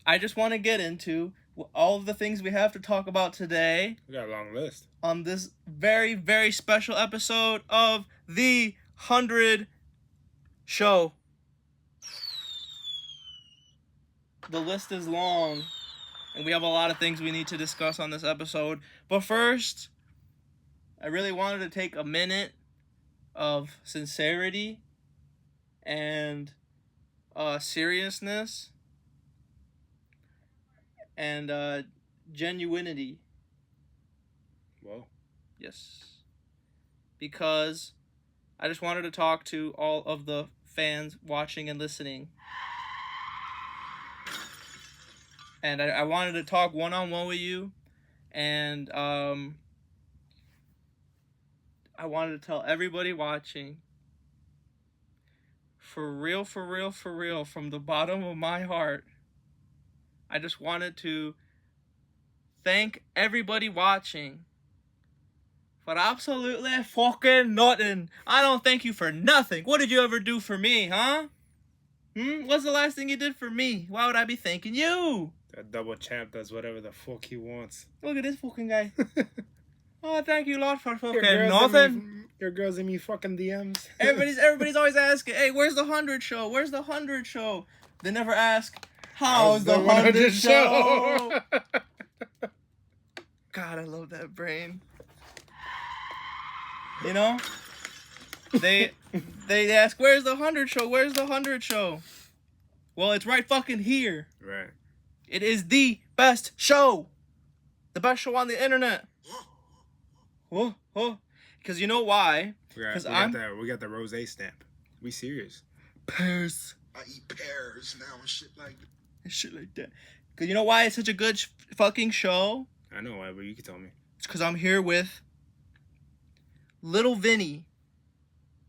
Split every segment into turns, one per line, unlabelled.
I just want to get into all of the things we have to talk about today.
We got a long list.
On this very, very special episode of the 100 Show. The list is long, and we have a lot of things we need to discuss on this episode. But first, I really wanted to take a minute of sincerity and seriousness and genuinity.
Whoa.
Yes. Because I just wanted to talk to all of the fans watching and listening. And I wanted to talk one-on-one with you. And I wanted to tell everybody watching, for real, from the bottom of my heart, I just wanted to thank everybody watching for absolutely fucking nothing. I don't thank you for nothing. What did you ever do for me, huh? What's the last thing you did for me? Why would I be thanking you?
That double champ does whatever the fuck he wants.
Look at this fucking guy. Oh, thank you, Lord, for fucking nothing.
Your girls in me fucking DMs.
Everybody's always asking, hey, where's the 100 show? Where's the 100 show? They never ask, how's the 100 show? God, I love that brain. You know? They ask, where's the 100 show? Where's the 100 show? Well, it's right fucking here.
Right.
It is the best show. The best show on the internet. Whoa. Because you know why?
We got the rosé stamp. We serious.
Pears.
I eat pears now and shit like that.
Shit like that. Because you know why it's such a good fucking show?
I know why, but you can tell me.
It's because I'm here with Little Vinny,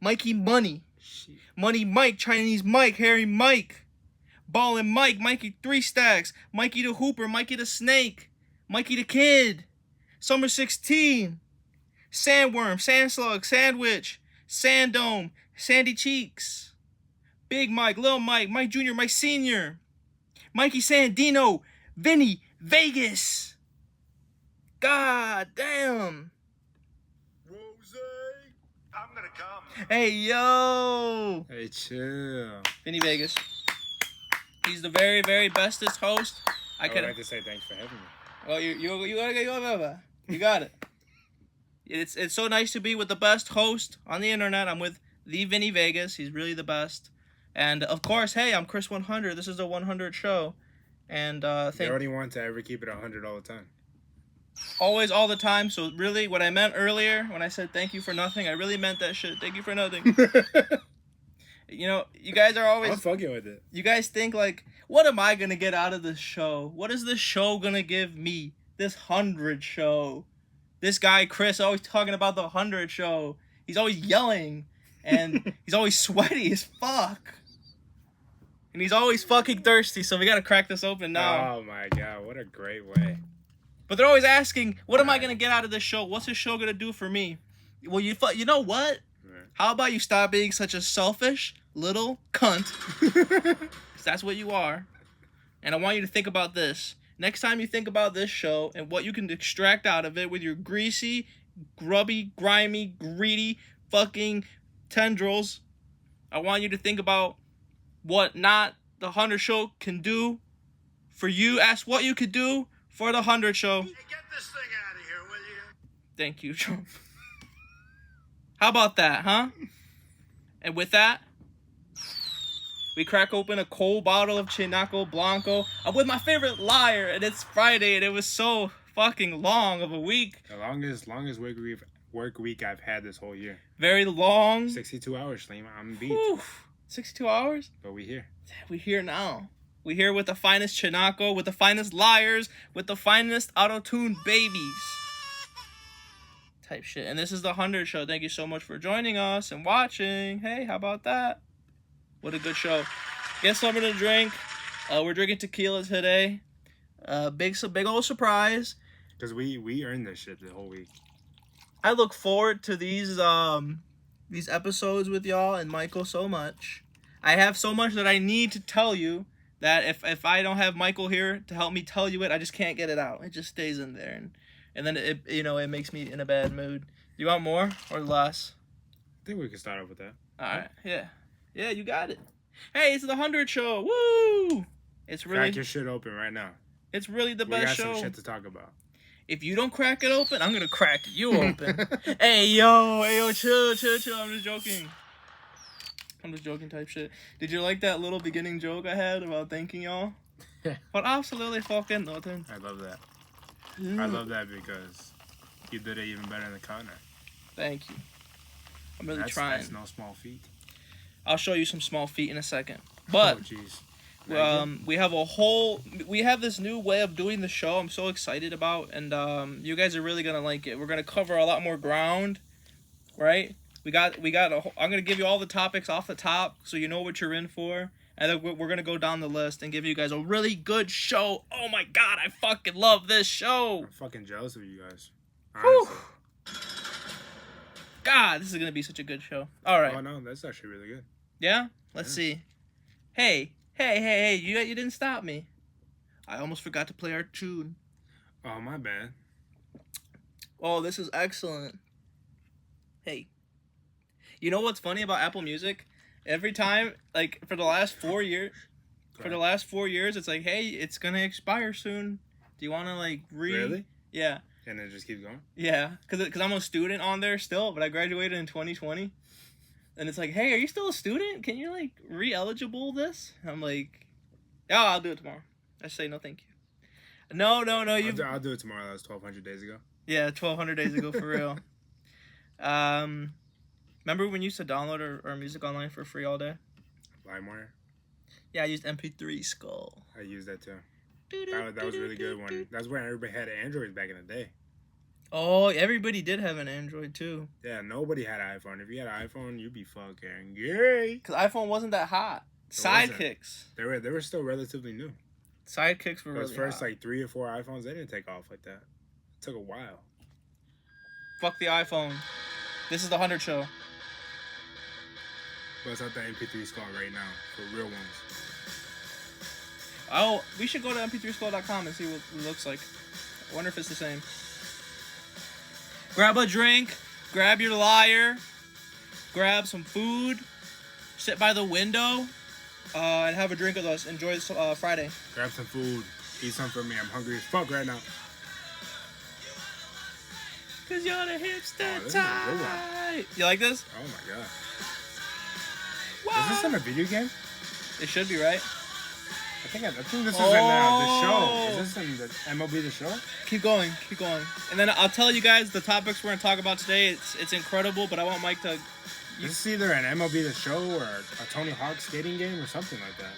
Mikey Money,
Shit.
Money Mike, Chinese Mike, Harry Mike, Ballin' Mike, Mikey 3 Stacks, Mikey the Hooper, Mikey the Snake, Mikey the Kid, Summer 16, Sandworm, Sandslug, Sandwich, Sanddome, Sandy Cheeks, Big Mike, Lil Mike, Mike Jr., Mike Sr., Mikey Sandino, Vinny Vegas. God damn.
Rose, I'm gonna come.
Hey, yo.
Hey, chill.
Vinny Vegas. He's the very, very bestest host.
I would like to say thanks for having me.
Well, you got it. It's so nice to be with the best host on the internet. I'm with the Vinny Vegas. He's really the best. And of course, hey, I'm Kris 100. This is the 100 show. And
They already want to ever keep it 100 all the time.
Always, all the time. So really, what I meant earlier when I said thank you for nothing, I really meant that shit. Thank you for nothing. You know, you guys are always...
I'm fucking with it.
You guys think, like, what am I going to get out of this show? What is this show going to give me? This 100 show. This guy, Kris, always talking about the 100 show. He's always yelling. And he's always sweaty as fuck. And he's always fucking thirsty, so we got to crack this open now.
Oh, my God. What a great way.
But they're always asking, what am I going to get out of this show? What's this show going to do for me? Well, you know what?
Right.
How about you stop being such a selfish little cunt? 'Cause that's what you are. And I want you to think about this. Next time you think about this show and what you can extract out of it with your greasy, grubby, grimy, greedy fucking tendrils, I want you to think about what not the 100 show can do for you. Ask what you could do for the 100 show.
Hey, get this thing out of here, will you?
Thank you, Trump. How about that, huh? And with that, we crack open a cold bottle of Chinaco Blanco. I'm with my favorite liar, and it's Friday, and it was so fucking long of a week.
The longest work week I've had this whole year.
Very long.
62 hours, Slim. I'm beat.
Whew. 62 hours?
But we here.
We here now. We here with the finest Chinaco, with the finest liars, with the finest auto-tuned babies. Type shit. And this is the 100 show. Thank you so much for joining us and watching. Hey, how about that? What a good show. Get something to drink. We're drinking tequila today. Big old surprise.
Because we earned this shit the whole week.
I look forward to these episodes with y'all and Michael so much. I have so much that I need to tell you that if I don't have Michael here to help me tell you it, I just can't get it out. It just stays in there, and then it makes me in a bad mood. You want more or less?
I think we can start off with that.
All right, yeah, you got it. Hey, it's the 100 show. Woo! It's really
Crack your shit open right now.
it's really the
We
best
got
show.
some shit to talk about.
If you don't crack it open, I'm gonna crack you open. Hey yo, chill. I'm just joking type shit. Did you like that little beginning joke I had about thanking y'all? But absolutely fucking nothing.
I love that. I love that because you did it even better in the corner.
Thank you. I'm really
That's
trying.
no small feat.
I'll show you some small feet in a second. But
Oh, jeez.
we have this new way of doing the show I'm so excited about, and you guys are really gonna like it. We're gonna cover a lot more ground, right? I'm gonna give you all the topics off the top so you know what you're in for, and then we're gonna go down the list and give you guys a really good show. Oh my god, I fucking love this show.
I'm fucking jealous of you guys.
Whew.
Honestly.
God, this is gonna be such a good show. All right.
Oh no, that's actually really good.
Yeah? Let's see. Hey, you didn't stop me. I almost forgot to play our tune.
Oh, my bad.
Oh, this is excellent. Hey. You know what's funny about Apple Music? Every time, like, for the last 4 years, it's like, hey, it's gonna expire soon. Do you wanna, like,
Really?
Yeah.
And it just keeps going?
Yeah. Because I'm a student on there still, but I graduated in 2020. And it's like, hey, are you still a student? Can you, like, re-eligible this? I'm like, yeah, I'll do it tomorrow. I say no thank you. No,
I'll do it tomorrow. That was 1,200 days ago.
Yeah, 1,200 days ago, for real. Remember when you used to download our music online for free all day?
LimeWire?
Yeah, I used MP3 Skull.
I used that too. That was really good one. That's when everybody had Androids back in the day.
Oh, everybody did have an Android, too.
Yeah, nobody had an iPhone. If you had an iPhone, you'd be fucking gay.
Because iPhone wasn't that hot. Sidekicks.
They were still relatively new.
Sidekicks were
Those
really
first,
hot.
like, 3 or 4 iPhones, they didn't take off like that. It took a while.
Fuck the iPhone. This is the 100 show.
Bust out the MP3 Skull right now for real ones.
Oh, we should go to mp3skull.com and see what it looks like. I wonder if it's the same. Grab a drink, grab your lyre, grab some food, sit by the window, and have a drink with us. Enjoy this Friday.
Grab some food. Eat some for me. I'm hungry as fuck right now.
Cause you're the hipster
Oh, this is a good one.
type. You like this?
Oh my god.
What?
Is this in a video game?
It should be, right?
I think this is in the show.
Oh.
Is this in the MLB The Show?
Keep going. And then I'll tell you guys the topics we're gonna talk about today. It's incredible, but I want Mike to.
This is either an MLB The Show or a Tony Hawk skating game or something like that.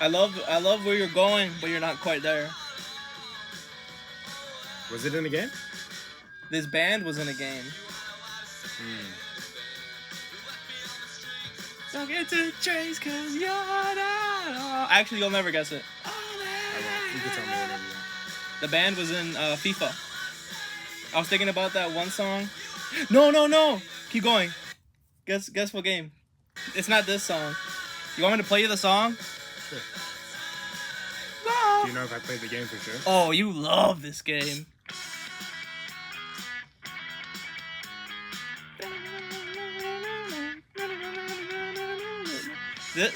I love where you're going, but you're not quite there.
Was it in the game?
This band was in a game. Don't get to chase cause you're not. Actually, you'll never guess it.
I won't. You can tell me whatever you want.
The band was in FIFA. I was thinking about that one song. No. Keep going. Guess what game? It's not this song. You want me to play you the song?
Sure.
No.
Do you know if I played the game for sure?
Oh, you love this game.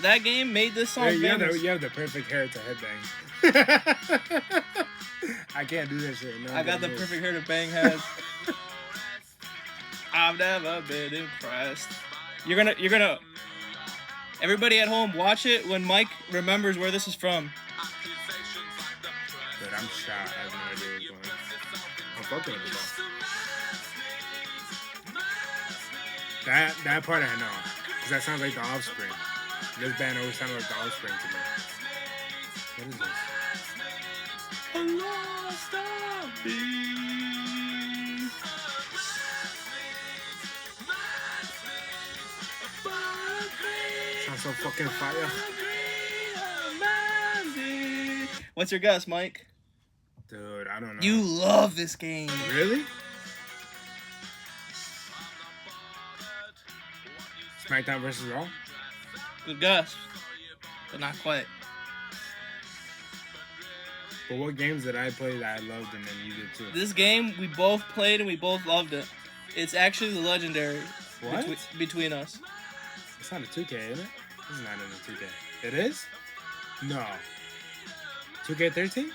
That game made this song famous.
You have the perfect hair to headbang. I can't do that shit. No,
I got the perfect hair to bang heads. I've never been impressed. You're gonna. Everybody at home, watch it when Mike remembers where this is from.
But I'm shot. I have no idea what's going on. I'm fucking with it though. That part I know. Because that sounds like The Offspring. This band always sounded like The Offspring to me. What is this?
A lost beat.
Sounds so fucking fire.
What's your guess, Mike?
Dude, I don't know.
You love this game.
Really? SmackDown vs. Raw?
Good guess, but not quite.
But what games did I play that I loved and then you did too?
This game we both played and we both loved it. It's actually the legendary
What?
between us.
It's not a 2K, is it? It's not in a 2K. It is? No. 2K13?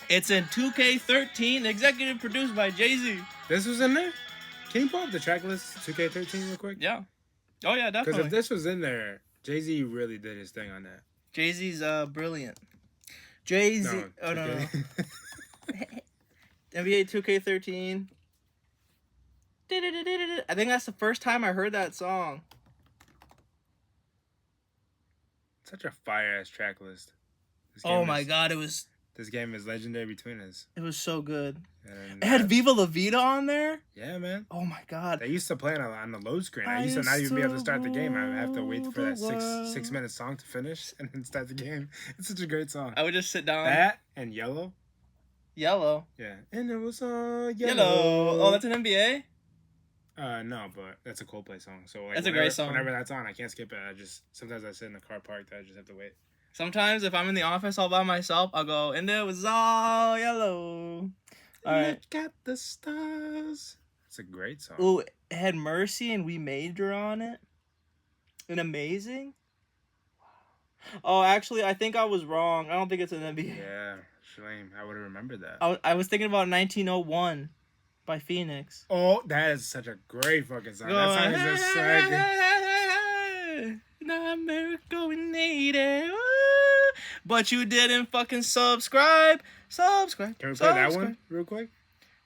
It's in 2K13, executive produced by Jay-Z.
This was in there? Can you pull up the track list 2K13 real quick?
Yeah. Oh yeah,
Because
definitely.
if this was in there, Jay-Z really did his thing on that.
Jay-Z's brilliant. Jay-Z.
No,
Oh no.
2K.
NBA 2K13. I think that's the first time I heard that song.
Such a fire-ass track list.
Oh my god,
This game is legendary between us.
it was so good.
And
It had Viva La Vida on there.
yeah, man.
Oh my god.
They used to play on the load screen. I used to not even be able to start the game. I would have to wait for that six-minute song to finish and then start the game. It's such a great song.
I would just sit down.
That and Yellow.
Yellow.
Yeah. And it was all
Yellow. Oh, that's an NBA?
No, but that's a Coldplay song. So like,
That's a great song.
Whenever that's on, I can't skip it. Sometimes I sit in the car parked. I just have to wait.
Sometimes if I'm in the office all by myself, I'll go, and it was all yellow. All right.
Look at the stars. It's a great song.
Ooh, it had Mercy and We Major on it. And Amazing. Oh, actually, I think I was wrong. I don't think it's an NBA.
Yeah, shame. I would have remembered that.
I was thinking about 1901 by Phoenix.
Oh, that is such a great fucking song. That song is just so good.
America, we need it. Woo. But you didn't fucking subscribe.
Can we play that one real quick?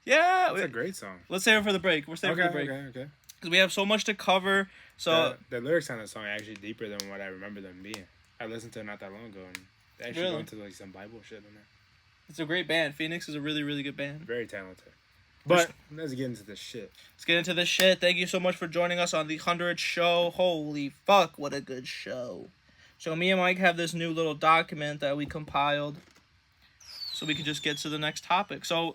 Yeah.
It's a great song.
Let's save it for the break. We're saving it for the break.
Okay.
Because we have so much to cover. So
the lyrics on the song are actually deeper than what I remember them being. I listened to it not that long ago, and they actually
Really?
go into like some Bible shit in there.
it's a great band. Phoenix is a really, really good band.
Very talented. But let's get into this shit.
Let's get into this shit. Thank you so much for joining us on the 100th show. Holy fuck, what a good show. So me and Mike have this new little document that we compiled so we can just get to the next topic. So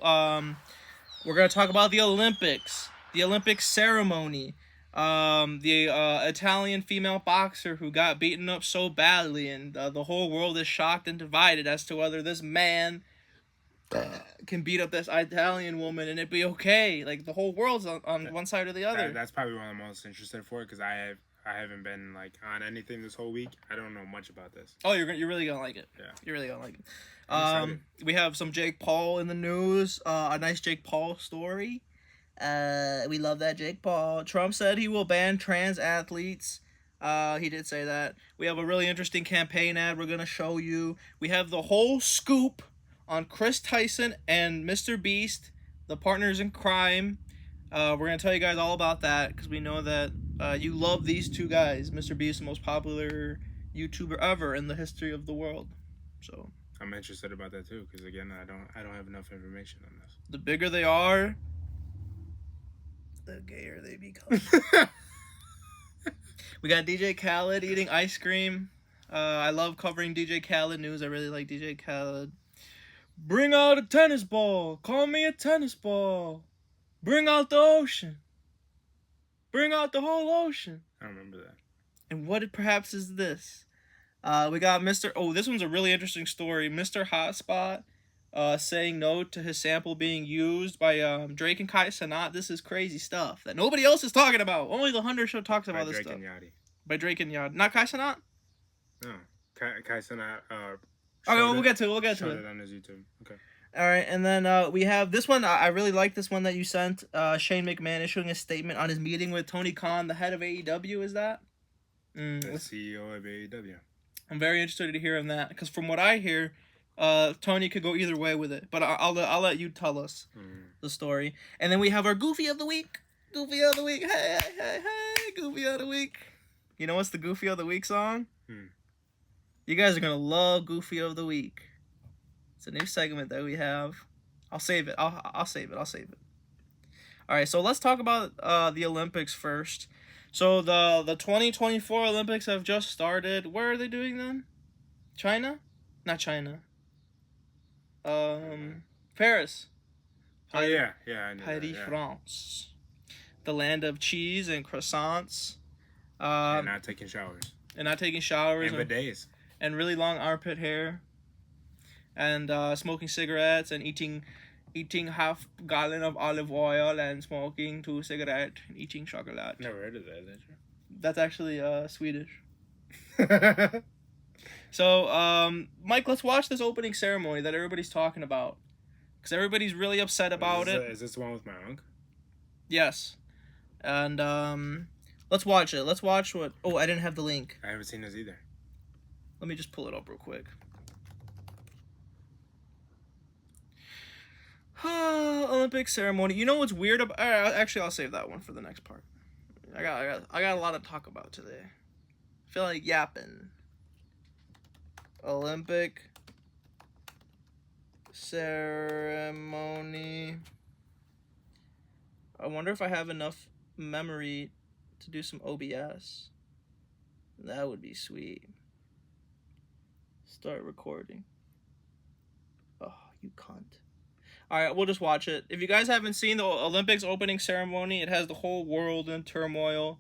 we're going to talk about the Olympics, the Olympic ceremony, the Italian female boxer who got beaten up so badly, and the whole world is shocked and divided as to whether this man can beat up this Italian woman and it be okay. Like, the whole world's on one side or the other.
That's probably one I'm most interested for because I haven't been like on anything this whole week. I don't know much about this.
Oh, you're really gonna like it.
Yeah,
You're really gonna like it.
I'm excited.
We have some Jake Paul in the news. A nice Jake Paul story. We love that Jake Paul. Trump said he will ban trans athletes. He did say that. We have a really interesting campaign ad we're gonna show you. We have the whole scoop on Kris Tyson and Mr. Beast, the partners in crime. We're going to tell you guys all about that because we know that you love these two guys. Mr. Beast, the most popular YouTuber ever in the history of the world. So
I'm interested about that too because again, I don't have enough information on this.
the bigger they are, the gayer they become. We got DJ Khaled eating ice cream. I love covering DJ Khaled news. I really like DJ Khaled. Bring out a tennis ball. Call me a tennis ball. Bring out the ocean. Bring out the whole ocean.
I don't remember that.
And what perhaps is this? We got Mr. Oh, this one's a really interesting story. Mr. Hotspot saying no to his sample being used by Drake and Kai Cenat. This is crazy stuff that nobody else is talking about. Only the 100 Show talks about this
Drake
stuff.
and Yachty.
By Drake and Yachty. Not Kai Cenat?
No, Kai Cenat.
Okay, we'll get to it.
Showed it on his YouTube. Okay.
All right, and then we have this one. I really like this one that you sent. Shane McMahon issuing a statement on his meeting with Tony Khan, the head of AEW. Is that?
The CEO of AEW.
I'm very interested to hear on that because from what I hear, Tony could go either way with it. But I'll let you tell us the story. And then we have our Goofy of the Week. Goofy of the Week. Hey, hey, hey, Goofy of the Week. You know what's the Goofy of the Week song? You guys are going to love Goofy of the Week. It's a new segment that we have. I'll save it. I'll save it. All right, so let's talk about the Olympics first. So the 2024 Olympics have just started. Where are they doing them? China? Not China. Paris.
Oh yeah, I knew
Paris,
that, yeah.
France. The land of cheese and croissants.
And not taking showers.
And not taking showers.
And bidets.
And really long armpit hair. and smoking cigarettes and eating half gallon of olive oil and smoking 2 cigarettes and eating chocolate.
Never heard of that. Is that
That's actually Swedish.
true?
So, Mike, let's watch this opening ceremony that everybody's talking about. Because everybody's really upset about it.
Is this the one with my uncle?
Yes. And, let's watch it. Let's watch what... Oh, I didn't have the link.
I haven't seen this either.
Let me just pull it up real quick. Olympic ceremony. You know what's weird about... Actually, I'll save that one for the next part. I got a lot to talk about today. I feel like yapping. Olympic ceremony. I wonder if I have enough memory to do some OBS. That would be sweet. Start recording. Oh, you cunt. Alright, we'll just watch it. If you guys haven't seen the Olympics opening ceremony, it has the whole world in turmoil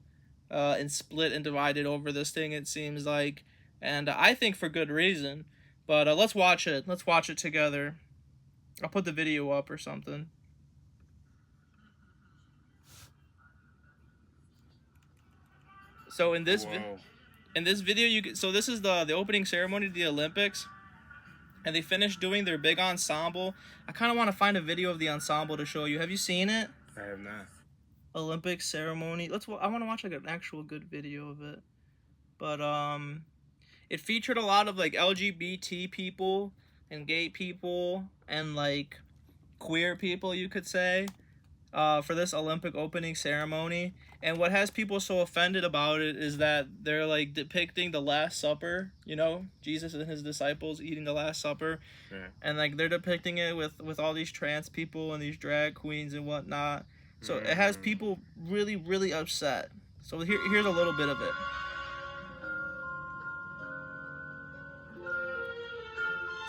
and split and divided over this thing, it seems like. And I think for good reason. But let's watch it. Let's watch it together. I'll put the video up or something. So in this video, so this is the opening ceremony of the Olympics. And they finished doing their big ensemble. I kind of want to find a video of the ensemble to show you. Have you seen it?
I have not.
Olympic ceremony. I want to watch like an actual good video of it. But it featured a lot of like LGBT people and gay people and like queer people, you could say, for this Olympic opening ceremony. And what has people so offended about it is that they're like depicting the Last Supper, you know, Jesus and his disciples eating the Last Supper.
Yeah.
And like they're depicting it with all these trans people and these drag queens and whatnot. So it has people really, really upset. So here's a little bit of it.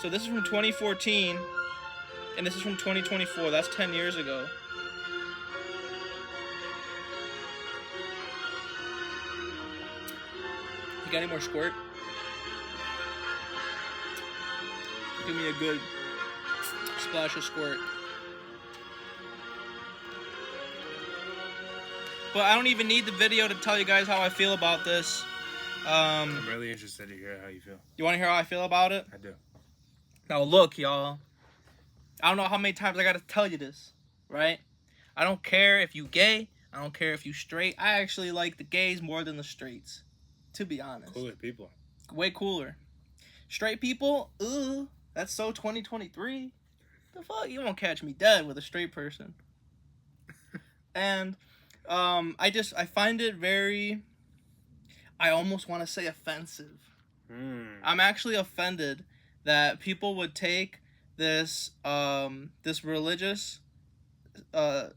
So this is from 2014, and this is from 2024. That's 10 years ago. You got any more squirt? Give me a good splash of squirt. But I don't even need the video to tell you guys how I feel about this.
I'm really interested to hear how you feel.
You want to hear how I feel about it?
I do.
Now look, y'all. I don't know how many times I gotta tell you this, right? I don't care if you gay. I don't care if you straight. I actually like the gays more than the straights, to be honest.
Cooler people.
Way cooler. Straight people, that's so 2023. The fuck? You won't catch me dead with a straight person. And I find it very, I almost want to say offensive. I'm actually offended that people would take this this religious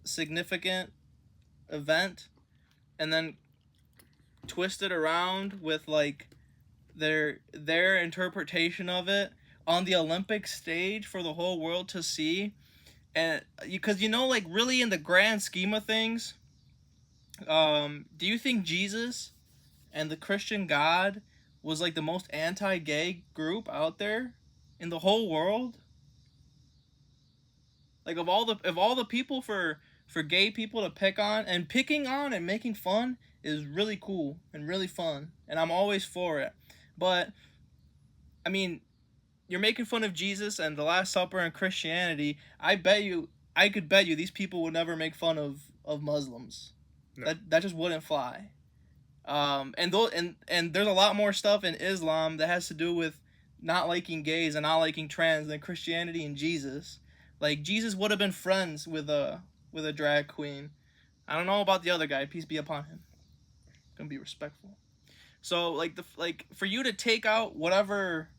significant event and then twist it around with like their interpretation of it on the Olympic stage for the whole world to see. And because you know, like really in the grand scheme of things, do you think Jesus and the Christian God was like the most anti-gay group out there in the whole world? Like of all the people for gay people to pick on, and picking on and making fun is really cool and really fun, and I'm always for it. But I mean, you're making fun of Jesus and the Last Supper and Christianity. I could bet you these people would never make fun of Muslims. No. That just wouldn't fly. And there's a lot more stuff in Islam that has to do with not liking gays and not liking trans than Christianity and Jesus. Like Jesus would have been friends with a drag queen. I don't know about the other guy. Peace be upon him. Gonna be respectful. So like for you to take out whatever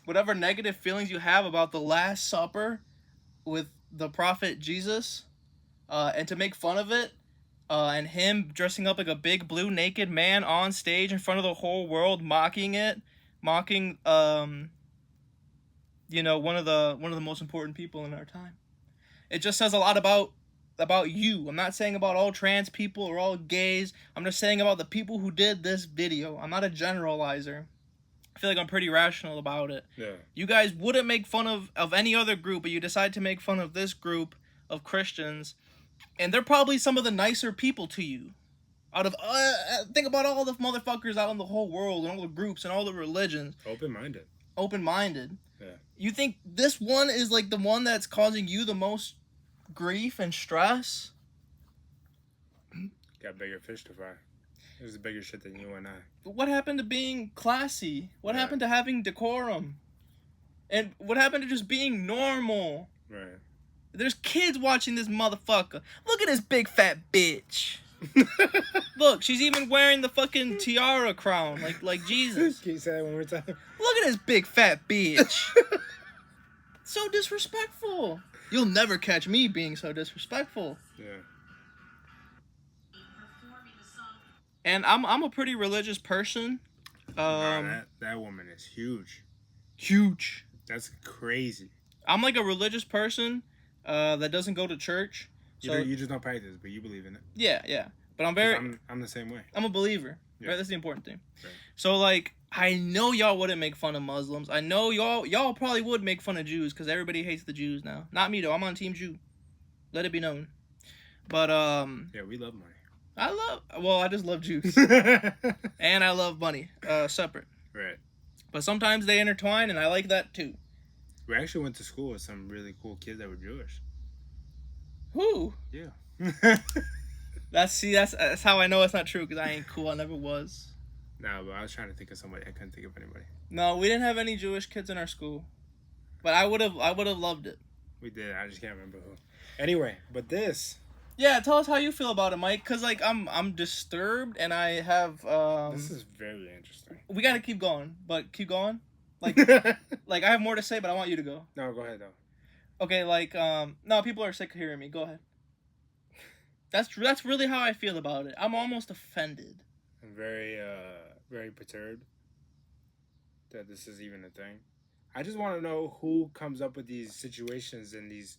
negative feelings you have about the Last Supper with the prophet Jesus, and to make fun of it, and him dressing up like a big blue naked man on stage in front of the whole world, mocking you know, one of the most important people in our time. It just says a lot about you. I'm not saying about all trans people or all gays. I'm just saying about the people who did this video. I'm not a generalizer. I feel like I'm pretty rational about it.
Yeah.
You guys wouldn't make fun of any other group, but you decide to make fun of this group of Christians, and they're probably some of the nicer people to you. Out of think about all the motherfuckers out in the whole world and all the groups and all the religions. Open-minded.
Yeah.
You think this one is like the one that's causing you the most grief and stress?
Got bigger fish to fry. There's a bigger shit than you and I.
What happened to being classy? What happened to having decorum? And what happened to just being normal?
Right.
There's kids watching this motherfucker. Look at this big fat bitch. Look, she's even wearing the fucking tiara crown, like Jesus.
Can you say that one more time?
Look at this big fat bitch. So disrespectful. You'll never catch me being so disrespectful.
Yeah.
And I'm a pretty religious person.
That woman is huge.
Huge.
That's crazy.
I'm like a religious person that doesn't go to church.
You just don't practice, but you believe in it.
Yeah. But I'm
the same way.
I'm a believer.
Yeah.
Right? That's the important thing.
Right.
So like, I know y'all wouldn't make fun of Muslims. I know y'all probably would make fun of Jews because everybody hates the Jews now. Not me though. I'm on Team Jew. Let it be known. But
yeah, we love money.
I just love Jews. And I love money. Separate.
Right.
But sometimes they intertwine, and I like that too.
We actually went to school with some really cool kids that were Jewish.
Who?
Yeah.
That's how I know it's not true, because I ain't cool. I never was.
No, but I was trying to think of somebody. I couldn't think of anybody.
No, we didn't have any Jewish kids in our school. But I would have loved it.
We did. I just can't remember who. Anyway, but this.
Yeah, tell us how you feel about it, Mike. Cause like I'm disturbed, and I have
This is very interesting.
We gotta keep going, but keep going. Like like I have more to say, but I want you to go.
No, go ahead though.
Okay, like no, people are sick of hearing me. Go ahead. That's really how I feel about it. I'm almost offended.
I'm very very perturbed that this is even a thing. I just want to know who comes up with these situations and these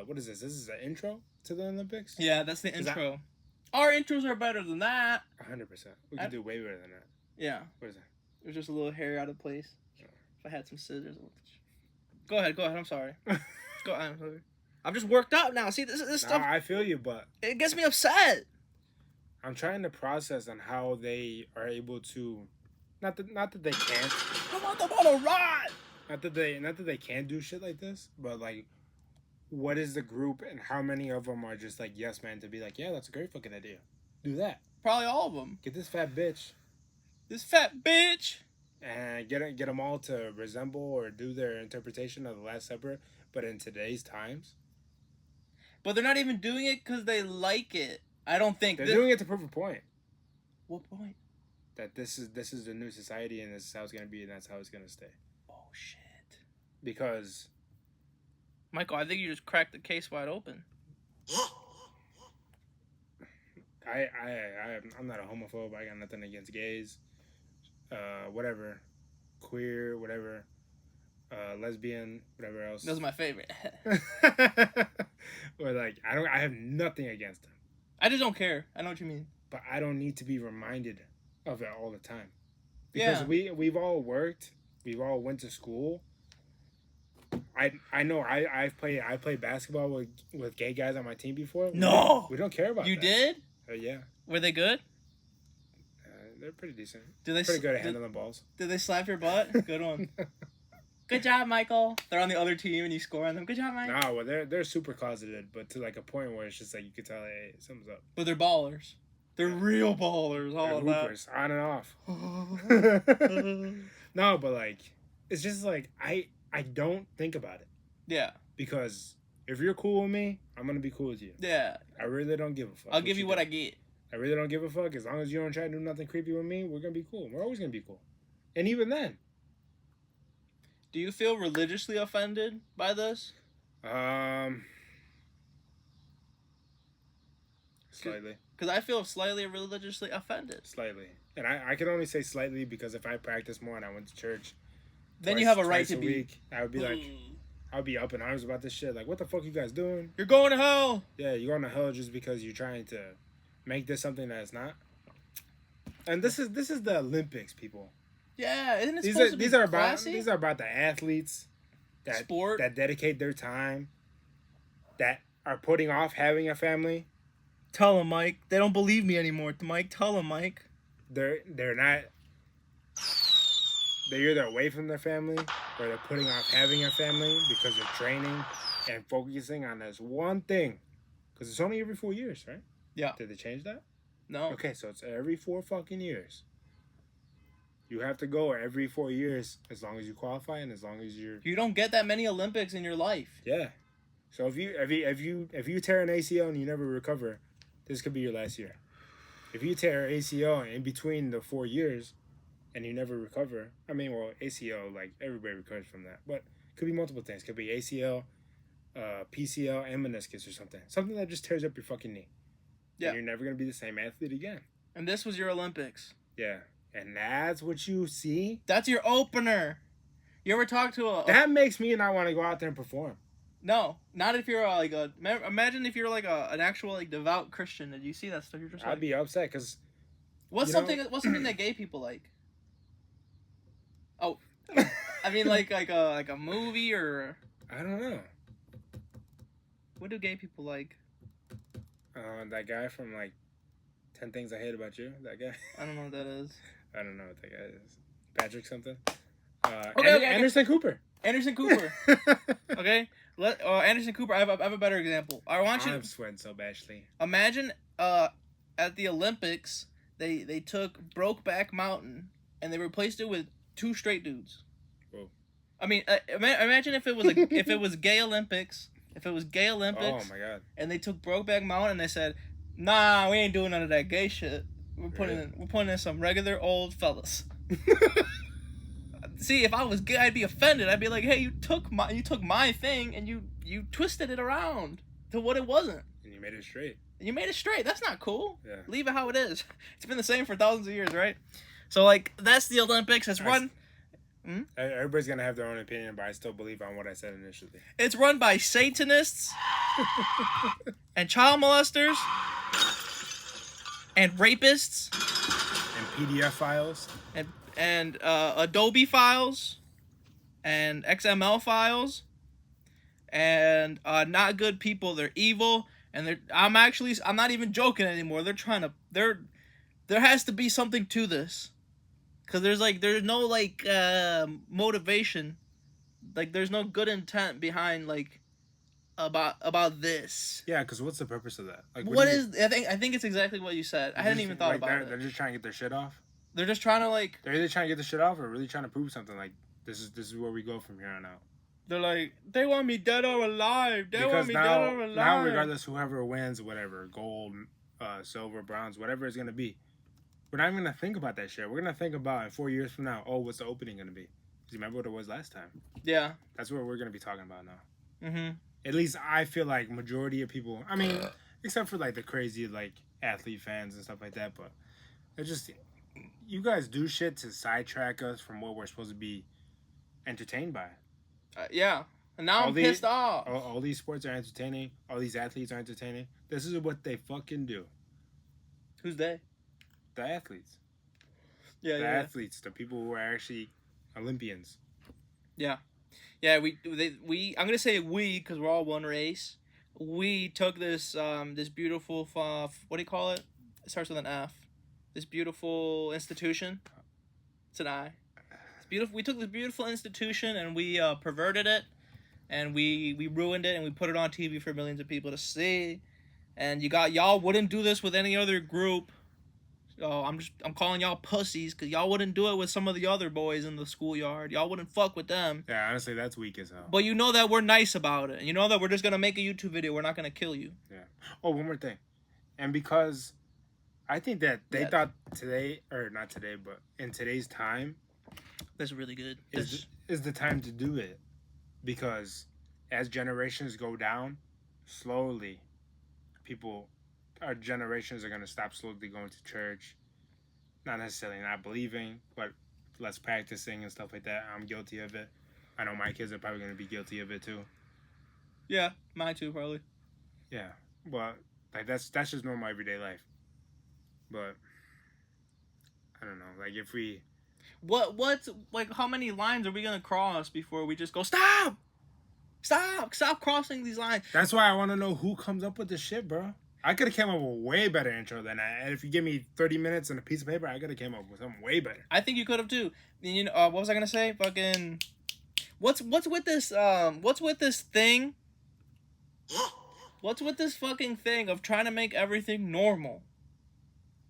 what is this? This is an intro to the Olympics?
Yeah, that's the intro. Our intros are better than that.
100%. We could do way better than that.
Yeah.
What is that?
It was just a little hair out of place. If I had some scissors. Go ahead. I'm sorry. Go on. I'm just worked up now. See, this stuff.
I feel you, but
It gets me upset.
I'm trying to process on how they are able to, not that they can't.
I want them on a ride.
Not that they can't do shit like this, but like, what is the group and how many of them are just like yes man to be like, yeah, that's a great fucking idea, do that.
Probably all of them.
Get this fat bitch. And get them all to resemble or do their interpretation of the Last Supper, but in today's times.
But they're not even doing it because they like it. I don't think
they're doing it to prove a point.
What point?
That this is the new society and this is how it's gonna be and that's how it's gonna stay.
Oh shit!
Because,
Michael, I think you just cracked the case wide open.
I'm not a homophobe. I got nothing against gays. Whatever, queer, whatever, lesbian, whatever else.
Those are my favorite.
Or like, I have nothing against them.
I just don't care. I know what you mean.
But I don't need to be reminded of it all the time. Because we've all worked, we've all went to school. I know I've played basketball with gay guys on my team before.
No,
we don't care about
you
that.
did?
Yeah.
Were they good?
They're pretty decent.
Pretty
good at handling balls.
Did they slap your butt? Good one. Good job, Michael. They're on the other team and you score on them. Good job, Mike.
No, well they're super closeted, but to like a point where it's just like you could tell, hey, something's up.
But they're ballers. They're real ballers. All
they're
of
hoopers, on and off. No, but like it's just like I don't think about it.
Yeah.
Because if you're cool with me, I'm gonna be cool with you.
Yeah.
I really don't give a fuck.
I'll give you what I get.
I really don't give a fuck. As long as you don't try to do nothing creepy with me, we're gonna be cool. We're always gonna be cool. And even then.
Do you feel religiously offended by this?
Slightly.
Because I feel slightly religiously offended.
Slightly. And I can only say slightly because if I practiced more and I went to church,
then you have a right to
be. Week, I would be like, I would be up in arms about this shit. Like, what the fuck you guys doing?
You're going to hell.
Yeah, you're going to hell just because you're trying to make this something that it's not. And this is the Olympics, people.
Yeah, isn't it supposed to be classy?
These are about the athletes that dedicate their time, that are putting off having a family.
Tell them, Mike. They don't believe me anymore, Mike. Tell them, Mike.
They're not. They're either away from their family or they're putting off having a family because they're training and focusing on this one thing. Because it's only every 4 years, right?
Yeah.
Did they change that?
No.
Okay, so it's every 4 fucking years. You have to go every 4 years as long as you qualify and as long as you're.
You don't get that many Olympics in your life.
Yeah. So if you tear an ACL and you never recover, this could be your last year. If you tear ACL in between the 4 years and you never recover, I mean, well, ACL, like, everybody recovers from that. But it could be multiple things. It could be ACL, PCL, and meniscus or something. Something that just tears up your fucking knee. Yeah. And you're never going to be the same athlete again.
And this was your Olympics.
Yeah. And that's what you see?
That's your opener. You ever talk to a...
That makes me not want to go out there and perform.
No, not if you're imagine if you're like an actual like devout Christian and you see that stuff. You're just like,
I'd be upset because
what's something that gay people like? Oh, I mean like a movie or
I don't know.
What do gay people like?
That guy from like 10 Things I Hate About You. That guy.
I don't know what that is.
I don't know what that guy is. Patrick something.
Anderson
Cooper.
Anderson Cooper. Okay. Anderson Cooper. I have a better example.
I'm sweating so badly.
Imagine at the Olympics they took Brokeback Mountain and they replaced it with 2 straight dudes. Whoa. I mean, imagine if it was gay Olympics. If it was gay Olympics.
Oh my god.
And they took Brokeback Mountain and they said, "Nah, we ain't doing none of that gay shit. We're putting in some regular old fellas." See, if I was gay, I'd be offended. I'd be like, "Hey, you took my thing and you twisted it around to what it wasn't.
And you made it straight.
That's not cool.
Yeah.
Leave it how it is. It's been the same for thousands of years, right? So like that's the Olympics. It's run.
Everybody's gonna have their own opinion, but I still believe on what I said initially.
It's run by Satanists and child molesters and rapists
and PDF files
and Adobe files and XML files and not good people. They're evil and I'm not even joking anymore. There has to be something to this. Cause there's no motivation, like there's no good intent behind about this.
Yeah, cause what's the purpose of that? Like,
I think it's exactly what you said. I hadn't even thought about it.
They're just trying to get their shit off.
They're just trying to
They're either trying to get the shit off or really trying to prove something. Like this is where we go from here on out.
They're like, they want me dead or alive. Dead or alive.
Now, regardless, whoever wins, whatever, gold, silver, bronze, whatever it's gonna be. We're not even going to think about that shit. We're going to think about in 4 years from now, what's the opening going to be? Do you remember what it was last time?
Yeah.
That's what we're going to be talking about now.
Mm-hmm.
At least I feel like majority of people, I mean, except for the crazy athlete fans and stuff like that, but it's just, you guys do shit to sidetrack us from what we're supposed to be entertained by.
Yeah. And now I'm pissed off.
All these sports are entertaining. All these athletes are entertaining. This is what they fucking do.
Who's they?
The athletes.
Yeah,
the athletes, the people who are actually Olympians.
Yeah. Yeah, we I'm going to say we cuz we're all one race. We took this this beautiful what do you call it? It starts with an F. This beautiful institution. It's an I. It's beautiful. We took this beautiful institution and we perverted it and we ruined it and we put it on TV for millions of people to see. And y'all wouldn't do this with any other group. Oh, I'm calling y'all pussies because y'all wouldn't do it with some of the other boys in the schoolyard. Y'all wouldn't fuck with them.
Yeah, honestly, that's weak as hell.
But you know that we're nice about it. You know that we're just going to make a YouTube video. We're not going to kill you.
Yeah. Oh, one more thing. And because I think that they thought today, or not today, but in today's time.
That's really good.
Is the time to do it. Because as generations go down, slowly, our generations are going to stop slowly going to church. Not necessarily not believing, but less practicing and stuff like that. I'm guilty of it. I know my kids are probably going to be guilty of it too.
Yeah, mine too, probably.
Yeah, but that's just normal everyday life. But I don't know, if we
What's like? How many lines are we gonna cross before we just go stop? Stop crossing these lines.
That's why I want to know who comes up with this shit, bro. I could have came up with a way better intro than that. And if you give me 30 minutes and a piece of paper, I could have came up with something way better.
I think you could have too. You know, what was I gonna say? Fucking, what's with this? What's with this thing? What's with this fucking thing of trying to make everything normal?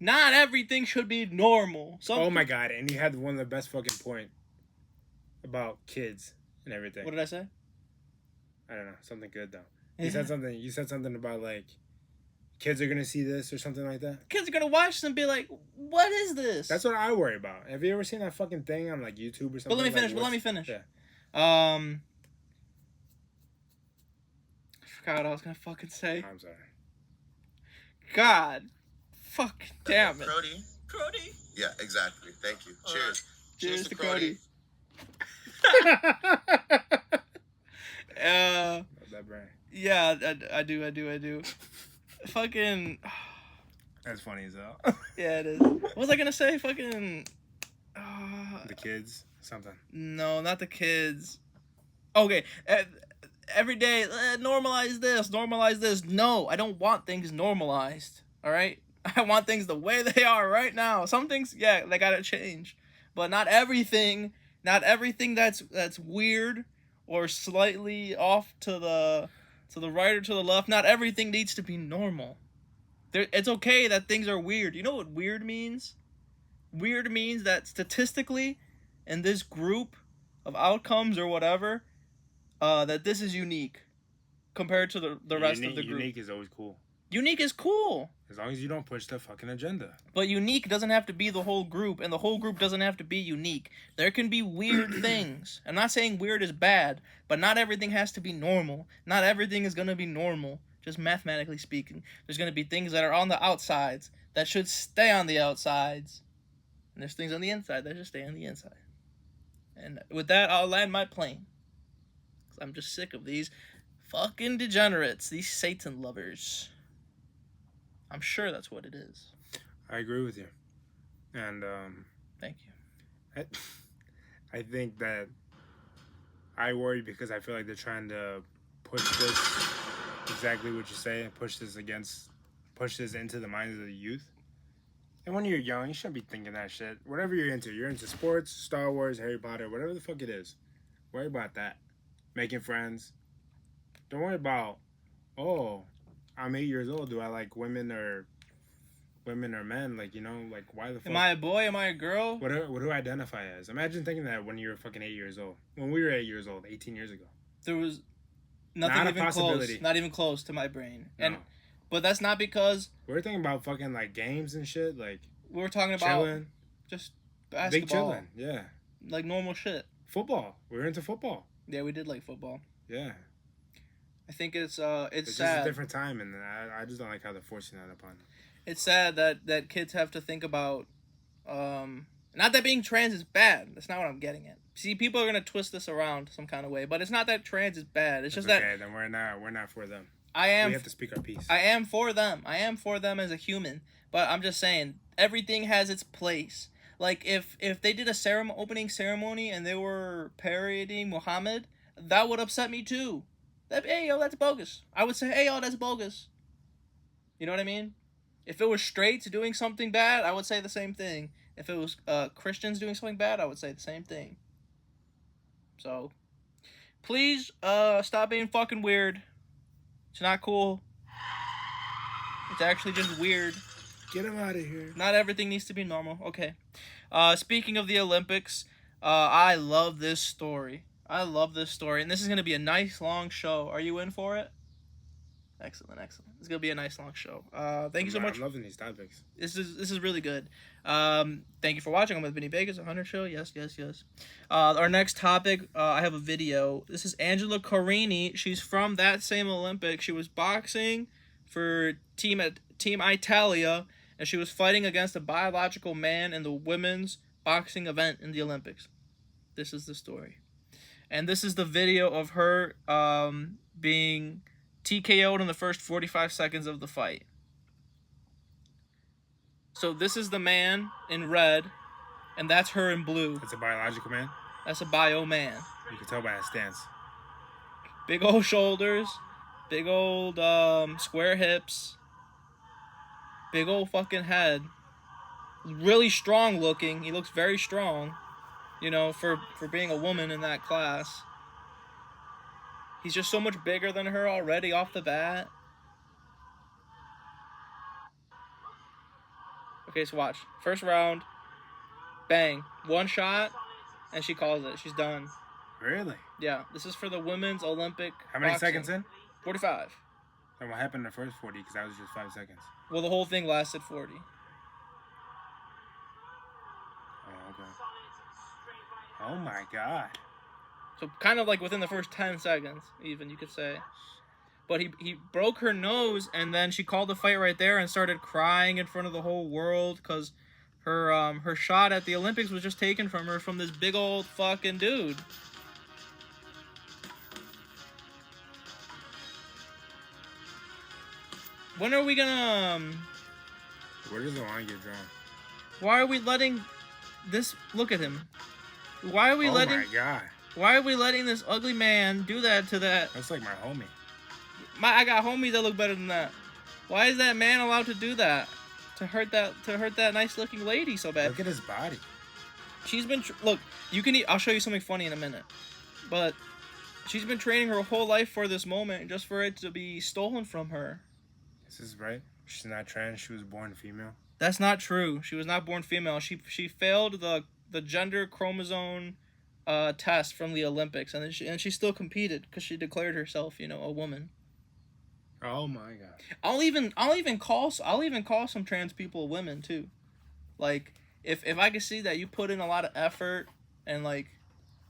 Not everything should be normal.
Oh my god! And you had one of the best fucking point about kids and everything.
What did I say?
I don't know. Something good though. You said something. You said something about like kids are gonna see this or something like that.
Kids are gonna watch this and be like, "What is this?"
That's what I worry about. Have you ever seen that fucking thing on like YouTube or something?
But let me finish. Yeah. I forgot what I was gonna fucking say.
I'm sorry.
God, fuck, damn it.
Crody. Yeah, exactly. Thank you. Cheers.
Cheers to Crody.
That brand.
Yeah, I do. Fucking.
That's funny as hell.
Yeah, it is. What was I gonna say? Fucking.
The kids, something.
No, not the kids. Okay, every day, normalize this. No, I don't want things normalized. All right, I want things the way they are right now. Some things, yeah, they gotta change, but not everything. Not everything that's weird or slightly off to the right or to the left. Not everything needs to be normal. It's okay that things are weird. You know what weird means? Weird means that statistically, in this group of outcomes or whatever, that this is unique compared to the rest of the group.
Unique is always cool.
Unique is cool.
As long as you don't push the fucking agenda.
But unique doesn't have to be the whole group, and the whole group doesn't have to be unique. There can be weird things. I'm not saying weird is bad, but not everything has to be normal. Not everything is going to be normal, just mathematically speaking. There's going to be things that are on the outsides that should stay on the outsides. And there's things on the inside that should stay on the inside. And with that, I'll land my plane. 'Cause I'm just sick of these fucking degenerates, these Satan lovers. I'm sure that's what it is.
I agree with you. And
thank you.
I think that I worry because I feel like they're trying to push this exactly what you say and push this into the minds of the youth. And when you're young, you shouldn't be thinking that shit. Whatever you're into sports, Star Wars, Harry Potter, whatever the fuck it is. Worry about that. Making friends. Don't worry about, oh, I'm 8 years old. Do I like women or men? Like, you know, like why the fuck?
Am I a boy? Am I a girl?
What do I identify as? Imagine thinking that when you were fucking 8 years old. When we were 8 years old, 18 years ago.
There was nothing even close. Not even close to my brain.
No.
But that's not because
we were thinking about fucking like games and shit. Like
we were talking about
chilling.
Just basketball.
Big chilling, yeah.
Like normal shit.
Football. We were into football.
Yeah, we did like football.
Yeah.
I think it's
sad.
just
a different time, and I just don't like how they're forcing that upon them.
It's sad that kids have to think about, not that being trans is bad. That's not what I'm getting at. See, people are gonna twist this around some kind of way, but it's not that trans is bad. It's just
okay,
that
then we're not for them.
We
have to speak our piece.
I am for them. I am for them as a human, but I'm just saying everything has its place. Like if they did a opening ceremony and they were parodying Muhammad, that would upset me too. Hey, yo, that's bogus. I would say, hey, yo, that's bogus. You know what I mean? If it was straights doing something bad, I would say the same thing. If it was Christians doing something bad, I would say the same thing. So, please stop being fucking weird. It's not cool. It's actually just weird.
Get him out of here.
Not everything needs to be normal. Okay. Speaking of the Olympics, I love this story. And this is going to be a nice long show. Are you in for it? Excellent. It's going to be a nice long show. Thank you so much.
I'm loving these topics.
This is really good. Thank you for watching. I'm with Benny Vegas, 100 Show. Yes. Our next topic, I have a video. This is Angela Carini. She's from that same Olympic. She was boxing for Team Italia, and she was fighting against a biological man in the women's boxing event in the Olympics. This is the story. And this is the video of her being TKO'd in the first 45 seconds of the fight. So this is the man in red And that's her in blue.
That's a biological man?
That's a bio man.
You can tell by his stance.
Big old shoulders. Big old square hips. Big old fucking head. Really strong looking. He looks very strong. You know, for being a woman in that class. He's just so much bigger than her already off the bat. Okay, so watch. First round. Bang. One shot. And she calls it. She's done.
Really?
Yeah. This is for the women's Olympic
How many
boxing.
seconds in?
45.
And what happened in the first 40? Because that was just 5 seconds.
Well, the whole thing lasted 40.
Oh, okay. Oh my god.
So kind of like within the first 10 seconds, even, you could say. But he broke her nose, and then she called the fight right there and started crying in front of the whole world because her shot at the Olympics was just taken from her from this big old fucking dude. When are we gonna...
Where does the line get drawn?
Why are we letting this... Look at him. Why are we letting...
Oh my god.
Why are we letting this ugly man do that to that...
That's like my homie.
I got homies that look better than that. Why is that man allowed to do that? To hurt that nice looking lady so bad?
Look at his body.
She's been... Look, you can... I'll show you something funny in a minute. But she's been training her whole life for this moment just for it to be stolen from her.
This is right. She's not trans. She was born female.
That's not true. She was not born female. She failed the gender chromosome test from the Olympics, and she still competed because she declared herself, you know, a woman.
Oh my god.
I'll even call some trans people women too. Like if I can see that you put in a lot of effort and like,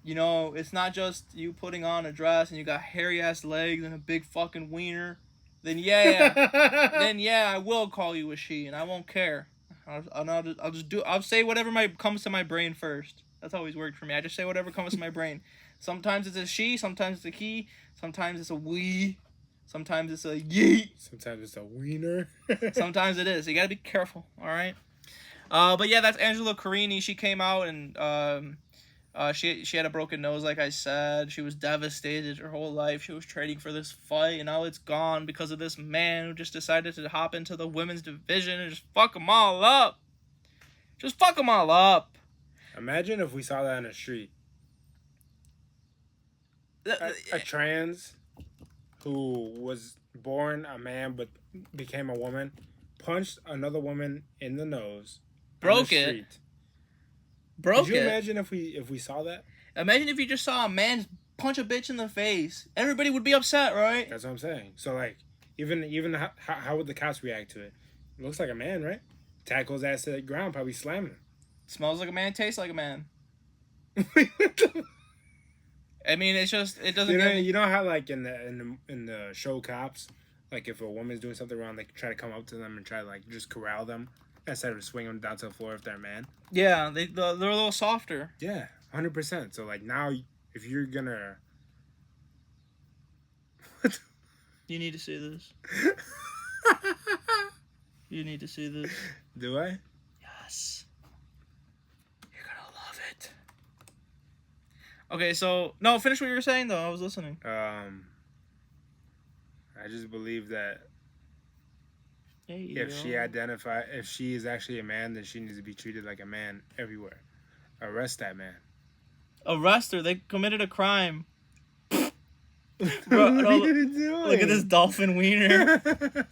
you know, it's not just you putting on a dress and you got hairy ass legs and a big fucking wiener. Then yeah, I will call you a she, and I won't care. I'll say whatever comes to my brain first. That's always worked for me. I just say whatever comes to my brain. Sometimes it's a she, sometimes it's a he, sometimes it's a we, sometimes it's a yeet.
Sometimes it's a wiener.
Sometimes it is. You gotta be careful. All right. But yeah, that's Angela Carini. She came out and she had a broken nose, like I said. She was devastated her whole life. She was training for this fight, and now it's gone because of this man who just decided to hop into the women's division and just fuck them all up. Just fuck them all up.
Imagine if we saw that in the street. A trans who was born a man but became a woman, punched another woman in the nose.
Broke it. Broke it.
Could you imagine if we saw that?
Imagine if you just saw a man punch a bitch in the face. Everybody would be upset, right?
That's what I'm saying. So like, even how would the cops react to it? It looks like a man, right? Tackles ass to the ground, probably slamming him.
Smells like a man, tastes like a man. I mean, it doesn't.
You know how like in the show Cops, like if a woman's doing something wrong, they try to come up to them and try to like just corral them instead of swing them down to the floor if they're a man.
Yeah, they're a little softer.
Yeah, 100%. So like now, if you're gonna,
you need to see this. You need to see this.
Do I?
Yes. You're gonna love it. Okay, so no, finish what you were saying though. I was listening.
I just believe that if she is actually a man, then she needs to be treated like a man everywhere. Arrest that man.
Arrest her. They committed a crime. Bro,
what are you doing?
Look at this dolphin wiener.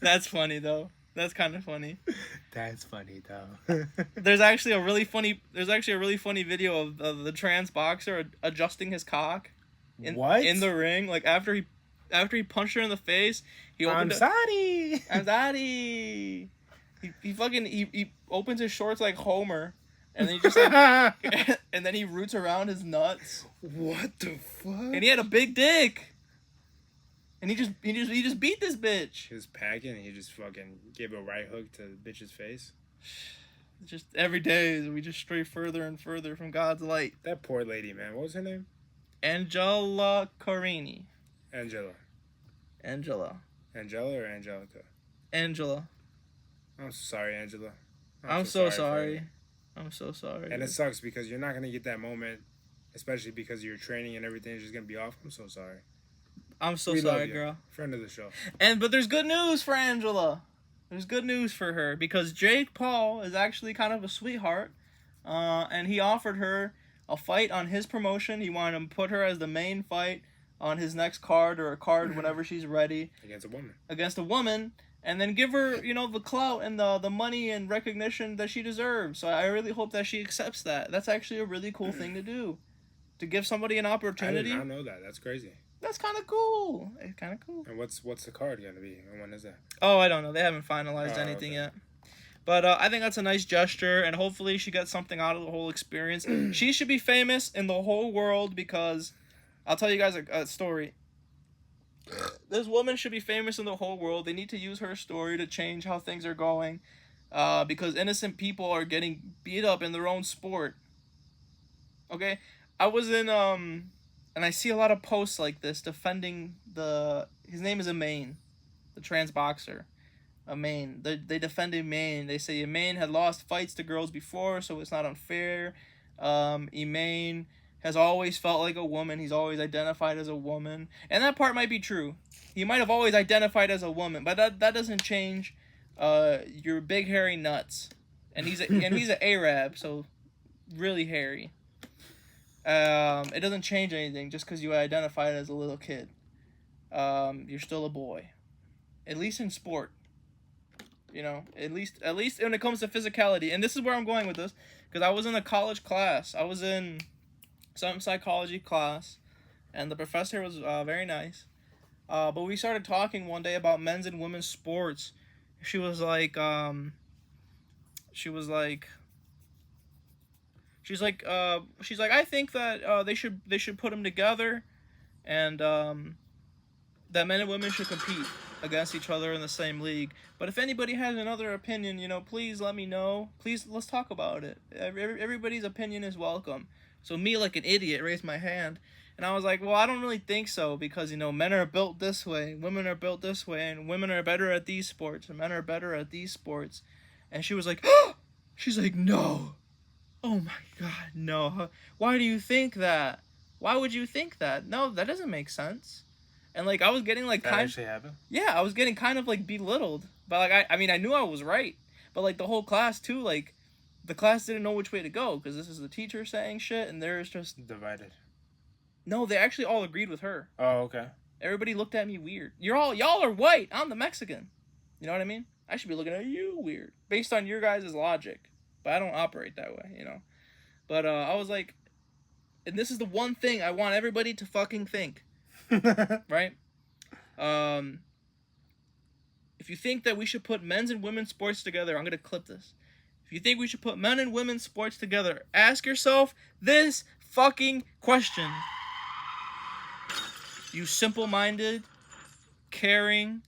That's funny though. That's kind of funny.
That's funny though.
There's actually a really funny video of the trans boxer adjusting his cock in the ring. Like after he punched her in the face, he opened I'm sorry. He opens his shorts like Homer, and then he just like, and then he roots around his nuts.
What the fuck?
And he had a big dick. And he just beat this bitch.
He was packing and he just fucking gave a right hook to the bitch's face.
Just every day we just stray further and further from God's light.
That poor lady, man. What was her name?
Angela Carini.
Angela or Angelica?
Angela.
I'm sorry, Angela.
I'm so sorry. I'm so sorry.
And it sucks because you're not gonna get that moment, especially because your training and everything is just gonna be off. I'm so sorry.
I'm so
We love
sorry,
you.
girl.
Friend of the show.
But there's good news for Angela. There's good news for her because Jake Paul is actually kind of a sweetheart, and he offered her a fight on his promotion. He wanted to put her as the main fight on his next card or a card whenever she's ready. Against a woman. And then give her, you know, the clout and the money and recognition that she deserves. So I really hope that she accepts that. That's actually a really cool thing to do. To give somebody an opportunity.
I did not know that. That's crazy.
That's kind of cool. It's kind of cool.
And what's the card going to be? And when is that?
Oh, I don't know. They haven't finalized anything yet. But I think that's a nice gesture. And hopefully she gets something out of the whole experience. She should be famous in the whole world because... I'll tell you guys a story. This woman should be famous in the whole world. They need to use her story to change how things are going. Because innocent people are getting beat up in their own sport. Okay? I was in, and I see a lot of posts like this defending his name is Amain, the trans boxer. Amain. They defended Amain. They say Amain had lost fights to girls before, so it's not unfair. Amain has always felt like a woman. He's always identified as a woman. And that part might be true. He might have always identified as a woman, but that doesn't change your big hairy nuts. And he's an Arab, so really hairy. It doesn't change anything just because you identified as a little kid. You're still a boy. At least in sport. You know, at least when it comes to physicality. And this is where I'm going with this, because I was in a college class. I was in some psychology class, and the professor was very nice. But we started talking one day about men's and women's sports. She was like, I think that they should put them together, and that men and women should compete against each other in the same league. But if anybody has another opinion, you know, please let me know. Please, let's talk about it. Everybody's opinion is welcome. So me, like an idiot, raised my hand. And I was like, well, I don't really think so. Because, you know, men are built this way. Women are built this way. And women are better at these sports. And men are better at these sports. And she was like, she's like, no. Oh, my God, no. Why do you think that? Why would you think that? No, that doesn't make sense. And, like, I was getting, like,
that actually happened?
Yeah, I was getting kind of, like, belittled. But, like, I mean, I knew I was right. But, like, the whole class, too, like... The class didn't know which way to go, because this is the teacher saying shit, and there's just...
Divided.
No, they actually all agreed with her.
Oh, okay.
Everybody looked at me weird. Y'all are white. I'm the Mexican. You know what I mean? I should be looking at you weird, based on your guys' logic. But I don't operate that way, you know? But I was like... And this is the one thing I want everybody to fucking think. Right? If you think that we should put men's and women's sports together, I'm going to clip this. If you think we should put men and women's sports together, ask yourself this fucking question. You simple-minded, caring,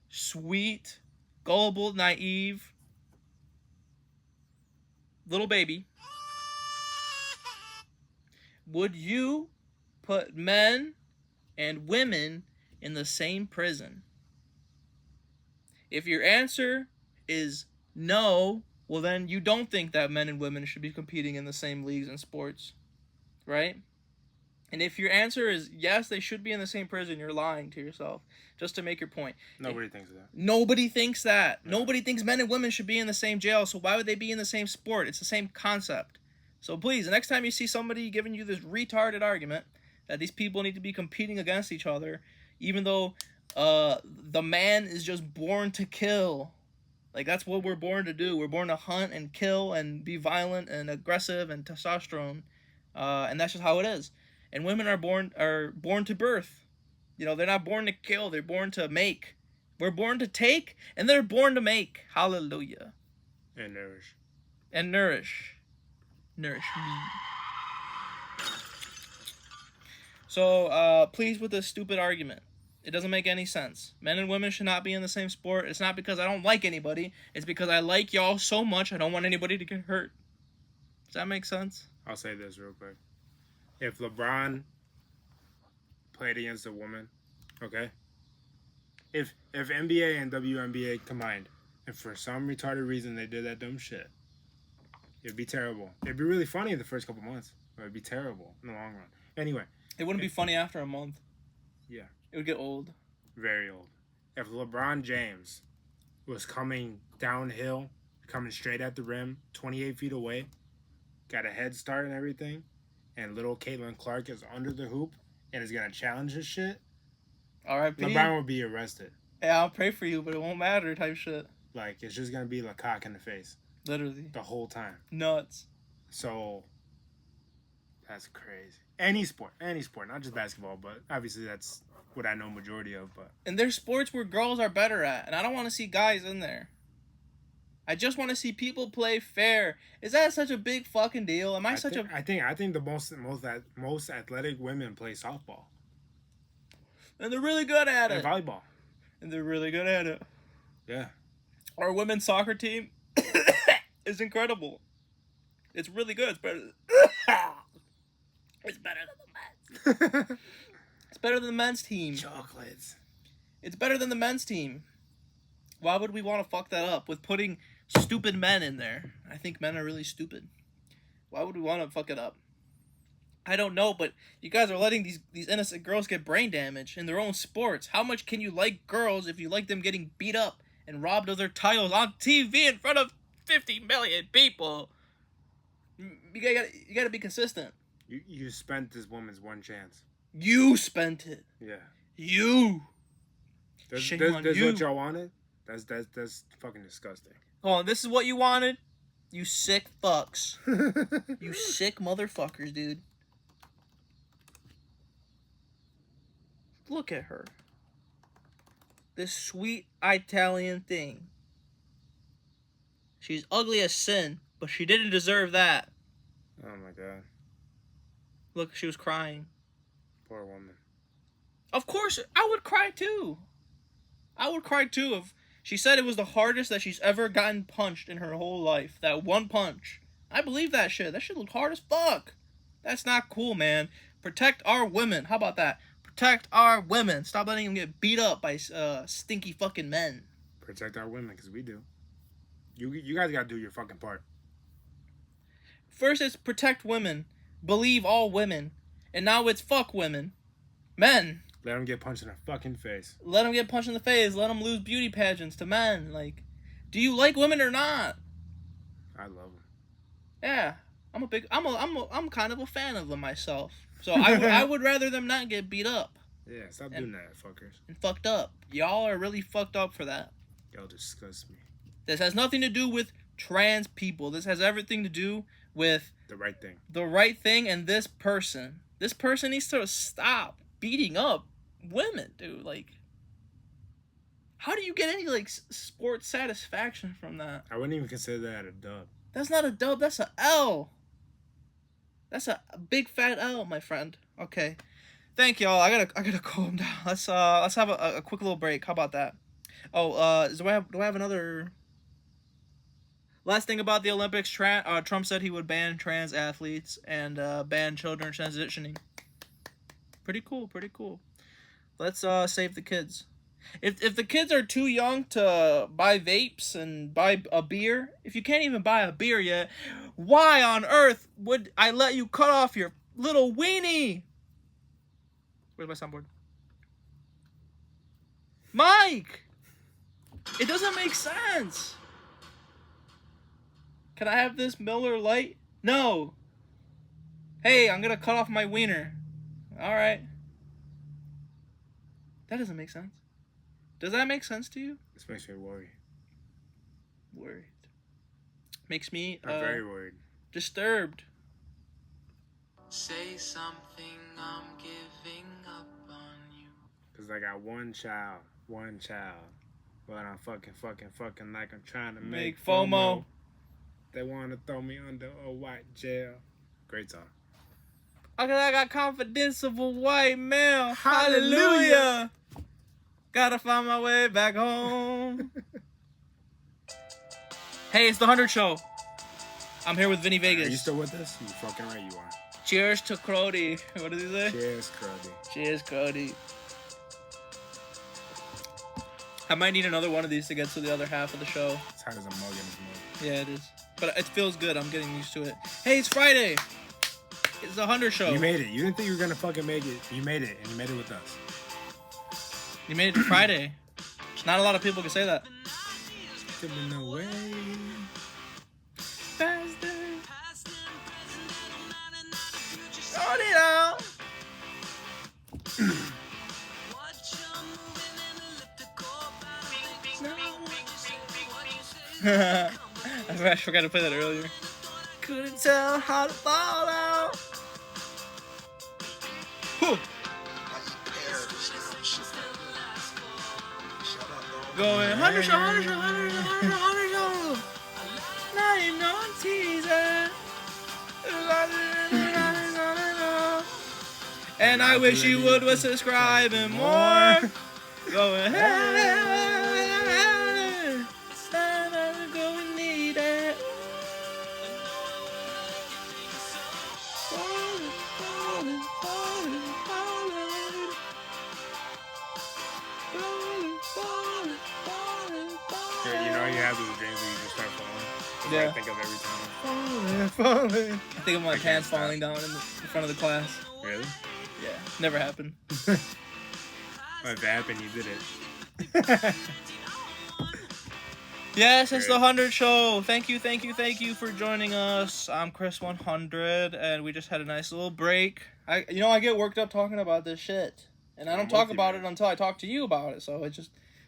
sweet, gullible, naive little baby. Would you put men and women in the same prison? If your answer is no, well then you don't think that men and women should be competing in the same leagues and sports, right? And if your answer is yes, they should be in the same prison, you're lying to yourself just to make your point.
Nobody thinks that.
Nobody thinks that.
No.
Nobody thinks men and women should be in the same jail, so why would they be in the same sport? It's the same concept. So please, the next time you see somebody giving you this retarded argument that these people need to be competing against each other, even though the man is just born to kill. Like, that's what we're born to do. We're born to hunt and kill and be violent and aggressive and testosterone. And that's just how it is. And women are born to birth. You know, they're not born to kill. They're born to make. We're born to take, and they're born to make. Hallelujah.
And nourish.
And nourish. Nourish me. So, please with this stupid argument. It doesn't make any sense. Men and women should not be in the same sport. It's not because I don't like anybody. It's because I like y'all so much I don't want anybody to get hurt. Does that make sense?
I'll say this real quick. If LeBron played against a woman, okay? If NBA and WNBA combined, and for some retarded reason they did that dumb shit, It'd be terrible. It'd be really funny in the first couple months, but it'd be terrible in the long run. Anyway.
It wouldn't be funny after a month.
Yeah.
It would get old.
Very old. If LeBron James was coming downhill, coming straight at the rim, 28 feet away, got a head start and everything, and little Caitlin Clark is under the hoop and is going to challenge his shit,
R.I.P.
LeBron will be arrested.
Yeah, I'll pray for you, but it won't matter type shit.
Like, it's just going to be Lecoq in the face.
Literally.
The whole time.
Nuts.
So, that's crazy. Any sport, not just basketball, but obviously that's what I know majority of. But
and there's sports where girls are better at, and I don't want to see guys in there. I just want to see people play fair. Is that such a big fucking deal? I think
the most athletic women play softball.
And they're really good at it.
And volleyball.
And they're really good at it.
Yeah.
Our women's soccer team is incredible. It's really good. It's better. It's better than the men's. It's better than the men's team.
Chocolates.
It's better than the men's team. Why would we want to fuck that up with putting stupid men in there? I think men are really stupid. Why would we want to fuck it up? I don't know, but you guys are letting these innocent girls get brain damage in their own sports. How much can you like girls if you like them getting beat up and robbed of their titles on TV in front of 50 million people? You gotta be consistent.
You spent this woman's one chance.
You spent it.
Yeah.
You.
Shame on you. What y'all wanted? That's fucking disgusting.
Oh, this is what you wanted? You sick fucks. You sick motherfuckers, dude. Look at her. This sweet Italian thing. She's ugly as sin, but she didn't deserve that.
Oh my god.
Look, she was crying.
Poor woman.
Of course, I would cry too. I would cry too if she said it was the hardest that she's ever gotten punched in her whole life. That one punch. I believe that shit. That shit looked hard as fuck. That's not cool, man. Protect our women. How about that? Protect our women. Stop letting them get beat up by stinky fucking men.
Protect our women, because we do. You guys gotta do your fucking part.
First it's protect women. Believe all women. And now it's fuck women. Men.
Let them get punched in the fucking face.
Let them get punched in the face. Let them lose beauty pageants to men. Like, do you like women or not?
I love them.
Yeah. I'm kind of a fan of them myself. So I would rather them not get beat up.
Yeah, stop doing that, fuckers.
And fucked up. Y'all are really fucked up for that.
Y'all disgust me.
This has nothing to do with trans people. This has everything to do with
the right thing. The
right thing and this person. This person needs to stop beating up women, dude. Like, how do you get any, like, sports satisfaction from that?
I wouldn't even consider that a dub.
That's not a dub. That's a L. That's a big fat L, my friend. Okay. Thank y'all. I gotta calm down. Let's have a quick little break. How about that? Oh, do I have another? Last thing about the Olympics, Trump said he would ban trans athletes and ban children transitioning. Pretty cool. Let's save the kids. If the kids are too young to buy vapes and buy a beer, if you can't even buy a beer yet, why on earth would I let you cut off your little weenie? Where's my soundboard? Mike! It doesn't make sense. Can I have this Miller Lite? No. Hey, I'm gonna cut off my wiener. Alright. That doesn't make sense. Does that make sense to you?
This makes me worried.
Worried. Makes me
I'm very worried.
Disturbed.
Say something, I'm giving up on you.
Cause I got one child. But I'm fucking like I'm trying to make FOMO. They wanna throw me under a white jail. Great song.
I got confidence of a white male. Hallelujah. Gotta find my way back home. Hey, it's the 100 Show. I'm here with Vinny Vegas.
Are you still with us? You fucking right you are.
Cheers to Crody. What does he say?
Cheers, Crody.
Cheers, Crody. I might need another one of these to get to the other half of the show.
It's hot as a mug in his mug.
Yeah, it is. but it feels good. I'm getting used to it. Hey, it's Friday. It's the Hunter Show.
You made it. You didn't think you were gonna fucking make it. You made it, and you made it with us.
You made it to Friday. Not a lot of people can say that.
Giving away.
I forgot to play that earlier. Couldn't tell how to fall out. Whew. Going Hunter Show. Not even no teaser. And I wish you would was subscribing more. Going going need it.
Yeah, you know you have these dreams where you just start falling. That's what I think of every time.
Falling. I think of my pants falling down in front of the class.
Really?
Yeah, never happened.
If it happened, you did it.
Yes, it's the 100 Show. Thank you for joining us. I'm Kris 100, and we just had a nice little break. I get worked up talking about this shit, and I don't talk about it until I talk to you about it. So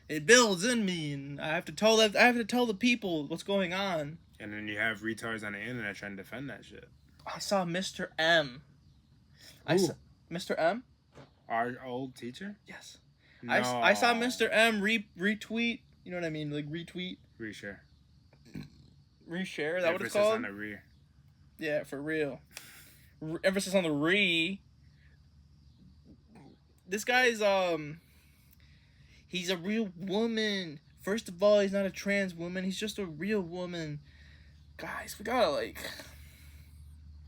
it builds in me, and I have to tell the people what's going on.
And then you have retards on the internet trying to defend that shit.
I saw Mr. M. Mr. M?
Our old teacher?
Yes.
No.
I saw Mr. M retweet. You know what I mean? Like retweet.
Reshare.
Reshare? Is that what it's
Emphasis
called?
on the rear.
Yeah, for real. Emphasis on the re. This guy's he's a real woman. First of all, he's not a trans woman. He's just a real woman. Guys, we gotta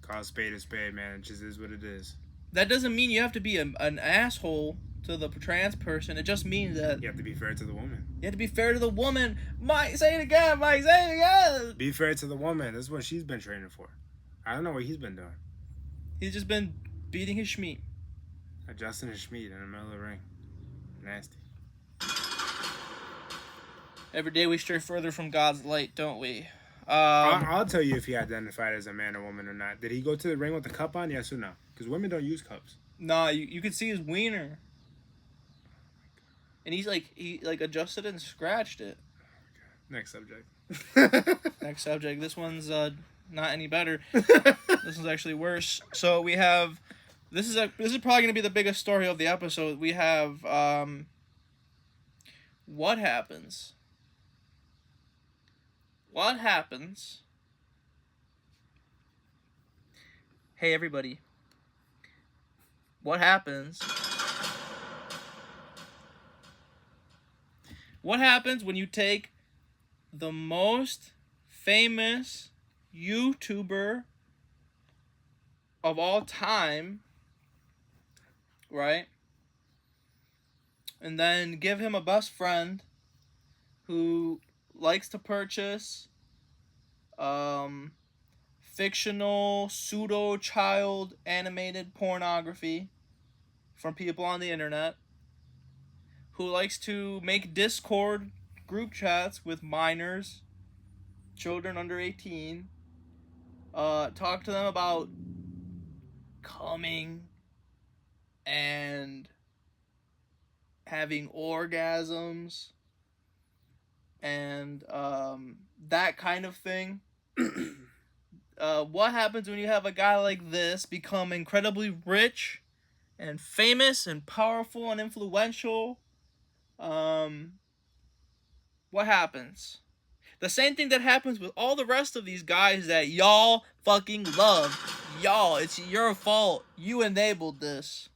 call a spade, man. It just is what it is.
That doesn't mean you have to be an asshole to the trans person. It just means that
you have to be fair to the woman.
You have to be fair to the woman. Mike, say it again. Mike, say it again.
Be fair to the woman. That's what she's been training for. I don't know what he's been doing.
He's just been beating his schmeat.
Adjusting his schmeat in the middle of the ring. Nasty.
Every day we stray further from God's light, don't we?
I'll tell you if he identified as a man or woman or not. Did he go to the ring with a cup on? Yes or no? Because women don't use cups.
Nah, you could see his wiener. And he adjusted it and scratched it.
Next subject.
Next subject. This one's not any better. This one's actually worse. So we have this is probably gonna be the biggest story of the episode. We have what happens? What happens? Hey everybody. What happens? What happens when you take the most famous YouTuber of all time, right? And then give him a best friend who likes to purchase fictional pseudo-child animated pornography from people on the internet, who likes to make Discord group chats with minors, children under 18, talk to them about coming and having orgasms and that kind of thing. What happens when you have a guy like this become incredibly rich and famous and powerful and influential? What happens? The same thing that happens with all the rest of these guys that y'all fucking love. Y'all, it's your fault. You enabled this.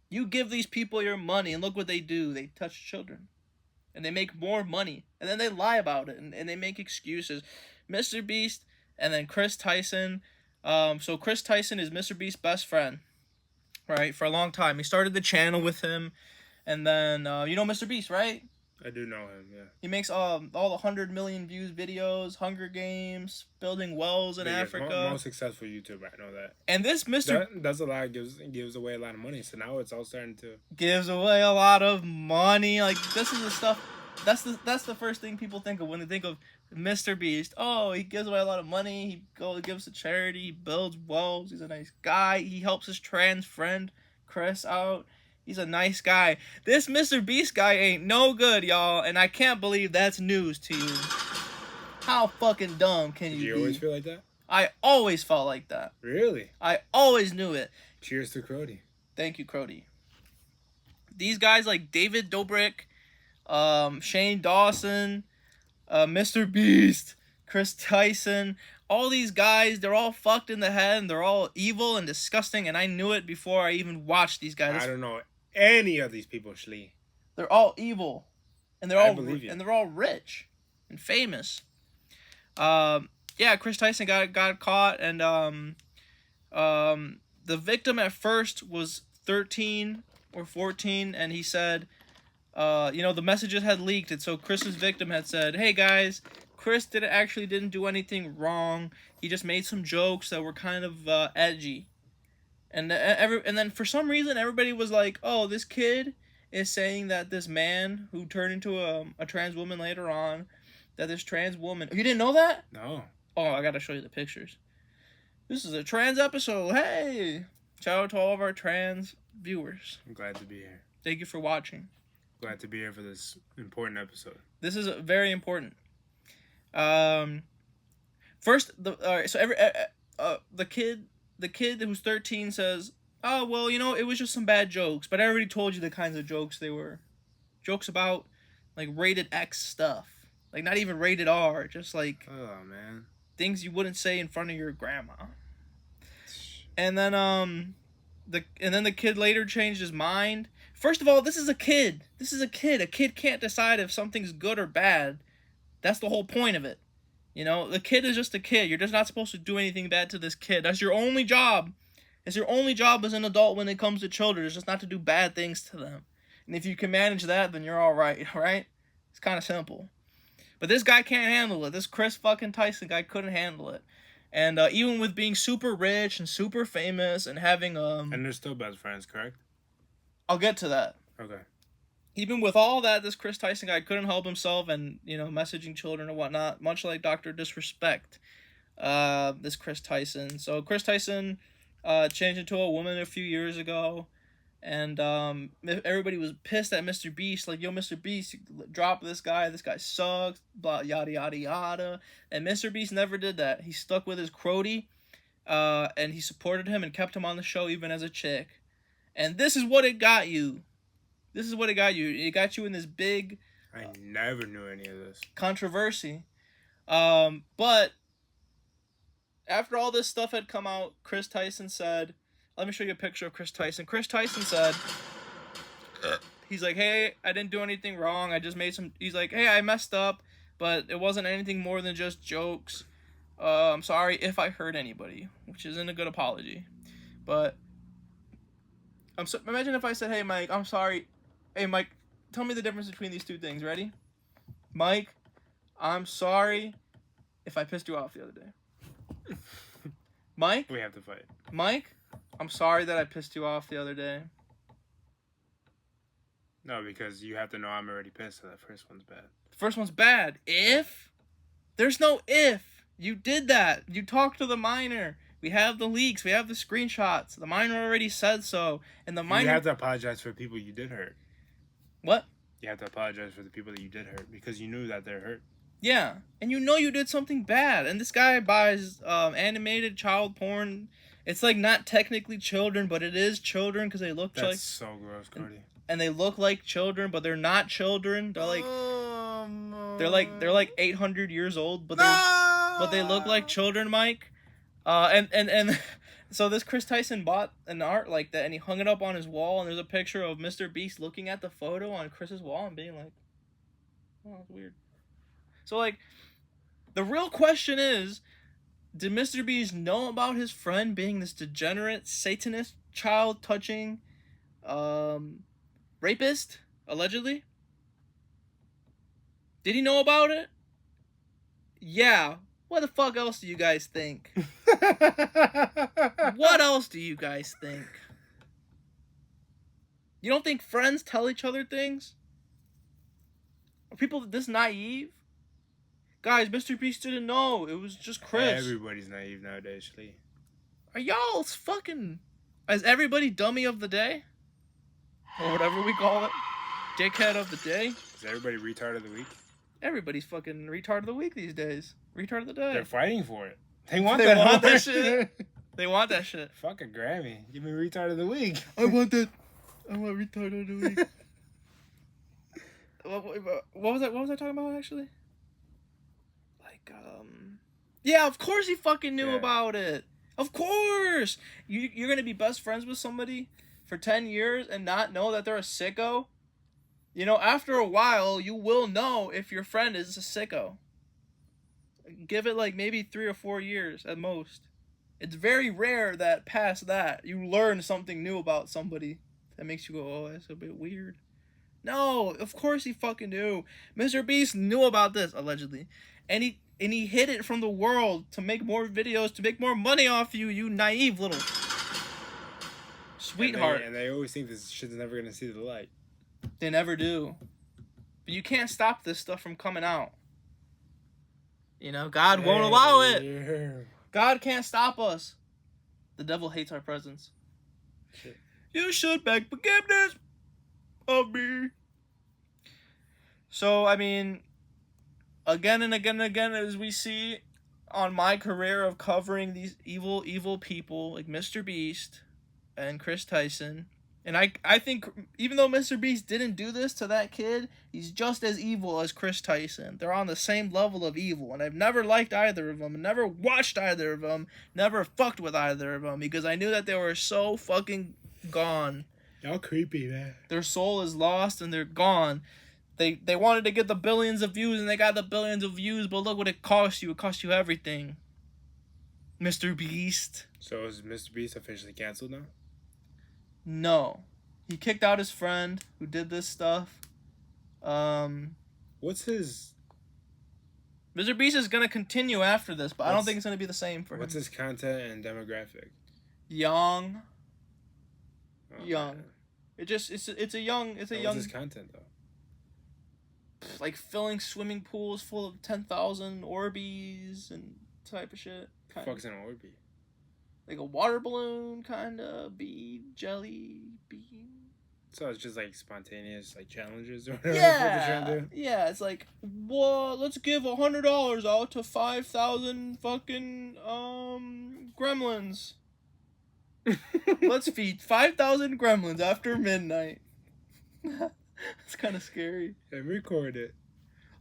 You give these people your money, and look what they do. They touch children. And they make more money. And then they lie about it, and they make excuses. Mr. Beast, and then Kris Tyson. So Kris Tyson is Mr. Beast's best friend, right, for a long time. He started the channel with him. And then, you know Mr. Beast, right?
I do know him. Yeah.
He makes all the 100 million views videos, Hunger Games, building wells in Africa.
Most successful YouTuber, I know that.
And this Mr.
Does a lot, gives away a lot of money. So now it's all starting to
gives away a lot of money. Like, this is the stuff. That's the first thing people think of when they think of Mr. Beast. Oh, he gives away a lot of money. He gives to charity. He builds wells. He's a nice guy. He helps his trans friend Kris out. He's a nice guy. This Mr. Beast guy ain't no good, y'all, and I can't believe that's news to you. How fucking dumb can you be?
Did you always feel like that?
I always felt like that.
Really?
I always knew it.
Cheers to Crody.
Thank you, Crody. These guys like David Dobrik, Shane Dawson, Mr. Beast, Kris Tyson, all these guys, they're all fucked in the head and they're all evil and disgusting, and I knew it before I even watched these guys.
I don't know any of these people, Shlee.
They're all evil, and they're all rich and famous. Yeah, Kris Tyson got caught, and the victim at first was 13 or 14, and he said, the messages had leaked, and so Chris's victim had said, "Hey guys, Kris didn't do anything wrong. He just made some jokes that were kind of edgy." And then for some reason everybody was like, "Oh, this kid is saying that this man who turned into a trans woman later on, that this trans woman." You didn't know that?
No.
Oh, I gotta show you the pictures. This is a trans episode. Hey, shout out to all of our trans viewers.
I'm glad to be here.
Thank you for watching.
Glad to be here for this important episode.
This is very important. First, the kid who's 13 says, "Oh, well, it was just some bad jokes." But I already told you the kinds of jokes they were. Jokes about, like, rated X stuff. Like, not even rated R. Just, like...
Oh, man.
Things you wouldn't say in front of your grandma. And then, the kid later changed his mind. First of all, this is a kid. This is a kid. A kid can't decide if something's good or bad. That's the whole point of it. The kid is just a kid. You're just not supposed to do anything bad to this kid. That's your only job. It's your only job as an adult when it comes to children. It's just not to do bad things to them. And if you can manage that, then you're all right, right? It's kind of simple. But this guy can't handle it. This Kris fucking Tyson guy couldn't handle it. And even with being super rich and super famous and having...
And they're still best friends, correct?
I'll get to that.
Okay.
Even with all that, this Kris Tyson guy couldn't help himself and, messaging children and whatnot, much like Dr. Disrespect, this Kris Tyson. So Kris Tyson changed into a woman a few years ago, and everybody was pissed at Mr. Beast, like, "Yo, Mr. Beast, drop this guy sucks, blah, yada, yada, yada." And Mr. Beast never did that. He stuck with his Crody, and he supported him and kept him on the show even as a chick. And this is what it got you. This is what it got you. It got you in this big...
I never knew any of this.
Controversy. But after all this stuff had come out, Kris Tyson said... Let me show you a picture of Kris Tyson. Kris Tyson said... He's like, "Hey, I didn't do anything wrong. I just made some..." He's like, "Hey, I messed up, but it wasn't anything more than just jokes. I'm sorry if I hurt anybody," which isn't a good apology. But... imagine if I said, "Hey, Mike, I'm sorry. Hey, Mike, tell me the difference between these two things. Ready? Mike, I'm sorry if I pissed you off the other day." Mike?
We have to fight.
Mike, I'm sorry that I pissed you off the other day.
No, because you have to know I'm already pissed, so that first one's bad.
The first one's bad. If? There's no if. You did that. You talked to the minor. We have the leaks. We have the screenshots. The minor already said so. And the minor...
You have to apologize for the people you did hurt.
What?
You have to apologize for the people that you did hurt because you knew that they're hurt.
Yeah. And you did something bad. And this guy buys animated child porn. It's like not technically children, but it is children because they look like...
That's so gross, Cody.
And they look like children, but they're not children. They're like... They're like 800 years old, but they look like children, Mike. And so this Kris Tyson bought an art like that, and he hung it up on his wall, and there's a picture of Mr. Beast looking at the photo on Chris's wall and being like, "Oh, that's weird." So, like, the real question is, did Mr. Beast know about his friend being this degenerate, Satanist, child-touching, rapist, allegedly? Did he know about it? Yeah. What the fuck else do you guys think? What else do you guys think? You don't think friends tell each other things? Are people this naive? Guys, Mr. Beast didn't know. It was just Kris.
Everybody's naive nowadays, Lee.
Are y'all fucking... Is everybody dummy of the day? Or whatever we call it. Dickhead of the day.
Is everybody retard of the week?
Everybody's fucking retard of the week these days. Retard of the day.
They're fighting for it. They want
They
that.
want that shit. They want that shit.
Fuck a Grammy. Give me retard of the week.
I want that. I want retard of the week. What was I talking about actually? Like, yeah, of course he fucking knew about it. Of course! You're gonna be best friends with somebody for 10 years and not know that they're a sicko? You know, after a while, you will know if your friend is a sicko. Give it like maybe 3 or 4 years at most. It's very rare that past that, you learn something new about somebody that makes you go, oh, that's a bit weird. No, of course he fucking knew. Mr. Beast knew about this, allegedly. And he hid it from the world to make more videos, to make more money off you, you naive little sweetheart.
And they always think this shit's never gonna see the light.
They never do. But you can't stop this stuff from coming out. You know, God won't allow it. God can't stop us. The devil hates our presence.
Shit.
You should beg forgiveness of me. So, I mean, again and again and again, as we see on my career of covering these evil people like Mr. Beast and Kris Tyson, and I think even though Mr. Beast didn't do this to that kid, he's just as evil as Kris Tyson. They're on the same level of evil, and I've never liked either of them, never watched either of them, never fucked with either of them, because I knew that they were so fucking gone.
Y'all creepy, man.
Their soul is lost and they're gone. They wanted to get the billions of views and they got the billions of views, but look what it cost you. It cost you everything. Mr. Beast.
So is Mr. Beast officially canceled now?
No. He kicked out his friend who did this stuff.
What's his...
Mr. Beast is gonna continue after this, but I don't think it's gonna be the same for him.
What's his content and demographic?
Young.
Oh,
Young.
man.
It's a young
What's his content though?
Like filling swimming pools full of 10,000 Orbeez and type of shit.
Fuck's an Orby?
Like a water balloon, kind of bead, jelly bean.
So it's just like spontaneous, like challenges or whatever.
Yeah, yeah. It's like, well, let's give $100 out to 5,000 fucking gremlins. Let's feed 5,000 gremlins after midnight. It's kind of scary.
And record it.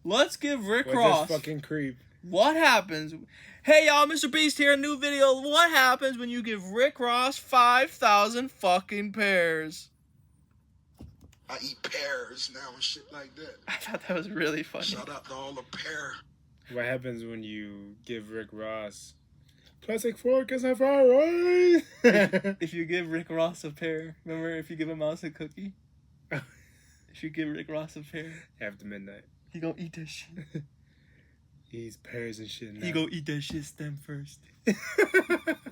Let's give Rick
With
Ross.
this fucking creep.
What happens? Hey y'all, Mr. Beast here, new video. What happens when you give Rick Ross 5,000 fucking pears?
I eat pears now and shit like that.
I thought that was really funny.
Shout out to all the pear.
What happens when you give Rick Ross plastic fork as a fry rice?
If you give Rick Ross a pear, remember if you give a mouse a cookie? If you give Rick Ross a pear
after midnight,
he gonna eat that shit.
He eats pears and shit now.
He gonna eat that shit stem first.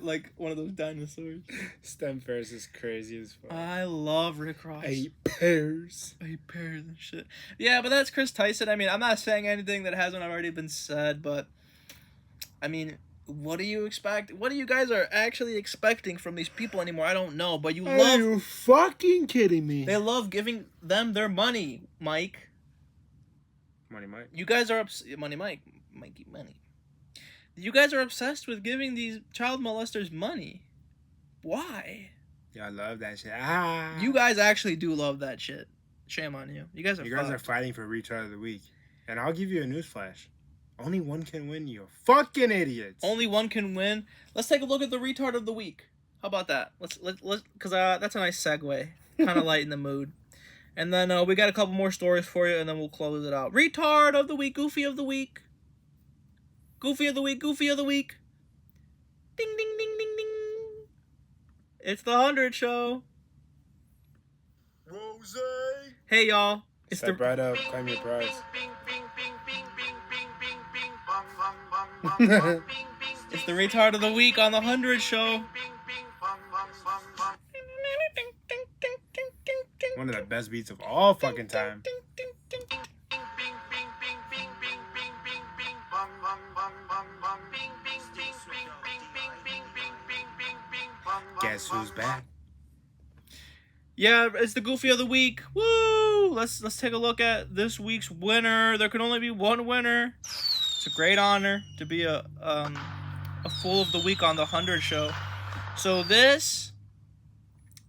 Like one of those dinosaurs.
Stem first is crazy as fuck.
I love Rick Ross.
I eat pears.
I eat pears and shit. Yeah, but that's Kris Tyson. I mean, I'm not saying anything that hasn't already been said, but I mean, what do you expect? What do you guys are actually expecting from these people anymore? I don't know, but
Are you fucking kidding me?
They love giving them their money, Mike.
Money Mike.
You guys are Money Mike. Mikey Money. You guys are obsessed with giving these child molesters money. Why?
Yeah, I love that shit. Ah.
You guys actually do love that shit. Shame on you. You guys are
fighting for retard of the week. And I'll give you a newsflash. Only one can win, you fucking idiots.
Only one can win. Let's take a look at the retard of the week. How about that? Let's because that's a nice segue. Kind of lighten the mood. And then we got a couple more stories for you, and then we'll close it out. Retard of the week, goofy of the week. Goofy of the week, goofy of the week. Ding, ding, ding, ding, ding. It's the 100 show.
Rose.
Hey, y'all.
Step right up, claim your prize.
It's the retard of the week on the 100 show.
One of the best beats of all fucking time. Guess who's back?
Yeah, it's the Goofy of the week. Woo! Let's take a look at this week's winner. There can only be one winner. It's a great honor to be a fool of the week on the 100 show. So a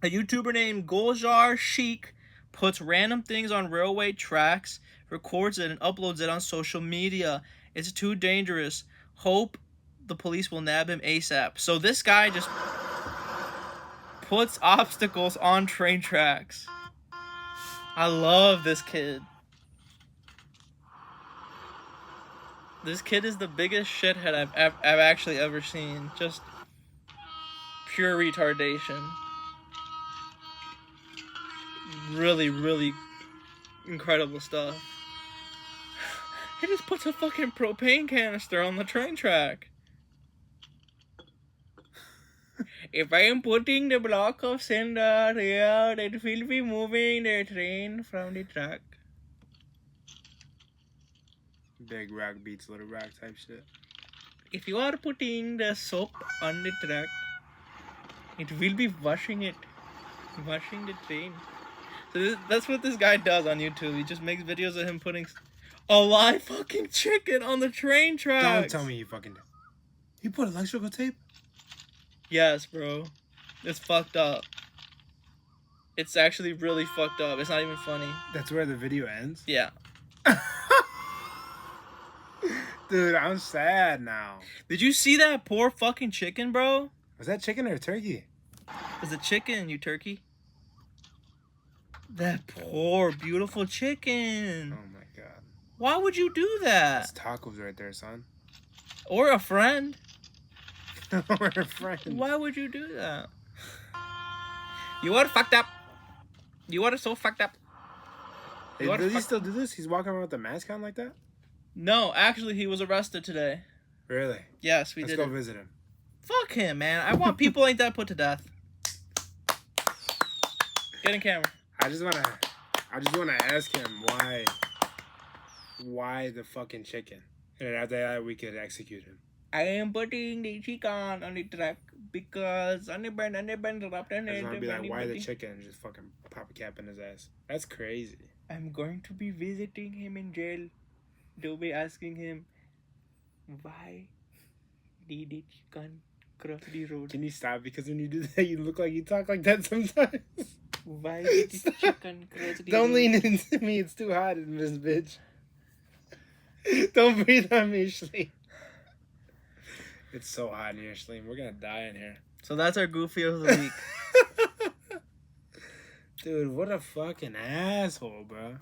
YouTuber named Guljar Sheik puts random things on railway tracks, records it, and uploads it on social media. It's too dangerous. Hope the police will nab him ASAP. So this guy just puts obstacles on train tracks. I love this kid. This kid is the biggest shithead I've actually ever seen. Just pure retardation. Really, really incredible stuff. He just puts a fucking propane canister on the train track. If I am putting the block of cinder here, it will be moving the train from the track.
Big rock beats little rock type shit.
If you are putting the soap on the track, it will be washing the train. So that's what this guy does on YouTube. He just makes videos of him putting a live fucking chicken on the train tracks.
Don't tell me he put electrical tape?
Yes, bro. It's fucked up. It's actually really fucked up. It's not even funny.
That's where the video ends?
Yeah.
Dude, I'm sad now.
Did you see that poor fucking chicken, bro?
Was that chicken or turkey?
It's a chicken, you turkey. That poor, beautiful chicken.
Oh my god.
Why would you do that?
That's tacos right there, son.
Or a friend.
Or a friend.
Why would you do that? You are fucked up. You are so fucked up.
Does he still do this? He's walking around with the mask on like that?
No, actually, he was arrested today.
Really?
Yes,
Let's
did.
go visit him.
Fuck him, man. I want people like that put to death. Get in camera.
I just wanna ask him why the fucking chicken, and after that we could execute him.
I am putting the chicken on the track because I just want
to be like, why the chicken? And just fucking pop a cap in his ass. That's crazy.
I'm going to be visiting him in jail. They'll be asking him, why did the chicken cross the road?
Can you stop? Because when you do that, you look like you talk like that sometimes.
Why did the chicken cross the road?
Don't lean into me. It's too hot in this bitch. Don't breathe on me, Shleen. It's so hot in here, Shleen. We're gonna die in here.
So that's our Goofy of the week.
Dude, what a fucking asshole, bro.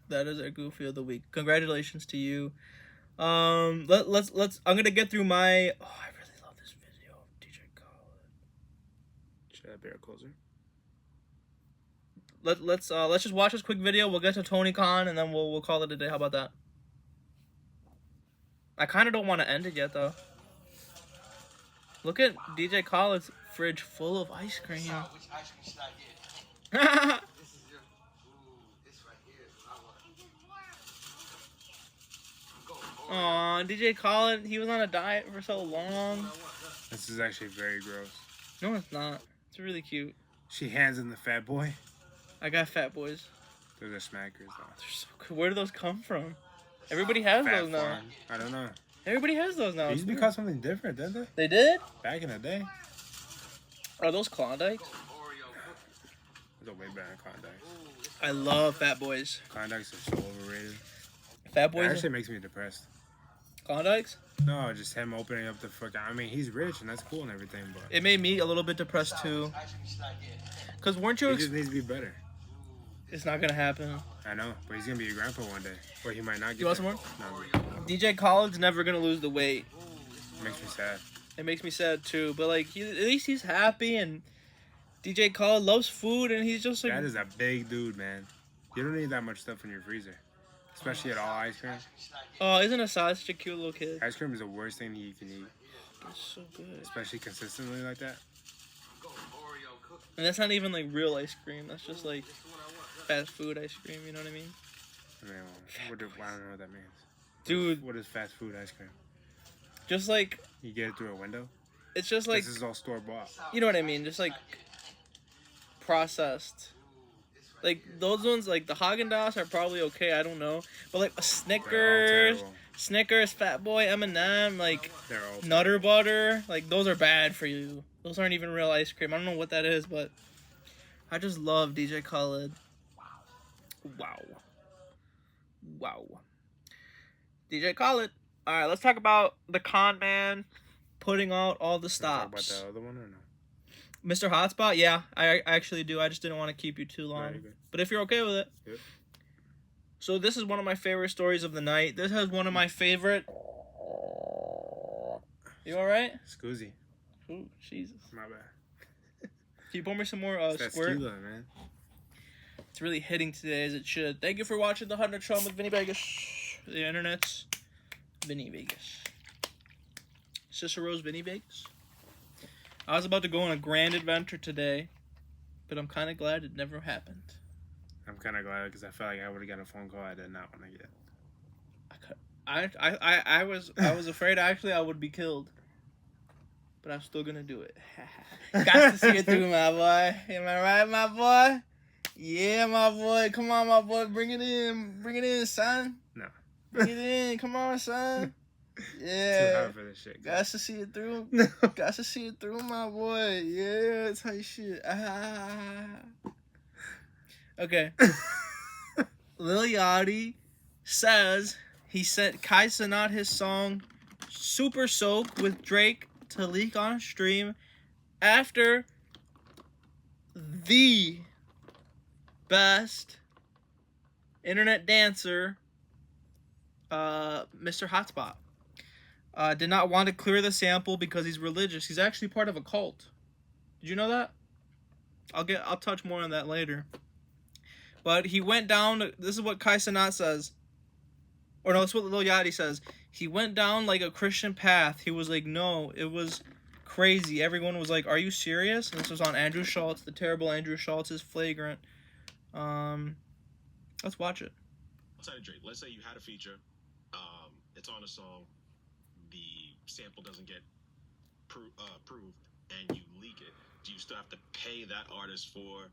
That is our Goofy of the week. Congratulations to you. Let's I'm gonna get through my. Oh, I really love this video of DJ Khaled.
Should I be our closer?
Let's just watch this quick video. We'll get to Tony Khan and then we'll call it a day. How about that? I kind of don't want to end it yet though. Look at DJ Khaled's fridge full of ice cream.
Which ice cream should I get? This is your. Ooh, this right here is what I want.
Aw, DJ Khaled, he was on a diet for so long.
This is actually very gross.
No, it's not. It's really cute.
She hands in the fat boy.
I got fat boys.
Those are smackers, though.
They're so cool. Where do those come from? Everybody has
Fat
those now.
farm. I don't know.
Everybody has those now.
They used to be called something different, didn't they?
They did?
Back in the day.
Are those Klondikes?
Those are way better than Klondikes.
I love Fat Boys.
Klondikes are so overrated.
Fat
It
Boys?
actually makes me depressed.
Klondikes?
No, just him opening up the fucking. I mean, he's rich and that's cool and everything, but
It made me a little bit depressed too. Because weren't you...
he just needs to be better.
It's not going to happen.
I know, but he's gonna be a grandpa one day, or he might not get.
You want
there.
some
No,
DJ Khaled's never going to lose the weight.
it makes me sad.
It makes me sad too. But like, at least he's happy and DJ Khaled loves food and he's just like...
That is a big dude, man. You don't need that much stuff in your freezer. Especially at all ice cream.
Oh, isn't Assad such a cute little kid?
Ice cream is the worst thing that you can eat.
It's so good.
Especially consistently like that.
And that's not even like real ice cream. That's just like fast food ice cream. You know what I mean?
I mean, I don't know what that means.
Dude.
What is fast food ice cream?
Just like...
You get it through a window?
It's just like...
This is all store-bought.
You know what I mean? Just like processed. Like those ones, like the Haagen-Dazs are probably okay. I don't know. But like a Snickers, Fat Boy, M&M, like Nutter Butter, like those are bad for you. Those aren't even real ice cream. I don't know what that is, but I just love DJ Khaled. Wow. DJ Khaled. All right, let's talk about the con man putting out all the stops.
Talk about the other one or no?
Mr. Hotspot, yeah, I actually do. I just didn't want to keep you too long.
Right,
but if you're okay with it.
Yep.
So this is one of my favorite stories of the night. This has one of my favorite... You alright?
Scoozy.
Ooh, Jesus.
My bad.
Can you pour me some more
That's
squirt?
tequila, man.
It's really hitting today as it should. Thank you for watching the 100 Show with Vinny Vegas. The internet's Vinny Vegas. Cicero's Vinny Vegas. I was about to go on a grand adventure today, but I'm kind of glad it never happened.
I'm kind of glad because I felt like I would have got a phone call I did not want to get.
I was afraid actually I would be killed, but I'm still gonna do it. Got to see it through, my boy. Am I right, my boy? Yeah, my boy. Come on, my boy. Bring it in, son.
No.
Bring it in. Come on, son. Yeah.
Too hard for this shit.
Got to see it through.
No.
Got to see it through, my boy. Yeah, that's how you shit. Okay. Lil Yachty says he sent Kai Cenat his song Super Soak with Drake to leak on stream after the best internet dancer, Mr. Hotspot, did not want to clear the sample because he's religious. He's actually part of a cult. Did you know that? I'll touch more on that later. But he went down. This is what Kai Cenat says. Or no, that's what Lil Yachty says. He went down like a Christian path. He was like, no, it was crazy. Everyone was like, are you serious? And this was on Andrew Schultz. The terrible Andrew Schultz is flagrant. Let's watch it.
Outside of Drake, let's say you had a feature. It's on a song. The sample doesn't get proved, and you leak it. Do you still have to pay that artist for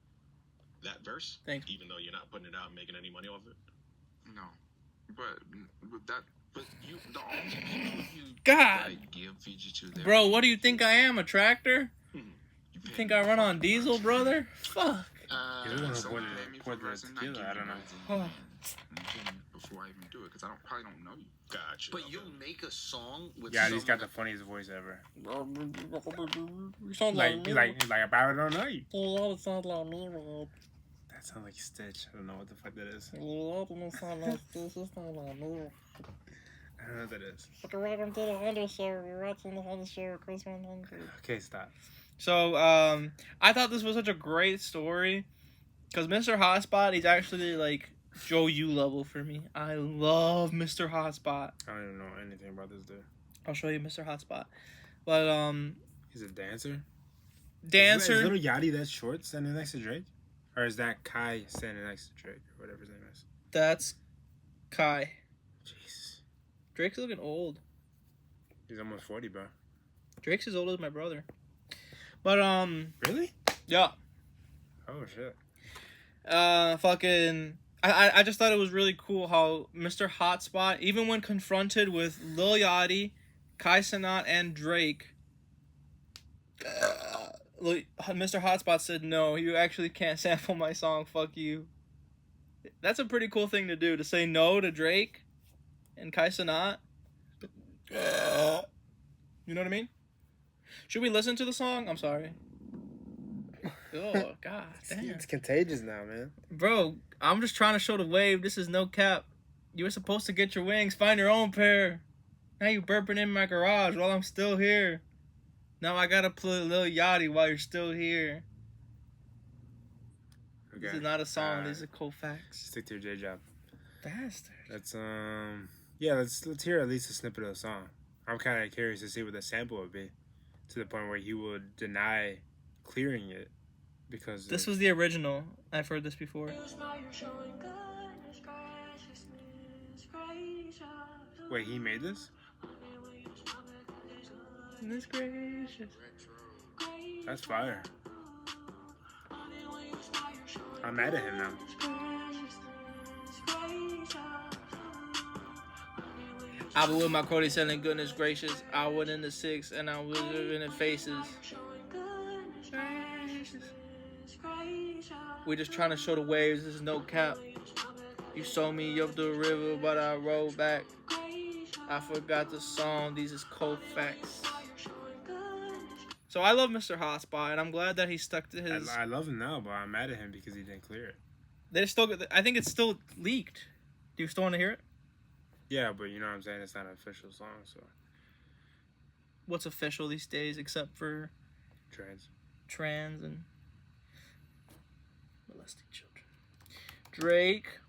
that verse?
Thanks.
Even though you're not putting it out and making any money off it?
No, but you, the only people you
God,
like, give feature to,
bro, what do you think I am? A tractor?
Hmm.
You think I run on diesel, brother? Fuck.
You don't
so
want
you
to
pay me
pour
for
the
verse and
tequila,
give
I
you
don't know.
verse before I even do it, because I probably don't know you.
Gotcha.
But you make a song with
Yeah, he's got
someone
the funniest voice ever.
You sound like me.
Like I probably don't know you.
A lot of sound like me, man.
That sounds like Stitch. I don't know what the fuck that is.
A lot of sound like this. It sound like me.
I don't know what that is.
Welcome to the Hunter Show. You're watching the Hunter Show. Kris 100.
Okay, stop.
So, I thought this was such a great story. Because Mr. Hotspot, he's actually like Joe U level for me. I love Mr. Hotspot.
I don't even know anything about this dude.
I'll show you Mr. Hotspot. But,
He's a dancer?
dancer.
Is Little Yachty that short standing next to Drake? Or is that Kai standing next to Drake? Or whatever his name is.
That's Kai.
Jeez.
Drake's looking old.
He's almost 40, bro.
Drake's as old as my brother. But,
Really?
yeah.
Oh, shit.
Fucking... I just thought it was really cool how Mr. Hotspot, even when confronted with Lil Yachty, Kai Cenat, and Drake, Mr. Hotspot said, no, you actually can't sample my song, fuck you. That's a pretty cool thing to do, to say no to Drake and Kai Cenat. You know what I mean? Should we listen to the song? I'm sorry. Oh, god damn.
It's contagious now, man.
Bro, I'm just trying to show the wave. This is no cap. You were supposed to get your wings. Find your own pair. Now you burping in my garage while I'm still here. Now I gotta play Lil Yachty while you're still here.
Okay.
This is not a song. These are cool facts.
Stick to your J job.
Bastard.
Let's yeah, let's hear at least a snippet of the song. I'm kind of curious to see what the sample would be, to the point where he would deny clearing it because
This was the original. I've heard this before.
Wait, he made this?
Goodness gracious.
That's fire. I'm mad at him now.
I was with my Cody selling goodness gracious. I was in the 6 and I was in the faces. We just trying to show the waves. This is no cap. You saw me up the river, but I rolled back. I forgot the song. These is cold facts. So I love Mr. Hotspot, and I'm glad that he stuck to his.
I love him now, but I'm mad at him because he didn't clear it.
They still. I think it's still leaked. Do you still want to hear it?
Yeah, but you know what I'm saying? It's not an official song, so.
What's official these days, except for trans and molesting children? Drake.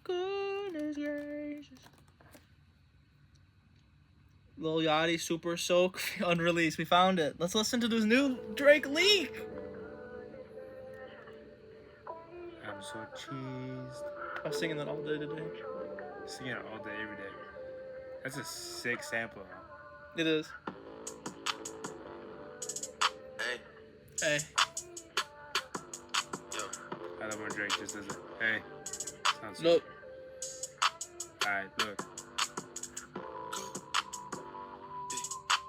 Goodness gracious. Lil Yachty, Super Soak, unreleased. We found it. Let's listen to this new Drake leak.
I'm so cheesed.
I was singing that all day today.
Singing it all day, every day. That's a sick sample.
It is. Hey.
I love when Drake just does it. Hey. Sounds
Look.
Alright, look.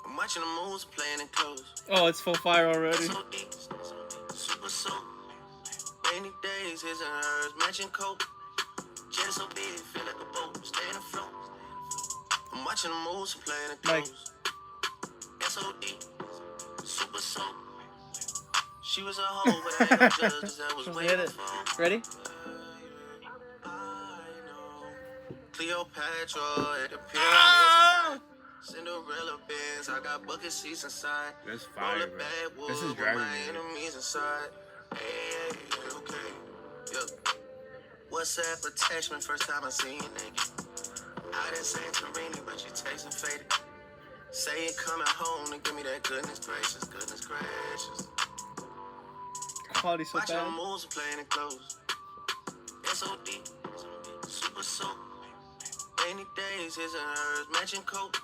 I'm watching the moves playing in clothes.
Oh, it's full fire already.
Super soap. Rainy days, his and hers, matching coat. Jet so big, feel like a boat, stay in afloat. I'm watching the moves playing in clothes. SOD, super soap. She was a hoe, but I ain't gonna judge, cause that was way before.
Ready?
I know. Cleopatra at the pyramids. Cinderella bands, I got bucket seats inside.
That's fire, bro. This is driving me.
Enemies inside. Hey, okay. Yep. WhatsApp attachment, first time I seen you naked. I didn't say Torini, but you texting faded. Say you coming home and give me that goodness gracious, goodness gracious.
Quality so
Watching
bad.
the moves playing in clothes. SOD, super soap. Rainy days, his and hers, matching coat.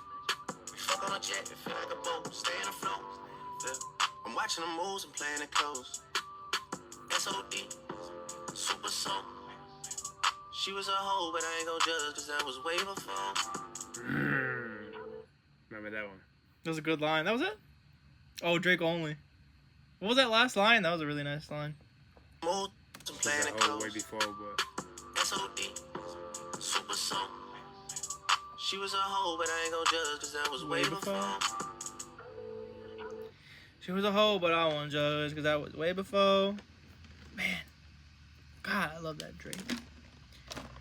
Fuck on a jet, it feel like a boat, stay in afloat. Yeah. I'm watching the moves and playing it close. SOD, super soap. She was a hoe, but I ain't gon' judge, cause that was way before.
Remember that one?
That was a good line. That was it? Oh, Drake only. What was that last line? That was a really nice line.
Moves and playing it
Oh, way
close.
before, but.
SOD, super soap. She was a hoe, but I ain't gon' judge, cause that was way before.
She was a hoe, but I won't judge, because that was way before. Man. God, I love that Drake.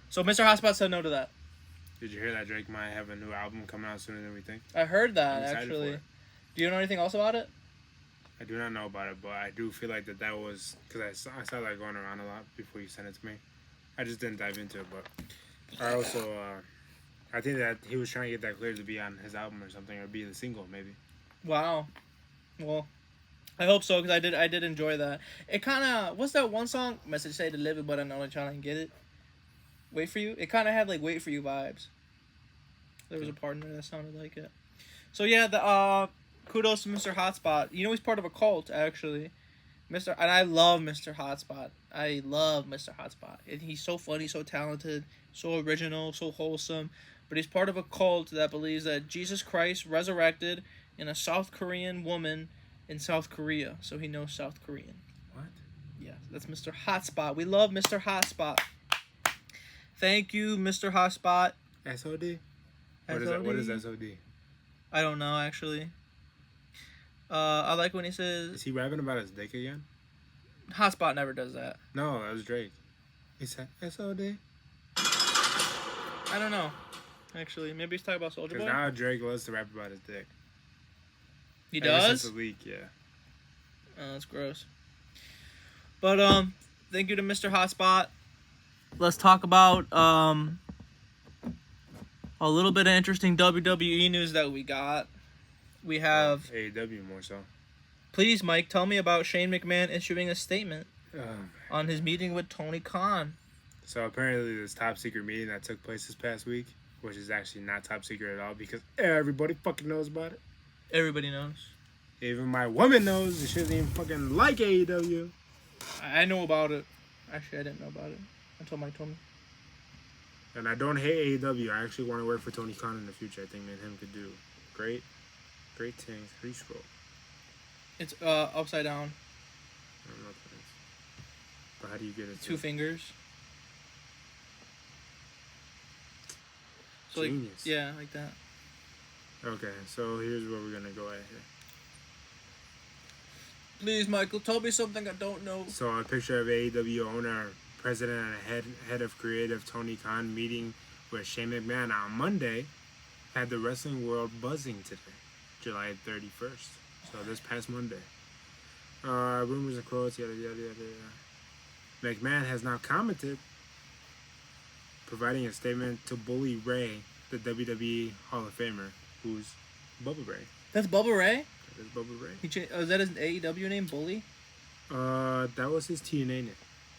So Mr. Hotspot said no to that.
Did you hear that Drake might have a new album coming out sooner than we think?
I heard that,
I'm excited
actually.
for it.
Do you know anything else about it?
I do not know about it, but I do feel like that was... Because I saw that going around a lot before you sent it to me. I just didn't dive into it, but... I also... I think that he was trying to get that clear to be on his album or something, or be the single, maybe.
Wow. Well, I hope so, because I did enjoy that. It kind of... What's that one song? Message say delivered, but I'm not trying to get it. Wait for You? It kind of had, like, Wait for You vibes. There was a part in there that sounded like it. So, yeah, the kudos to Mr. Hotspot. You know he's part of a cult, actually. And I love Mr. Hotspot. I love Mr. Hotspot. And he's so funny, so talented, so original, so wholesome. But he's part of a cult that believes that Jesus Christ resurrected in a South Korean woman in South Korea. So he knows South Korean.
What?
Yeah, that's Mr. Hotspot. We love Mr. Hotspot. Thank you, Mr. Hotspot.
SOD?
SOD?
What is SOD?
I don't know, actually. I like when he says...
Is he rapping about his dick again?
Hotspot never does that.
No, that was Drake. He said SOD?
I don't know. Actually, maybe he's talking about Soulja Boy.
Because now Drake loves to rap about his dick.
He
Ever
does?
since the leak, yeah.
Oh, that's gross. But thank you to Mr. Hotspot. Let's talk about a little bit of interesting WWE news that we got. We have
AEW more so.
Please, Mike, tell me about Shane McMahon issuing a statement on his meeting with Tony Khan.
So apparently this top secret meeting that took place this past week, which is actually not top secret at all because everybody fucking knows about it.
Everybody knows.
Even my woman knows. She doesn't even fucking like AEW.
I know about it. Actually, I didn't know about it until Mike told me.
And I don't hate AEW. I actually want to work for Tony Khan in the future. I think me and him could do great things. How do you scroll?
It's upside down.
I don't know what that is. But how do you get it?
Two fingers. So
Genius.
Yeah, like that.
Okay, so here's where we're gonna go at here.
Please, Michael, tell me something I don't know.
So a picture of AEW owner, president, and head of creative Tony Khan meeting with Shane McMahon on Monday had the wrestling world buzzing today, July 31st. So this past Monday. Rumors and quotes, yada yada yada yada. McMahon has now commented, providing a statement to Bully Ray, the WWE Hall of Famer, who's Bubba Ray.
That's Bubba Ray?
That is Bubba Ray.
Is that his AEW name, Bully?
That was his TNA name.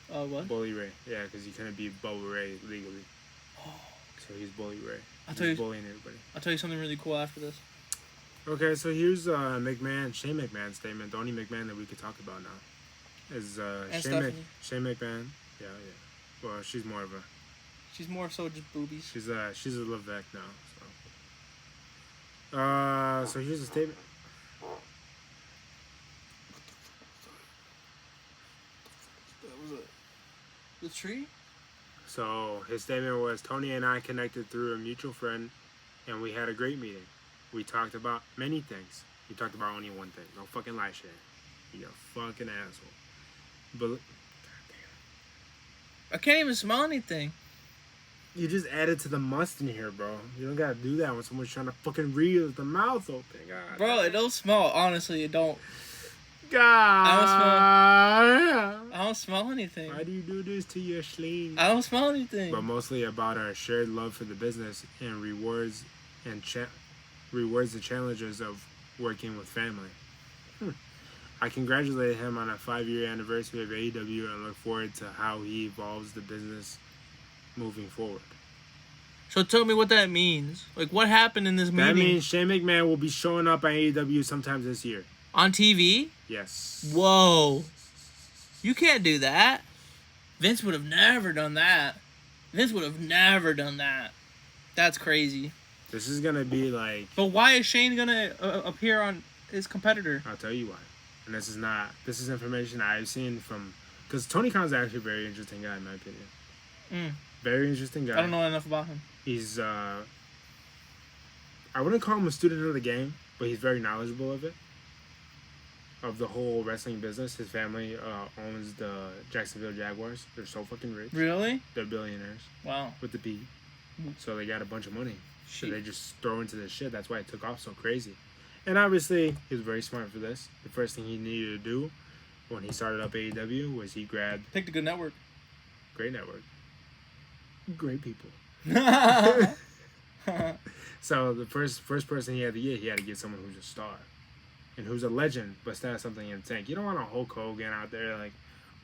What?
Bully Ray. Yeah, because he couldn't be Bubba Ray legally.
Oh.
So he's Bully Ray.
He's
bullying everybody.
I'll tell you something really cool after this.
Okay, so here's Shane McMahon's statement. The only McMahon that we could talk about now is Shane McMahon. Yeah. Well, she's more of a.
She's more so just boobies.
She's a Levesque now. So here's a statement.
That was the tree?
So his statement was, Tony and I connected through a mutual friend, and we had a great meeting. We talked about many things. We talked about only one thing. No fucking lie shit. You're a fucking asshole. But
I can't even smell anything.
You just added to the must in here, bro. You don't gotta do that when someone's trying to fucking read with the mouth open. God.
Bro, it don't smell. Honestly, it don't.
God.
I don't smell anything.
Why do you do this to your sling?
I don't smell anything.
But mostly about our shared love for the business and rewards the challenges of working with family. I congratulate him on a 5-year anniversary of AEW and look forward to how he evolves the business moving forward.
So tell me what that means. Like, what happened in this meeting?
That means Shane McMahon will be showing up on AEW sometime this year.
On TV?
Yes.
Whoa. You can't do that. Vince would have never done that. That's crazy.
This is going to be like...
But why is Shane going to appear on his competitor?
I'll tell you why. And this is information I've seen from... Because Tony Khan's actually a very interesting guy, in my opinion. Very interesting guy.
I don't know enough about him.
He's... I wouldn't call him a student of the game, but he's very knowledgeable of it. Of the whole wrestling business. His family owns the Jacksonville Jaguars. They're so fucking rich.
Really?
They're billionaires.
Wow.
With the B. So they got a bunch of money. So they just throw into this shit. That's why it took off so crazy. And obviously, he was very smart for this. The first thing he needed to do when he started up AEW was he grabbed...
Picked a good network.
Great network. Great people. So the first person he had to get someone who's a star. And who's a legend, but still has something in the tank. You don't want a Hulk Hogan out there like,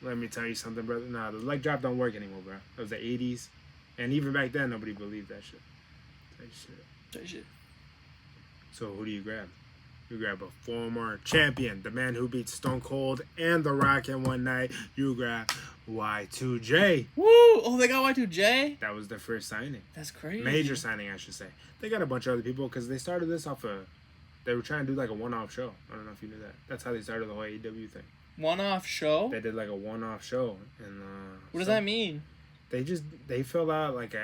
let me tell you something, brother. Nah, the leg drop don't work anymore, bro. It was the 80s. And even back then, nobody believed that shit.
That shit.
So who do you grab? You grab a former champion, the man who beat Stone Cold and The Rock in one night. You grab Y2J.
Woo! Oh, they got Y2J?
That was their first signing.
That's crazy.
Major signing, I should say. They got a bunch of other people because they started this off of... They were trying to do like a one-off show. I don't know if you knew that. That's how they started the whole AEW thing.
One-off show?
They did like a one-off show. And
what does that mean?
They filled out like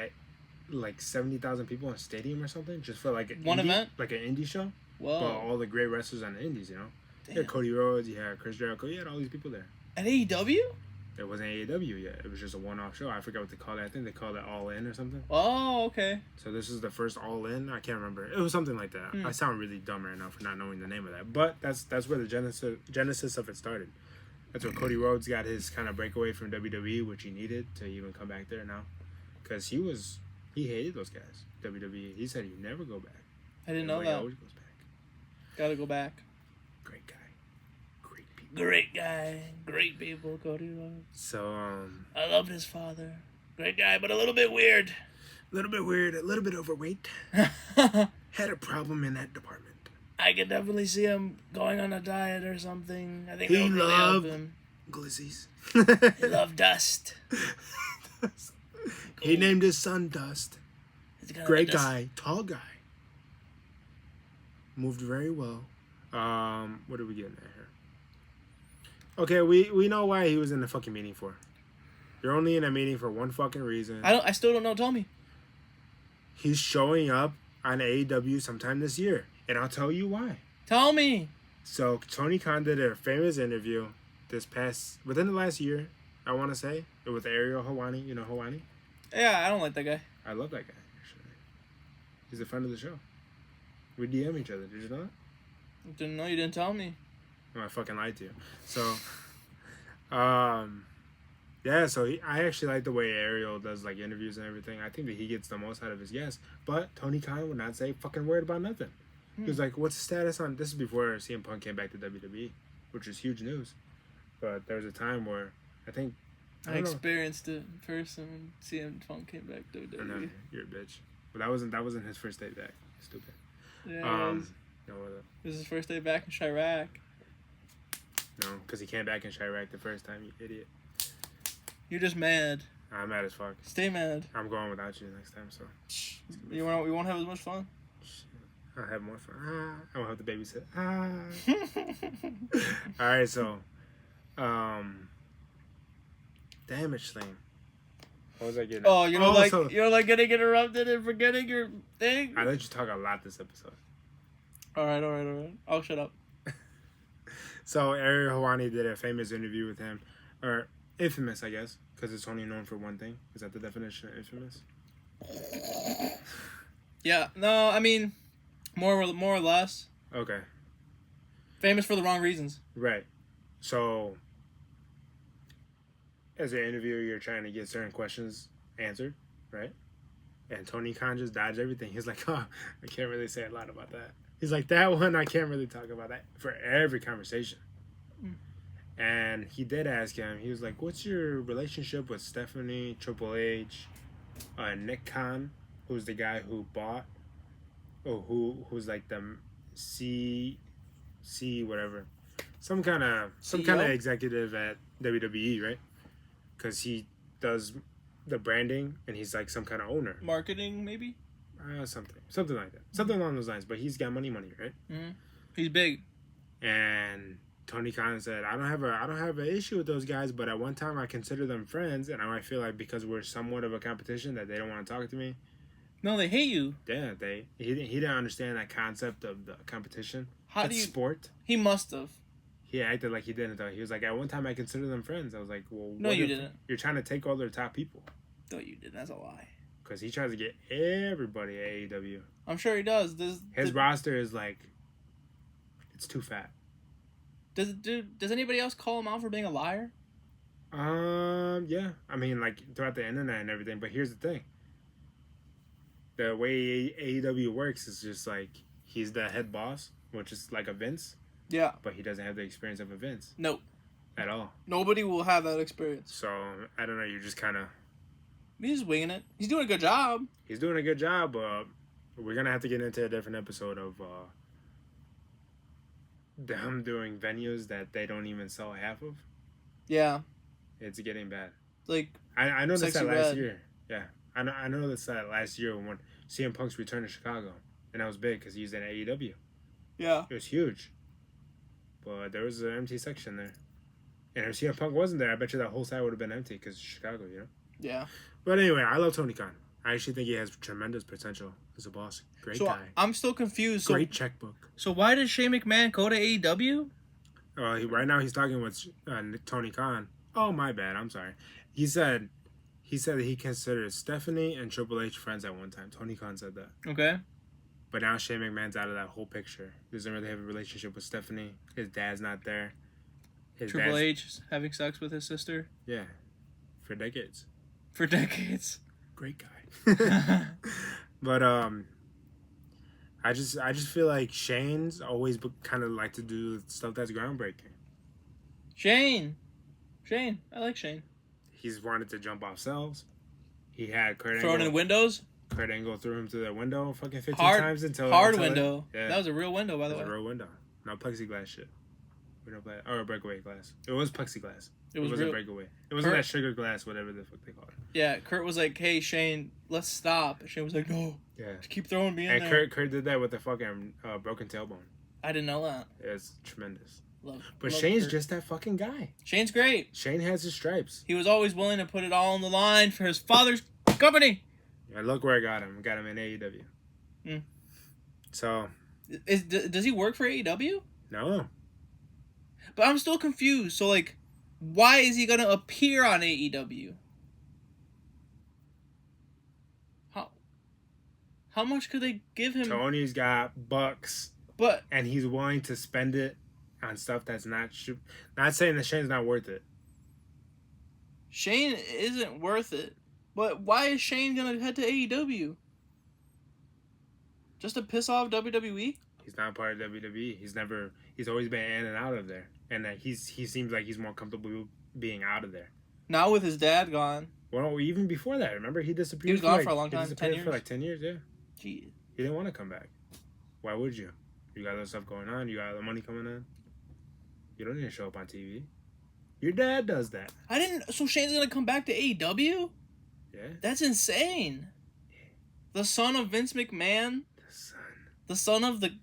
70,000 people in a stadium or something just for like
one event?
Like an indie show.
Whoa.
But all the great wrestlers on the indies, you know?
Damn.
You had Cody Rhodes, you had Chris Jericho, you had all these people there.
At AEW?
It wasn't AEW yet. It was just a one-off show. I forgot what they called it. I think they called it All In or something.
Oh, okay.
So this is the first All In. I can't remember. It was something like that. I sound really dumb right now for not knowing the name of that. But that's where the genesis of it started. That's where Cody Rhodes got his kind of breakaway from WWE, which he needed to even come back there now. Because he hated those guys, WWE. He said he'd never go back.
I didn't know
He
that.
always goes back.
Gotta go back.
Great guy. Great people.
Great guy. Great people, Cody Rhodes.
So,
I loved his father. Great guy, but a little bit weird.
a little bit weird, a little bit overweight. Had a problem in that department.
I could definitely see him going on a diet or something. I think
He
that would really help
loved
him.
Glizzies.
He loved dust.
He named his son Dust.
He's kinda
Great
like dust.
guy, tall guy. Moved very well. What are we getting at here? Okay, we know why he was in the fucking meeting for. You're only in a meeting for one fucking reason.
I still don't know. Tell me.
He's showing up on AEW sometime this year, and I'll tell you why.
Tell me.
So Tony Khan did a famous interview within the last year, I want to say, with Ariel Helwani. You know Helwani?
Yeah, I don't like that guy.
I love that guy, actually. He's a friend of the show. We DM each other. Did you know that?
Didn't know. You didn't tell me.
Oh, I fucking lied to you. So, yeah, so I actually like the way Ariel does, like, interviews and everything. I think that he gets the most out of his guests. But Tony Khan would not say fucking word about nothing. He was like, what's the status on... This is before CM Punk came back to WWE, which is huge news. But there was a time where I think...
I experienced it in person when CM Punk came back to WWE.
No, you're a bitch. But that wasn't his first day back. Stupid.
Yeah, it
No,
was his first day back in Chirac.
no, because he came back in Chirac the first time, you idiot.
You're just mad.
I'm mad as fuck.
Stay mad.
I'm going without you next time, so...
We won't have as much fun.
I'll have more fun. I won't have to babysit. Alright, so... Damage thing. What was I getting at?
Oh, you're like getting interrupted and forgetting your thing?
I let you talk a lot this episode.
Alright. I'll shut up.
So, Ariel Helwani did a famous interview with him. Or, infamous, I guess. Because it's only known for one thing. Is that the definition of infamous?
Yeah, no, I mean, more or less.
Okay.
Famous for the wrong reasons.
Right. So, as an interviewer, you're trying to get certain questions answered, right? And Tony Khan just dodged everything. He's like, oh, I can't really say a lot about that. He's like, that one, I can't really talk about that for every conversation. And he did ask him, he was like, what's your relationship with Stephanie, Triple H, Nick Khan, who's the guy who bought, or who's like the C whatever, some kind of executive at WWE, right? Because he does the branding and he's like some kind of owner,
Marketing, maybe.
Something like that, something along those lines. But he's got money, right?
Mm-hmm. He's big.
And Tony Khan said, I don't have an issue with those guys, but at one time I consider them friends, and now I feel like because we're somewhat of a competition that they don't want to talk to me.
No, they hate you.
Yeah, he didn't understand that concept of the competition. Sport.
He must have.
He acted like he didn't though. He was like, at one time I considered them friends. I was like, well,
no, you didn't.
You're trying to take all their top people.
No, you didn't. That's a lie.
Because he tries to get everybody at AEW.
I'm sure he does.
His roster is like, it's too fat.
Does anybody else call him out for being a liar?
Yeah. I mean, like, throughout the internet and everything. But here's the thing. The way AEW works is just like, he's the head boss, which is like a Vince.
Yeah.
But he doesn't have the experience of a Vince.
No.
At all.
Nobody will have that experience.
So, I don't know, you're just kind of...
He's winging it. He's doing a good job.
He's doing a good job, but we're going to have to get into a different episode of them doing venues that they don't even sell half of.
Yeah.
It's getting bad.
Like,
I know this last
Red.
year. Yeah. I know this last year when CM Punk's returned to Chicago. And that was big because he was in AEW.
Yeah.
It was huge. But there was an empty section there. And if CM Punk wasn't there, I bet you that whole side would have been empty because Chicago, you know?
Yeah.
But anyway, I love Tony Khan. I actually think he has tremendous potential as a boss. Great guy.
I'm still confused.
Great checkbook.
So why did Shane McMahon go to AEW?
Right now he's talking with Tony Khan. Oh, my bad. I'm sorry. He said that he considered Stephanie and Triple H friends at one time. Tony Khan said that.
Okay.
But now Shane McMahon's out of that whole picture. He doesn't really have a relationship with Stephanie. His dad's not there.
Triple H having sex with his sister.
Yeah, for decades.
For decades.
Great guy. But I just feel like Shane's always kind of like to do stuff that's groundbreaking.
Shane, I like Shane.
He's wanted to jump off cells. He had Kurt
Thrown in windows.
Kurt Angle threw him through that window fucking 15
Hard
times until
window.
Yeah.
That was a real window, by the way.
It was a real window. No plexiglass shit. We don't play or a breakaway glass. It was plexiglass. It was a breakaway. It wasn't that sugar glass, whatever the fuck they call it.
Yeah, Kurt was like, "Hey Shane, let's stop." And Shane was like, "No, just keep throwing me in there."
And Kurt did that with the fucking broken tailbone.
I didn't know that.
It's tremendous.
Love
Shane's
Kurt.
just that fucking guy.
Shane's great.
Shane has his stripes.
He was always willing to put it all on the line for his father's company.
And look where I got him. Got him in AEW.
Mm.
So,
does he work for AEW?
No.
But I'm still confused. So, like, why is he gonna appear on AEW? How much could they give him?
Tony's got bucks, and he's willing to spend it on stuff that's not saying that Shane's not worth it.
Shane isn't worth it. But why is Shane gonna head to AEW? Just to piss off WWE?
He's not part of WWE. He's always been in and out of there. And he seems like he's more comfortable being out of there.
Now with his dad gone.
Well, even before that, remember he disappeared.
He was gone for a long time.
He
10 years.
For like 10 years, yeah.
Gee.
He didn't want to come back. Why would you? You got other stuff going on. You got other money coming in. You don't need to show up on TV. Your dad does that.
So Shane's gonna come back to AEW?
Yeah.
That's insane. The son of Vince McMahon. The son of the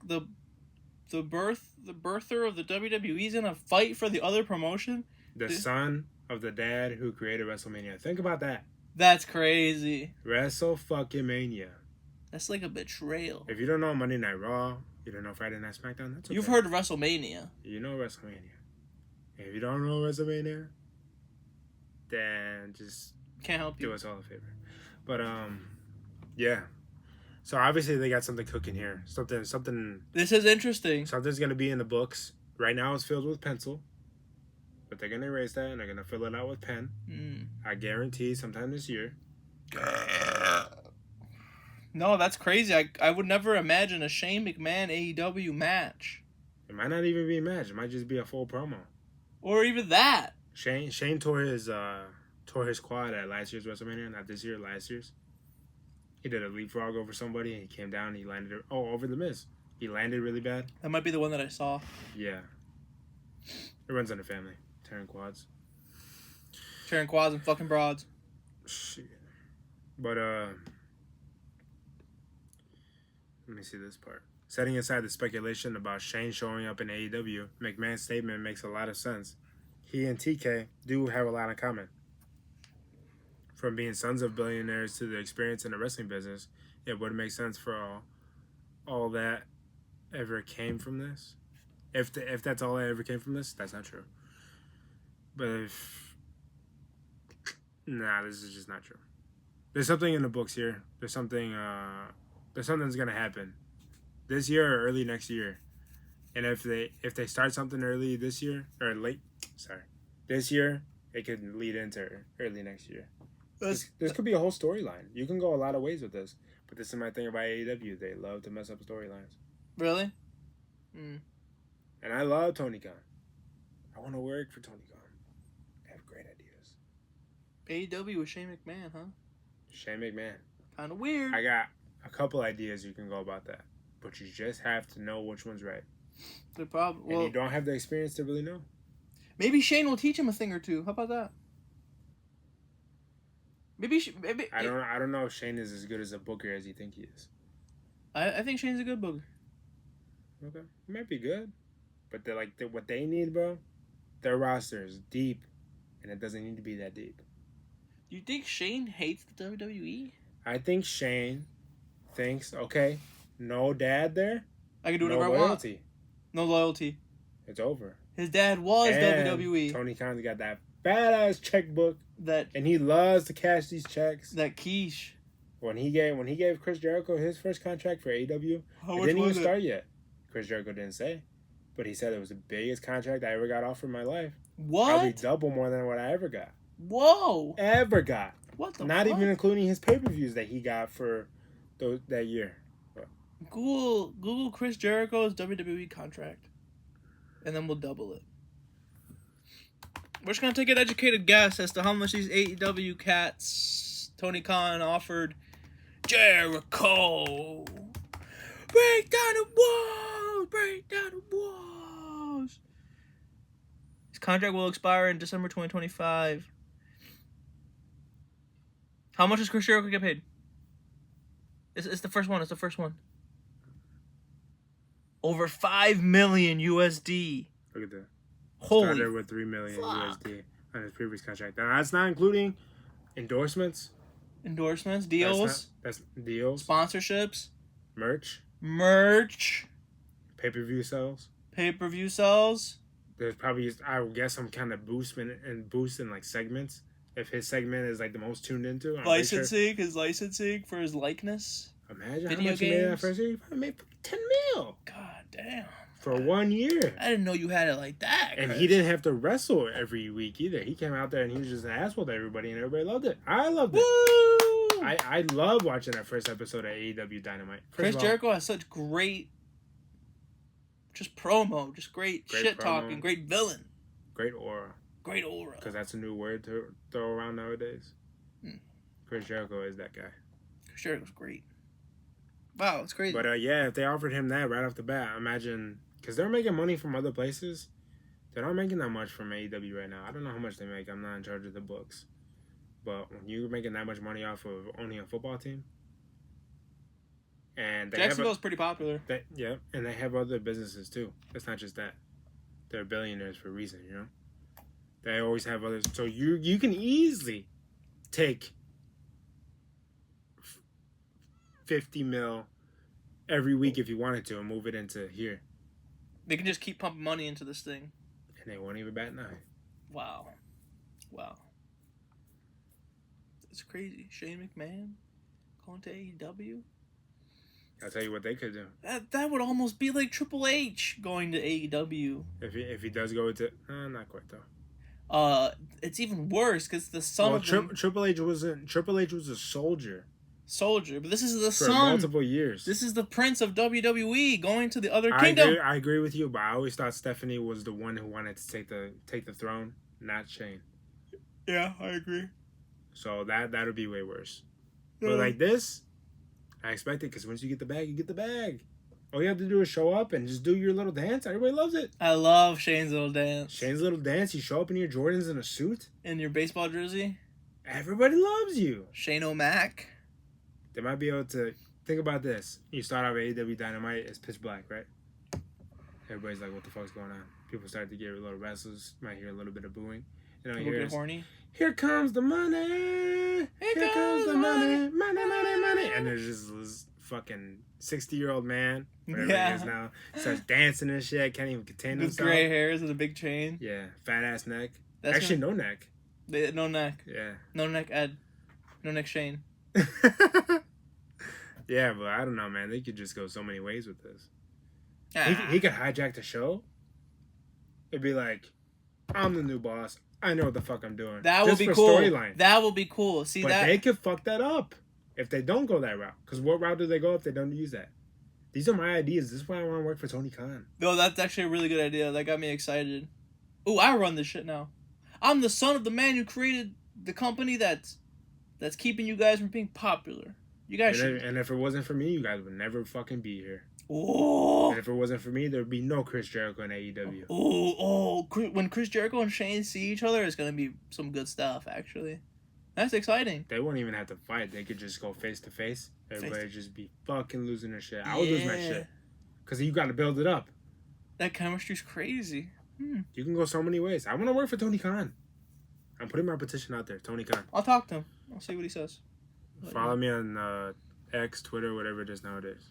birther of the WWE's gonna fight for the other promotion.
The son of the dad who created WrestleMania. Think about that.
That's crazy.
WrestleMania.
That's like a betrayal.
If you don't know Monday Night Raw, you don't know Friday Night SmackDown. That's okay.
You've heard of WrestleMania.
You know WrestleMania. If you don't know WrestleMania, then just
can't help you.
Do us all a favor. But yeah. So obviously they got something cooking here. Something.
This is interesting.
Something's gonna be in the books. Right now it's filled with pencil, but they're gonna erase that and they're gonna fill it out with pen. I guarantee sometime this year.
No, that's crazy. I would never imagine a Shane McMahon AEW match.
It might not even be a match. It might just be a full promo.
Or even that.
Shane tore his quad at last year's WrestleMania, not this year, last year's. He did a leapfrog over somebody and he came down and he landed over the Miz. He landed really bad.
That might be the one that I saw.
Yeah. It runs in the family. Tearing quads.
Tearing quads and fucking broads.
Shit. But let me see this part. Setting aside the speculation about Shane showing up in AEW, McMahon's statement makes a lot of sense. He and TK do have a lot in common. From being sons of billionaires to the experience in the wrestling business, it would make sense for all that ever came from this. If that's all that ever came from this, that's not true. But this is just not true. There's something in the books here. There's something's gonna happen this year or early next year. And if they start something early this year or this year, it could lead into early next year. This could be a whole storyline. You can go a lot of ways with this. But this is my thing about AEW. They love to mess up storylines.
Really?
And I love Tony Khan. I want to work for Tony Khan. I have great ideas.
AEW with Shane McMahon, huh?
Shane McMahon.
Kind of weird.
I got a couple ideas you can go about that. But you just have to know which one's right.
The problem.
And you don't have the experience to really know.
Maybe Shane will teach him a thing or two. How about that? Maybe
I don't know if Shane is as good as a booker as you think he is.
I think Shane's a good booker.
Okay, he might be good, but what they need, bro. Their roster is deep, and it doesn't need to be that deep.
Do you think Shane hates the WWE?
I think Shane thinks, okay, no dad there.
I can do whatever I want. No loyalty.
It's over.
His dad was
and
WWE.
Tony Khan's got that badass checkbook. And he loves to cash these checks.
That quiche.
When he gave Chris Jericho his first contract for AEW, it didn't even start yet. Chris Jericho didn't say, but he said it was the biggest contract I ever got offered in my life. Probably
What?
double more than what I ever got.
Whoa.
Ever got.
What the
Not
fuck?
even including his pay-per-views that he got for that year.
Google Chris Jericho's WWE contract, and then we'll double it. We're just gonna take an educated guess as to how much these AEW cats Tony Khan offered Jericho. Break down the walls! Break down the walls! His contract will expire in December 2025. How much does Chris Jericho get paid? It's the first one. It's the first one. Over $5 million USD.
Look at that.
Holy
Started with $3 million
fuck.
USD on his previous contract. Now that's not including endorsements.
Endorsements, deals,
That's deals.
sponsorships,
Merch. Pay-per-view sales.
pay-per-view sales.
There's probably, I would guess, some kind of boost in like segments. If his segment is like the most tuned into, I'm pretty sure.
His licensing for his likeness.
Imagine
Video
how much he made that
games.
first year. He probably made 10 mil
God damn.
for 1 year.
I didn't know you had it like that.
And
Chris.
he didn't have to wrestle every week either. He came out there and he was just an asshole to everybody, and everybody loved it. I loved it.
Woo!
I love watching that first episode of AEW Dynamite.
Chris Jericho has such great, just promo, just great shit
promo.
talking, great villain,
Great aura.
great aura.
Because that's a new word to throw around nowadays.
Hmm.
Chris Jericho is that guy.
Chris Jericho's great. Wow, it's crazy.
But yeah, if they offered him that right off the bat, imagine, because they're making money from other places. They're not making that much from AEW right now. I don't know how much they make. I'm not in charge of the books. But when you're making that much money off of owning a football team, and they
Jacksonville's pretty popular.
and they have other businesses too. It's not just that. They're billionaires for a reason, you know? They always have others. So you can easily take 50 mil every week if you wanted to and move it into here.
They can just keep pumping money into this thing.
And they won't even bat an eye.
Wow. It's crazy. Shane McMahon going to AEW.
I'll tell you what they could do.
That would almost be like Triple H going to AEW.
If he does go to... not quite, though.
It's even worse because the son of the
Triple H was a soldier
but this is the
for
son.
multiple years.
This is the prince of WWE going to the other kingdom.
I agree with you, but I always thought Stephanie was the one who wanted to take the throne, not Shane.
Yeah, I agree.
So that would be way worse.
Yeah.
But like this, I expect it because once you get the bag, you get the bag. All you have to do is show up and just do your little dance. Everybody loves it.
I love Shane's little dance.
Shane's little dance. You show up in your Jordans in a suit.
In your baseball jersey.
Everybody loves you.
Shane O'Mac.
They might be able to think about this. You start off AEW Dynamite, it's pitch black, right? Everybody's like, what the fuck's going on? People start to get a little restless. Might hear a little bit of booing. You know,
People get horny.
Here comes the money. Here comes the money. Money. And there's just this fucking 60-year-old man, whatever he is now, starts dancing and shit. Can't even contain
With
himself.
gray hairs and a big chain.
Yeah, fat ass neck.
That's
Actually, no neck.
No neck.
Yeah.
No neck Ed. No neck Shane.
Yeah, but I don't know, man. They could just go so many ways with this.
Ah.
He could hijack the show. It'd be like, I'm the new boss. I know what the fuck I'm doing.
That would
Just
be
for
cool.
Storyline.
That would be cool. See
But
that?
they could fuck that up if they don't go that route. Because what route do they go if they don't use that? These are my ideas. This is why I want to work for Tony Khan.
No, that's actually a really good idea. That got me excited. Ooh, I run this shit now. I'm the son of the man who created the company that's keeping you guys from being popular. You guys should.
And if it wasn't for me, you guys would never fucking be here.
Oh.
And if it wasn't for me, there'd be no Chris Jericho in AEW.
When Chris Jericho and Shane see each other, it's gonna be some good stuff. Actually, that's exciting.
They won't even have to fight. They could just go face to face. Everybody would just be fucking losing their shit. I would lose my shit. Because you got to build it up.
That chemistry's crazy.
You can go so many ways. I want to work for Tony Khan. I'm putting my petition out there. Tony Khan.
I'll talk to him. I'll see what he says.
Follow me on X, Twitter, whatever it is nowadays.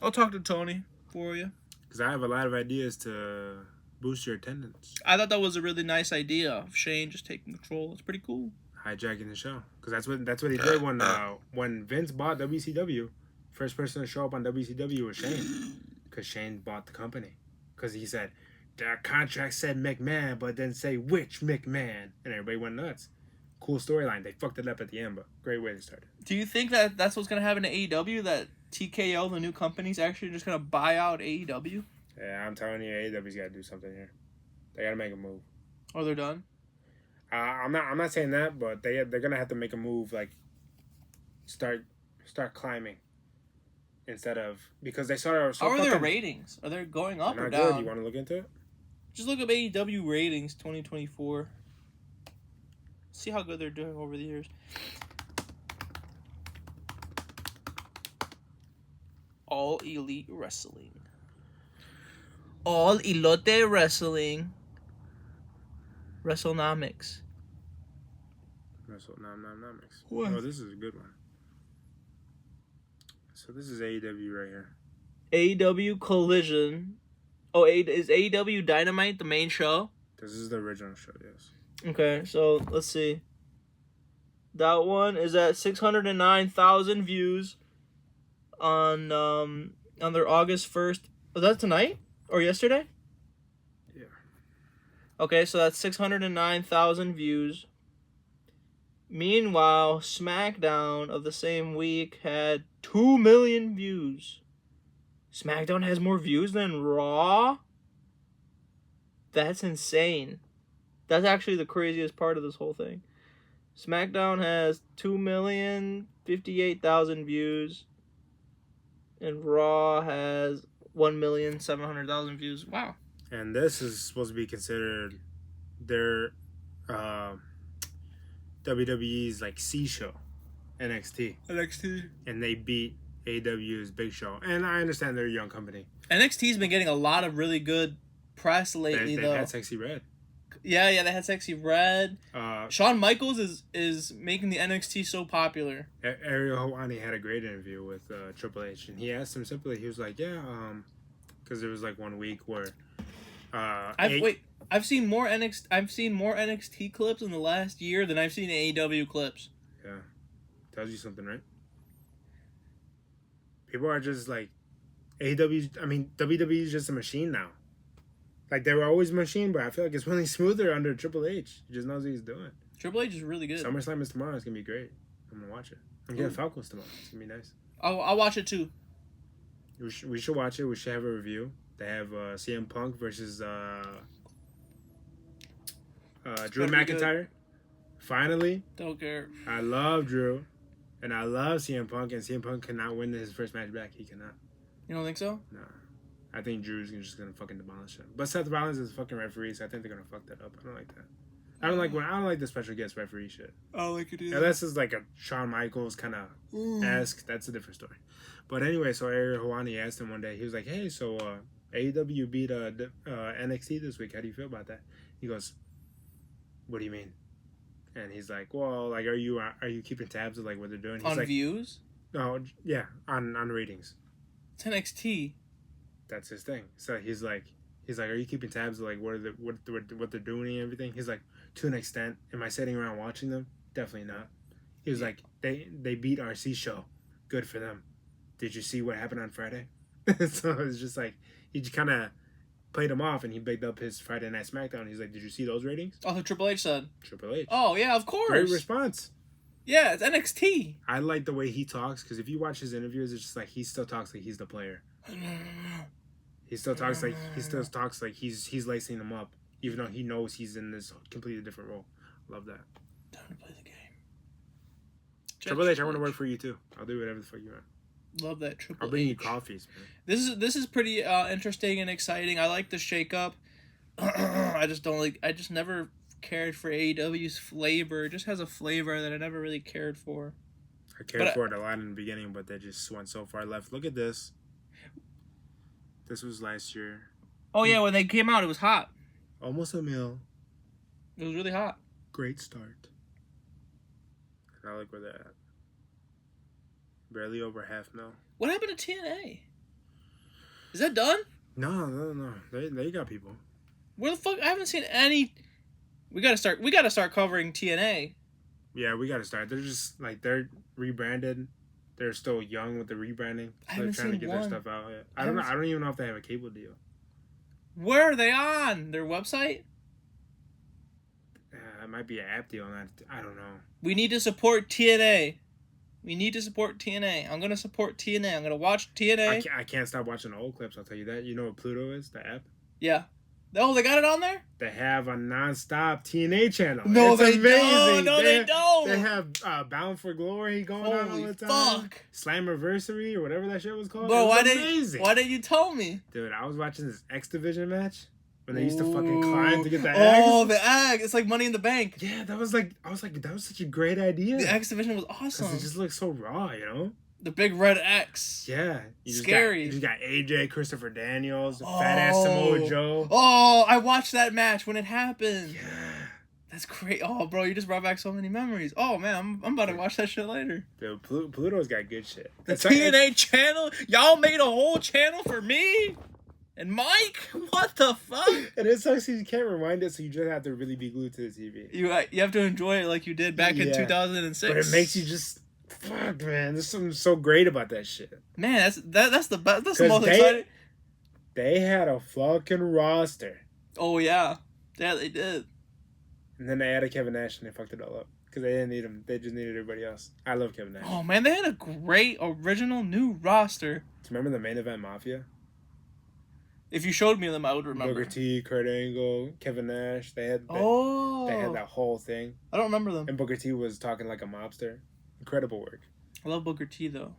I'll talk to Tony for you.
Because I have a lot of ideas to boost your attendance.
I thought that was a really nice idea of Shane just taking control. It's pretty cool.
Hijacking the show. Because that's what he did when Vince bought WCW. First person to show up on WCW was Shane. Because Shane bought the company. Because he said, that contract said McMahon, but then say which McMahon, and everybody went nuts. Cool storyline. They fucked it up at the end, but great way to start it.
Do you think that that's what's gonna happen to AEW? That TKO, the new company's actually just gonna buy out AEW?
Yeah, I'm telling you, AEW's got to do something here. They got to make a move.
Or they're done?
I'm not saying that, but they're gonna have to make a move, like start climbing instead of, because they started.
How are their ratings? Are they going up or down?
Good. You want to look into it?
Just look up AEW ratings 2024. See how good they're doing over the years. All Elite Wrestling. All Elote Wrestling. WrestleNomics.
WrestleNomics.
What?
Oh, this is a good one. So this is AEW right here.
AEW Collision. Oh, is AEW Dynamite the main show?
This is the original show, yes.
Okay, so let's see. That one is at 609,000 views on their August 1st. Was that tonight or yesterday?
Yeah.
Okay, so that's 609,000 views. Meanwhile, SmackDown of the same week had 2 million views. SmackDown has more views than Raw? That's insane. That's actually the craziest part of this whole thing. SmackDown has 2,058,000 views. And Raw has 1,700,000 views. Wow.
And this is supposed to be considered their WWE's like C show, NXT. And they beat AEW's big show. And I understand they're a young company.
NXT's been getting a lot of really good press lately,
They've
though.
had Sexy Red.
Yeah, they had Sexy Red. Shawn Michaels is making the NXT so popular.
Ariel Helwani had a great interview with Triple H, and he asked him simply, he was like, yeah, because there was like 1 week where
I've seen more NXT clips in the last year than I've seen AEW clips.
Yeah. Tells you something, right? People are just like, WWE's just a machine now. Like, they were always a machine, but I feel like it's really smoother under Triple H. He just knows what he's doing.
Triple H is really good.
SummerSlam is tomorrow. It's going to be great. I'm going to watch it. I'm getting Falcons tomorrow. It's going to be nice.
I'll watch it, too.
We should watch it. We should have a review. They have CM Punk versus Drew McIntyre. Finally.
Don't care.
I love Drew. And I love CM Punk. And CM Punk cannot win his first match back. He cannot.
You don't think so?
No. I think Drew's just gonna fucking demolish him. But Seth Rollins is a fucking referee, so I think they're gonna fuck that up. I don't like that. I don't like the special guest referee shit.
I don't like it either.
Unless it's like a Shawn Michaels kind of esque. That's a different story. But anyway, so Ariel Helwani asked him one day. He was like, "Hey, so AEW beat NXT this week. How do you feel about that?" He goes, "What do you mean?" And he's like, "Well, like, are you keeping tabs of like what they're doing?" He's
on
like,
views?
No, yeah, on ratings.
It's NXT.
That's his thing. So he's like, are you keeping tabs of like what they're doing and everything? He's like, to an extent. Am I sitting around watching them? Definitely not. He was like, they beat RC show. Good for them. Did you see what happened on Friday? So it was just like, he just kind of played him off, and he bigged up his Friday Night SmackDown. He's like, did you see those ratings?
Oh, the Triple H said.
Triple H.
Oh yeah, of course.
Great response.
Yeah, it's NXT.
I like the way he talks, because if you watch his interviews, it's just like he still talks like he's the player. He still talks like he's lacing them up, even though he knows he's in this completely different role. Love that.
Time to play the game.
Triple H, I want to work for you too. I'll do whatever the fuck you want.
Love that Triple H.
I'll bring you coffees, man.
This is pretty interesting and exciting. I like the shake up. I just never cared for AEW's flavor. It just has a flavor that I never really cared for.
I cared for it a lot in the beginning, but they just went so far left. Look at this. This was last year.
Oh yeah, when they came out, it was hot.
Almost a mil.
It was really hot.
Great start. And I like where they're at. Barely over half mil.
What happened to TNA? Is that done?
No. They got people.
Where the fuck? I haven't seen any. We gotta start covering TNA.
Yeah, we gotta start. They're just like, they're rebranded. They're still young with the rebranding. So they're trying to get their stuff out. Yeah. I don't even know if they have a cable deal.
Where are they on? Their website?
It might be an app deal. I don't know.
We need to support TNA. We need to support TNA. I'm going to support TNA. I'm going to watch TNA.
I can't stop watching the old clips, I'll tell you that. You know what Pluto is, the app?
Yeah. Oh, they got it on there?
They have a non-stop TNA channel.
No,
it's
they
amazing.
don't. No, they don't.
They have Bound for Glory going on all
Holy
the time.
fuck.
Slammiversary or whatever that shit was called.
Bro,
why didn't
you tell me?
Dude, I was watching this X Division match when they used to fucking
Ooh.
climb to get the eggs.
Oh, the egg. It's like Money in the Bank.
Yeah, I was like, that was such a great idea.
The X Division was
'Cause
awesome.
it just looks so raw, you know?
The big red X.
Yeah.
Scary.
You just got AJ, Christopher Daniels, fat ass Samoa Joe.
Oh, I watched that match when it happened.
Yeah.
That's great. Oh, bro, you just brought back so many memories. Oh, man, I'm about to watch that shit later.
Dude, Pluto's got good shit.
The TNA channel? Y'all made a whole channel for me? And Mike? What the fuck?
And it sucks you can't rewind it, so you just have to really be glued to the TV.
You have to enjoy it like you did back in 2006.
But it makes you just... Fuck, man. There's something so great about that shit.
Man, that's the best. That's the most exciting.
They had a fucking roster.
Oh, yeah. Yeah, they did.
And then they added Kevin Nash and they fucked it all up. Because they didn't need him. They just needed everybody else. I love Kevin Nash.
Oh, man, they had a great original new roster.
Do you remember the Main Event Mafia?
If you showed me them, I would remember.
Booker T, Kurt Angle, Kevin Nash. They had that whole thing.
I don't remember them.
And Booker T was talking like a mobster. Incredible work.
I love Booker T, though.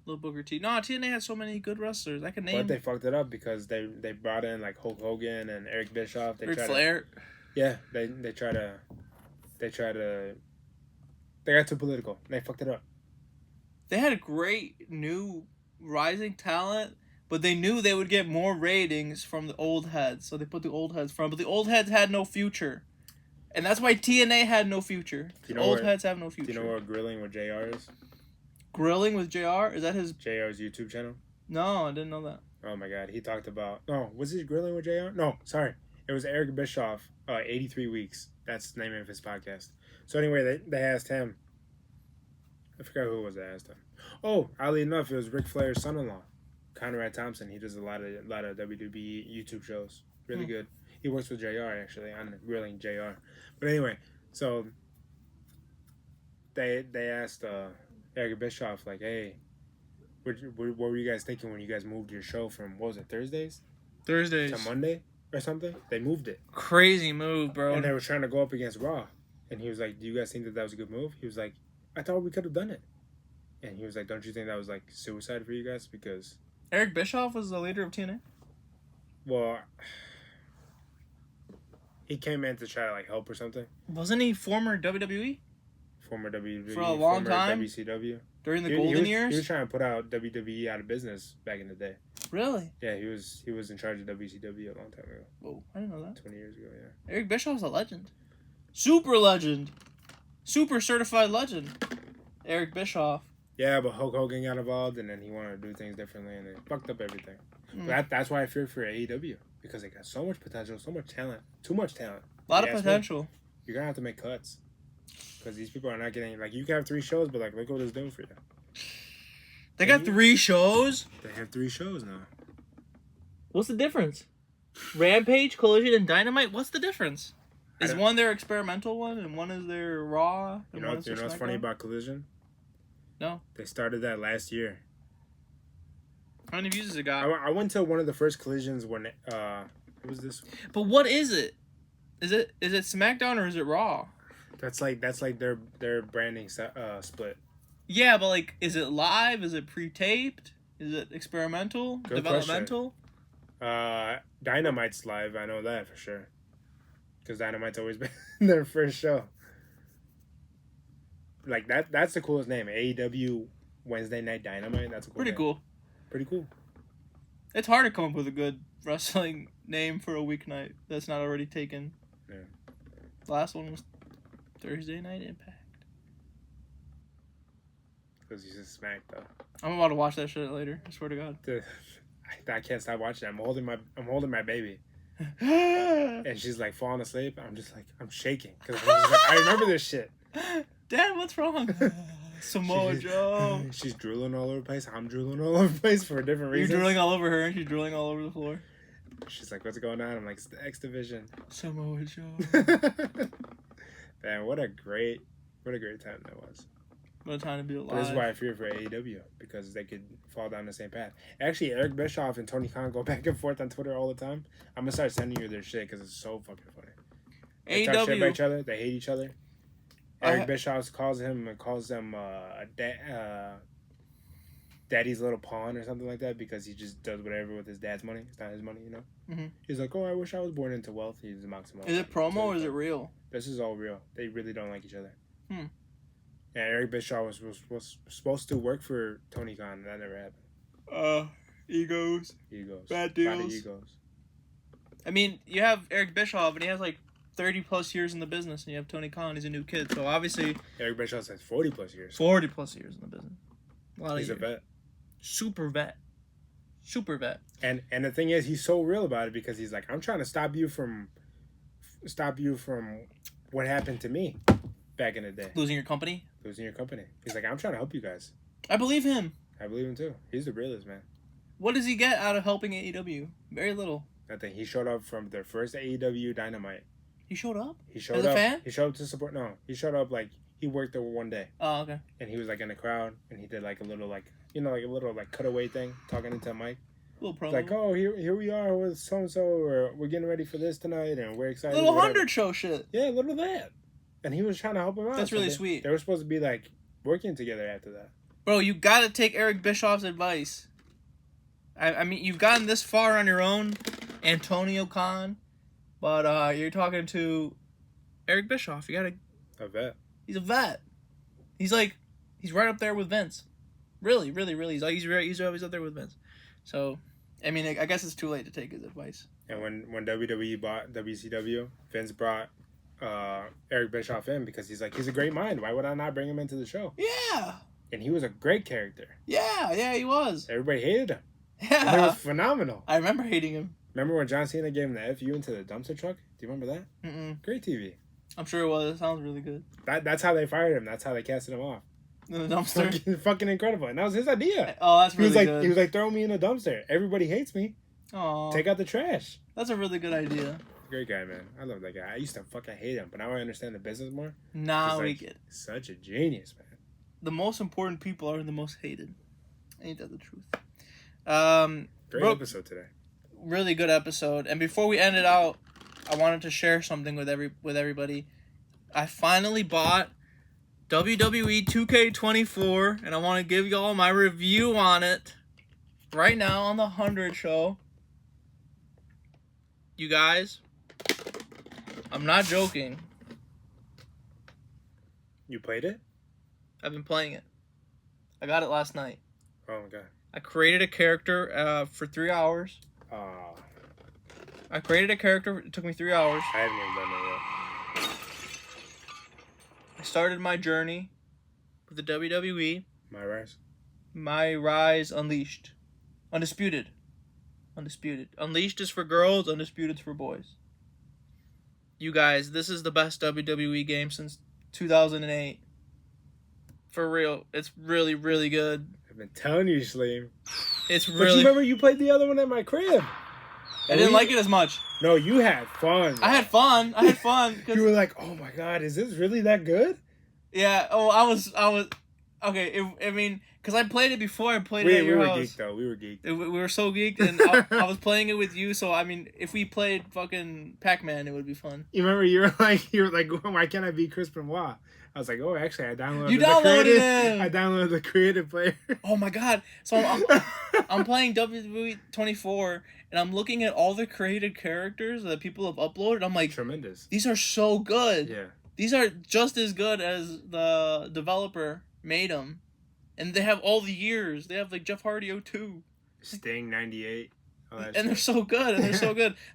Love Booker T. No, TNA has so many good wrestlers. I can name.
But they fucked it up because they brought in like Hulk Hogan and Eric Bischoff.
Ric Flair.
Yeah, they got too political. They fucked it up.
They had a great new rising talent, but they knew they would get more ratings from the old heads, so they put the old heads front. But the old heads had no future. And that's why TNA had no future. The old heads have no future.
Do you know what Grilling with JR is?
Grilling with JR? Is that his...
JR's YouTube channel?
No, I didn't know that.
Oh my god, he talked about... No, was it Grilling with JR? No, sorry. It was Eric Bischoff, 83 Weeks. That's the name of his podcast. So anyway, they asked him... I forgot who it was that asked him. Oh, oddly enough, it was Ric Flair's son-in-law, Conrad Thompson. He does a lot of WWE YouTube shows. Really good. He works with JR, actually, on Grilling JR. But anyway, so they asked Eric Bischoff, like, hey, what were you guys thinking when you guys moved your show from, what was it, Thursdays to Monday or something? They moved it.
Crazy move, bro.
And they were trying to go up against Raw. And he was like, do you guys think that was a good move? He was like, I thought we could have done it. And he was like, don't you think that was like suicide for you guys? Because
Eric Bischoff was the leader of TNA?
Well, he came in to try to like help or something.
Wasn't he former WWE?
Former WWE.
For a long time?
WCW.
During the golden years?
He was trying to put out WWE out of business back in the day.
Really?
Yeah, he was in charge of WCW a long time ago.
Whoa, I didn't know that.
20 years ago, yeah.
Eric Bischoff's a legend. Super legend. Super certified legend. Eric Bischoff.
Yeah, but Hulk Hogan got involved, and then he wanted to do things differently, and it fucked up everything. But that's why I feared for AEW, because they got so much potential, so much talent, too much talent.
A lot of potential.
You're gonna have to make cuts, because these people are not getting, like, you can have 3 shows, but like, look what it's doing for you.
They got 3 shows?
They have 3 shows now.
What's the difference? Rampage, Collision, and Dynamite? What's the difference? Is one their experimental one, and one is their Raw?
You know what's funny about Collision?
No.
They started that last year.
How many views has it got?
I went to one of the first Collisions when what was this?
But what is it? Is it SmackDown or is it Raw?
That's like their branding split.
Yeah, but like, is it live? Is it pre-taped? Is it experimental?
Good
developmental?
Question. Dynamite's live. I know that for sure. Because Dynamite's always been their first show. Like, that's the coolest name. AEW Wednesday Night Dynamite. That's a cool name.
Cool.
Pretty cool.
It's hard to come up with a good wrestling name for a weeknight that's not already taken.
Yeah.
The last one was Thursday Night Impact.
Because you said Smack, though.
I'm about to watch that shit later. I swear to God.
Dude, I can't stop watching it. I'm holding my baby. And she's like falling asleep. I'm just like, I'm shaking. Because I remember this shit.
Dad, what's wrong? Samoa Joe.
She's drooling all over the place. I'm drooling all over the place for a different reason.
You're drooling all over her and she's drooling all over the floor.
She's like, what's going on? I'm like, it's the X Division.
Samoa Joe.
Man, what a great time that was.
What a time to be alive.
But this is why I fear for AEW, because they could fall down the same path. Actually, Eric Bischoff and Tony Khan go back and forth on Twitter all the time. I'm gonna start sending you their shit because it's so fucking funny. They talk shit about each other. They hate each other. Eric Bischoff calls them daddy's little pawn or something like that because he just does whatever with his dad's money. It's not his money, you know?
Mm-hmm.
He's like, oh, I wish I was born into wealth. He mocks him up.
Is it promo or is it real?
This is all real. They really don't like each other.
Hmm.
Yeah, Eric Bischoff was supposed to work for Tony Khan. That never happened.
Egos. Bad deals.
A lot of egos.
I mean, you have Eric Bischoff, and he has like 30 plus years in the business, and you have Tony Khan. He's a new kid, so obviously
Eric Bischoff has 40 plus years.
40 plus years in the business.
He's a vet.
Super vet.
And the thing is, he's so real about it because he's like, I'm trying to stop you from what happened to me back in the day.
Losing your company.
He's like, I'm trying to help you guys.
I believe him.
I believe him too. He's the realest, man.
What does he get out of helping AEW? Very little.
Nothing. He showed up from their first AEW Dynamite.
He showed up?
He showed
As
up.
a fan?
He showed up to support. No, he showed up like he worked there one day.
Oh, okay.
And he was like in the crowd, and he did like a little cutaway thing, talking into a mic.
A little promo.
Like, oh, here we are with so and so, or we're getting ready for this tonight, and we're excited.
Little 100 show shit.
Yeah, a little of that. And he was trying to help him out.
That's really sweet.
They were supposed to be like working together after that.
Bro, you gotta take Eric Bischoff's advice. I mean, you've gotten this far on your own, Antonio Khan, but you're talking to Eric Bischoff. You gotta.
A vet.
He's a vet. He's right up there with Vince. Really. He's always up there with Vince. So, I mean, I guess it's too late to take his advice.
And when WWE bought WCW, Vince brought Eric Bischoff in because he's like, he's a great mind. Why would I not bring him into the show?
Yeah.
And he was a great character.
Yeah, he was.
Everybody hated him.
Yeah.
And it was phenomenal.
I remember hating him.
Remember when John Cena gave him the FU into the dumpster truck? Do you remember that?
Mm-mm.
Great TV.
I'm sure it was. It sounds really good.
That's how they fired him. That's how they casted him off.
In the dumpster?
Fucking incredible. And that was his idea.
Oh, that's really good.
He was like, throw me in a dumpster. Everybody hates me.
Aw.
Take out the trash.
That's a really good idea.
Great guy, man. I love that guy. I used to fucking hate him, but now I understand the business more.
Now we get it.
Such a genius, man.
The most important people are the most hated. Ain't that the truth?
Great episode today.
Really good episode. And before we end it out, I wanted to share something with everybody. I finally bought WWE 2K24, and I want to give y'all my review on it right now on the 100 show. You guys, I'm not joking.
You played it?
I've been playing it. I got it last night.
Oh my god.
I created a character for 3 hours. I created a character. It took me 3 hours.
I haven't even done that yet.
I started my journey with the WWE.
My rise.
Unleashed. Undisputed. Unleashed is for girls. Undisputed is for boys. You guys, this is the best WWE game since 2008. For real. It's really, really good.
I've been telling you, Slim.
It's
But
really...
you remember you played the other one at my crib.
I didn't like it as much.
No, you had fun.
I had fun.
You were like, oh my god, is this really that good?
Yeah, oh, I was... Okay, because I played it before I played it at your house.
We were geeked.
We were so geeked, and I was playing it with you, so, I mean, if we played fucking Pac-Man, it would be fun.
You remember, you were like, why can't I be Chris Benoit? I was like, oh, actually, I downloaded
it.
I downloaded the creative player.
Oh my god. So I'm playing WWE 24, and I'm looking at all the created characters that people have uploaded. I'm like,
tremendous.
These are so good.
Yeah.
These are just as good as the developer made them. And they have all the years. They have like Jeff Hardy 02.
Sting 98.
And they're so good.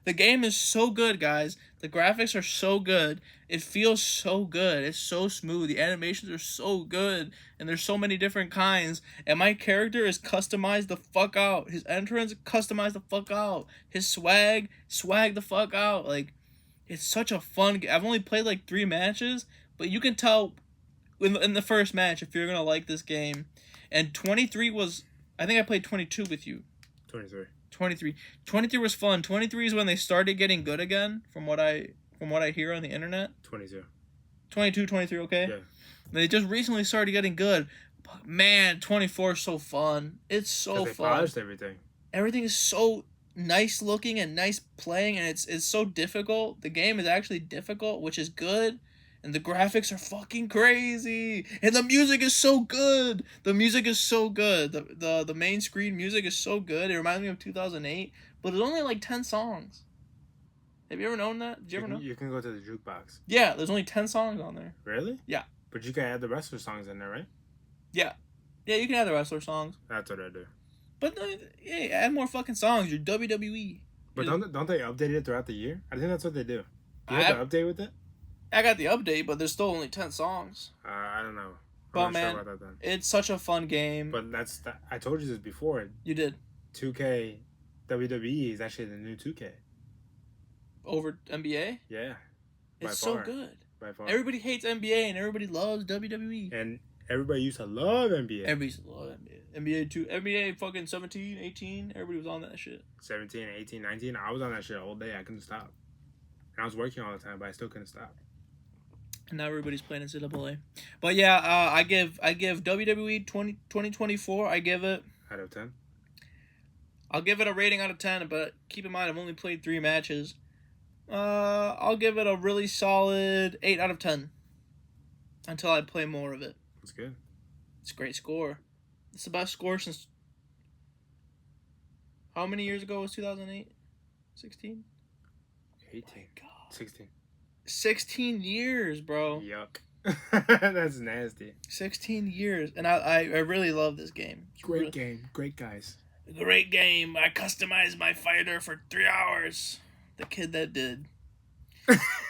The game is so good, guys. The graphics are so good. It feels so good. It's so smooth. The animations are so good. And there's so many different kinds. And my character is customized the fuck out. His entrance, customized the fuck out. His swag the fuck out. Like, it's such a fun game. I've only played like 3 matches. But you can tell in the first match if you're going to like this game. And 23 was... I think I played 22 with you.
23.
23. 23 was fun. 23 is when they started getting good again, from what I hear on the internet.
22.
22, 23, okay?
Yeah.
They just recently started getting good. But man, 24 is so fun. It's so
They
fun.
polished everything.
Everything is so nice looking and nice playing, and it's so difficult. The game is actually difficult, which is good. And the graphics are fucking crazy. And the music is so good. The music is so good. The main screen music is so good. It reminds me of 2008, but it's only like 10 songs. Have you ever known that? Did you ever know?
You can go to the jukebox.
Yeah, there's only 10 songs on there.
Really?
Yeah.
But you can add the wrestler songs in there, right?
Yeah. Yeah, you can add the wrestler songs.
That's what I do.
But hey, add more fucking songs. You're WWE.
But don't they update it throughout the year? I think that's what they do. Do you have to update with it?
I got the update, but there's still only 10 songs.
I don't know.
But
I'm not
man,
sure about that then.
it's such a fun game.
But I told you this before.
You did.
2K WWE is actually the new 2K.
Over NBA?
Yeah.
It's so good.
By far.
Everybody hates NBA and everybody loves WWE.
And everybody used to love NBA.
Everybody used to love NBA. NBA too. NBA fucking 17, 18. Everybody was on that shit.
17, 18, 19. I was on that shit all day. I couldn't stop. And I was working all the time, but I still couldn't stop.
And now everybody's playing NCAA. But yeah, I give WWE 2024, I give it...
Out of 10?
I'll give it a rating out of 10, but keep in mind I've only played 3 matches. I'll give it a really solid 8 out of 10. Until I play more of it.
That's good.
It's a great score. It's the best score since... How many years ago was 2008? 16?
18.
Oh my God.
16.
16 years, bro.
Yuck. That's nasty.
16 years. And I really love this game.
Great game. Great guys.
Great game. I customized my fighter for 3 hours. The kid that did.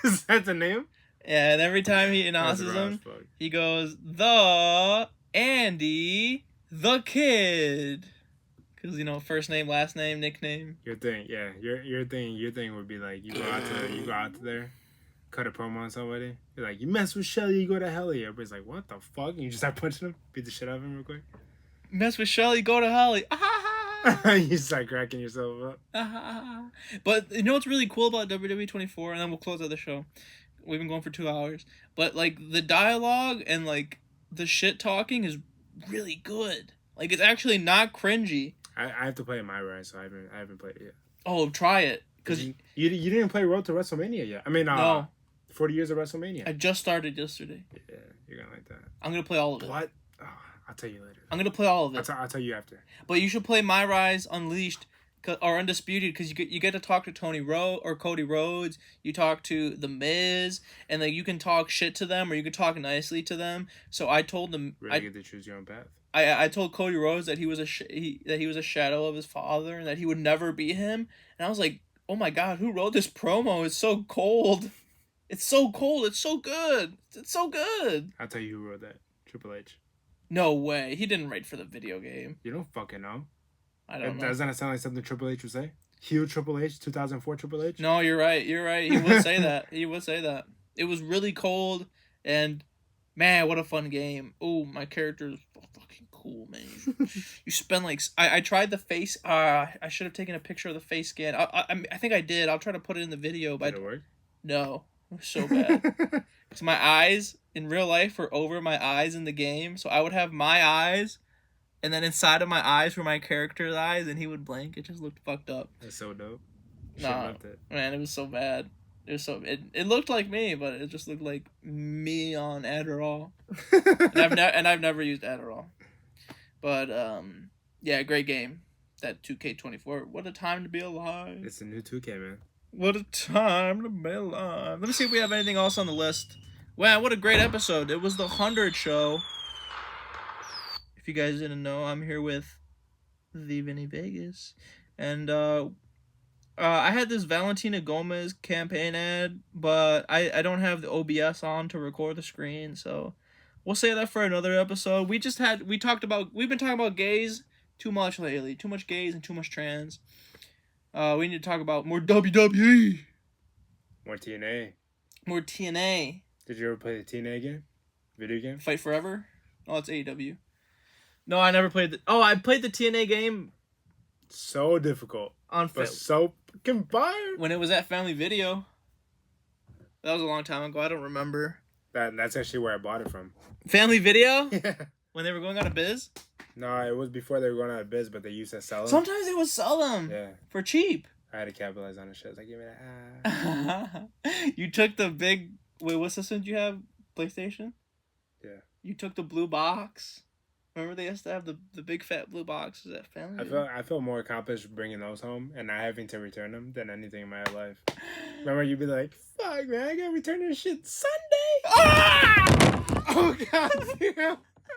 Is that the name?
Yeah, and every time he announces him, he goes, the Andy, the kid. Because, you know, first name, last name, nickname.
Your thing, yeah. Your thing would be like, you go out there, cut a promo on somebody. You're like, you mess with Shelly, you go to hell. Everybody's like, what the fuck? And you just start punching him, beat the shit out of him real quick.
Mess with Shelly, go to hell.
You start cracking yourself up.
But you know what's really cool about WWE 24? And then we'll close out the show. We've been going for 2 hours. But, like, the dialogue and, like, the shit talking is really good. Like, it's actually not cringy.
I have to play it my Rise, so I haven't played it yet.
Oh, try it. Because
you didn't play Road to WrestleMania yet. I mean,
no.
40 years of WrestleMania.
I just started yesterday.
Yeah, you're going to like that.
I'm going to play all of it.
What? Oh, I'll tell you later.
I'm going to play all of it.
I'll tell you after.
But you should play My Rise Unleashed or Undisputed because you get to talk to Cody Rhodes. You talk to The Miz, and like you can talk shit to them or you can talk nicely to them. So I told them...
Really get to choose your own path.
I told Cody Rhodes that he was a shadow of his father and that he would never be him. And I was like, oh my God, who wrote this promo? It's so cold. It's so cold. It's so good. It's so good.
I'll tell you who wrote that. Triple H.
No way. He didn't write for the video game.
You don't fucking know.
I don't know.
Doesn't that sound like something Triple H would say? Heel Triple H, 2004 Triple H?
No, you're right. He would say that. He would say that. It was really cold and... Man, what a fun game. Oh, my character is fucking cool, man. You spend like... I tried the face... I should have taken a picture of the face scan. I think I did. I'll try to put it in the video. But
did it work?
No. It was so bad. Because my eyes in real life were over my eyes in the game. So I would have my eyes... And then inside of my eyes were my character's eyes. And he would blink. It just looked fucked up.
That's so dope.
No, man, it was so bad. It looked like me, but it just looked like me on Adderall. and I've never used Adderall. But yeah, great game. That 2K24. What a time to be alive.
It's a new 2K, man.
What a time to be alive. Let me see if we have anything else on the list. Wow, what a great episode. It was the 100 show. If you guys didn't know, I'm here with the Vinny Vegas. And I had this Valentina Gomez campaign ad, but I don't have the OBS on to record the screen, so we'll save that for another episode. We've been talking about gays too much lately. Too much gays and too much trans. We need to talk about more WWE.
More TNA.
More TNA.
Did you ever play the TNA game? Video game?
Fight Forever? Oh, it's AEW. No, I never played I played the TNA game
So difficult. But so fucking fire.
When it was at Family Video. That was a long time ago. I don't remember.
That's actually where I bought it from.
Family Video?
Yeah.
When they were going out of biz?
No, it was before they were going out of biz, but they used to sell them.
Sometimes they would sell them.
Yeah.
For cheap.
I had to capitalize on the shit. I was like, give me that.
You took the big... Wait, what system did you have? PlayStation?
Yeah.
You took the blue box? Remember they used to have the big fat blue boxes at Family Video?
I feel more accomplished bringing those home and not having to return them than anything in my life. Remember, you'd be like, fuck, man, I gotta return this shit Sunday. Ah! Oh, God.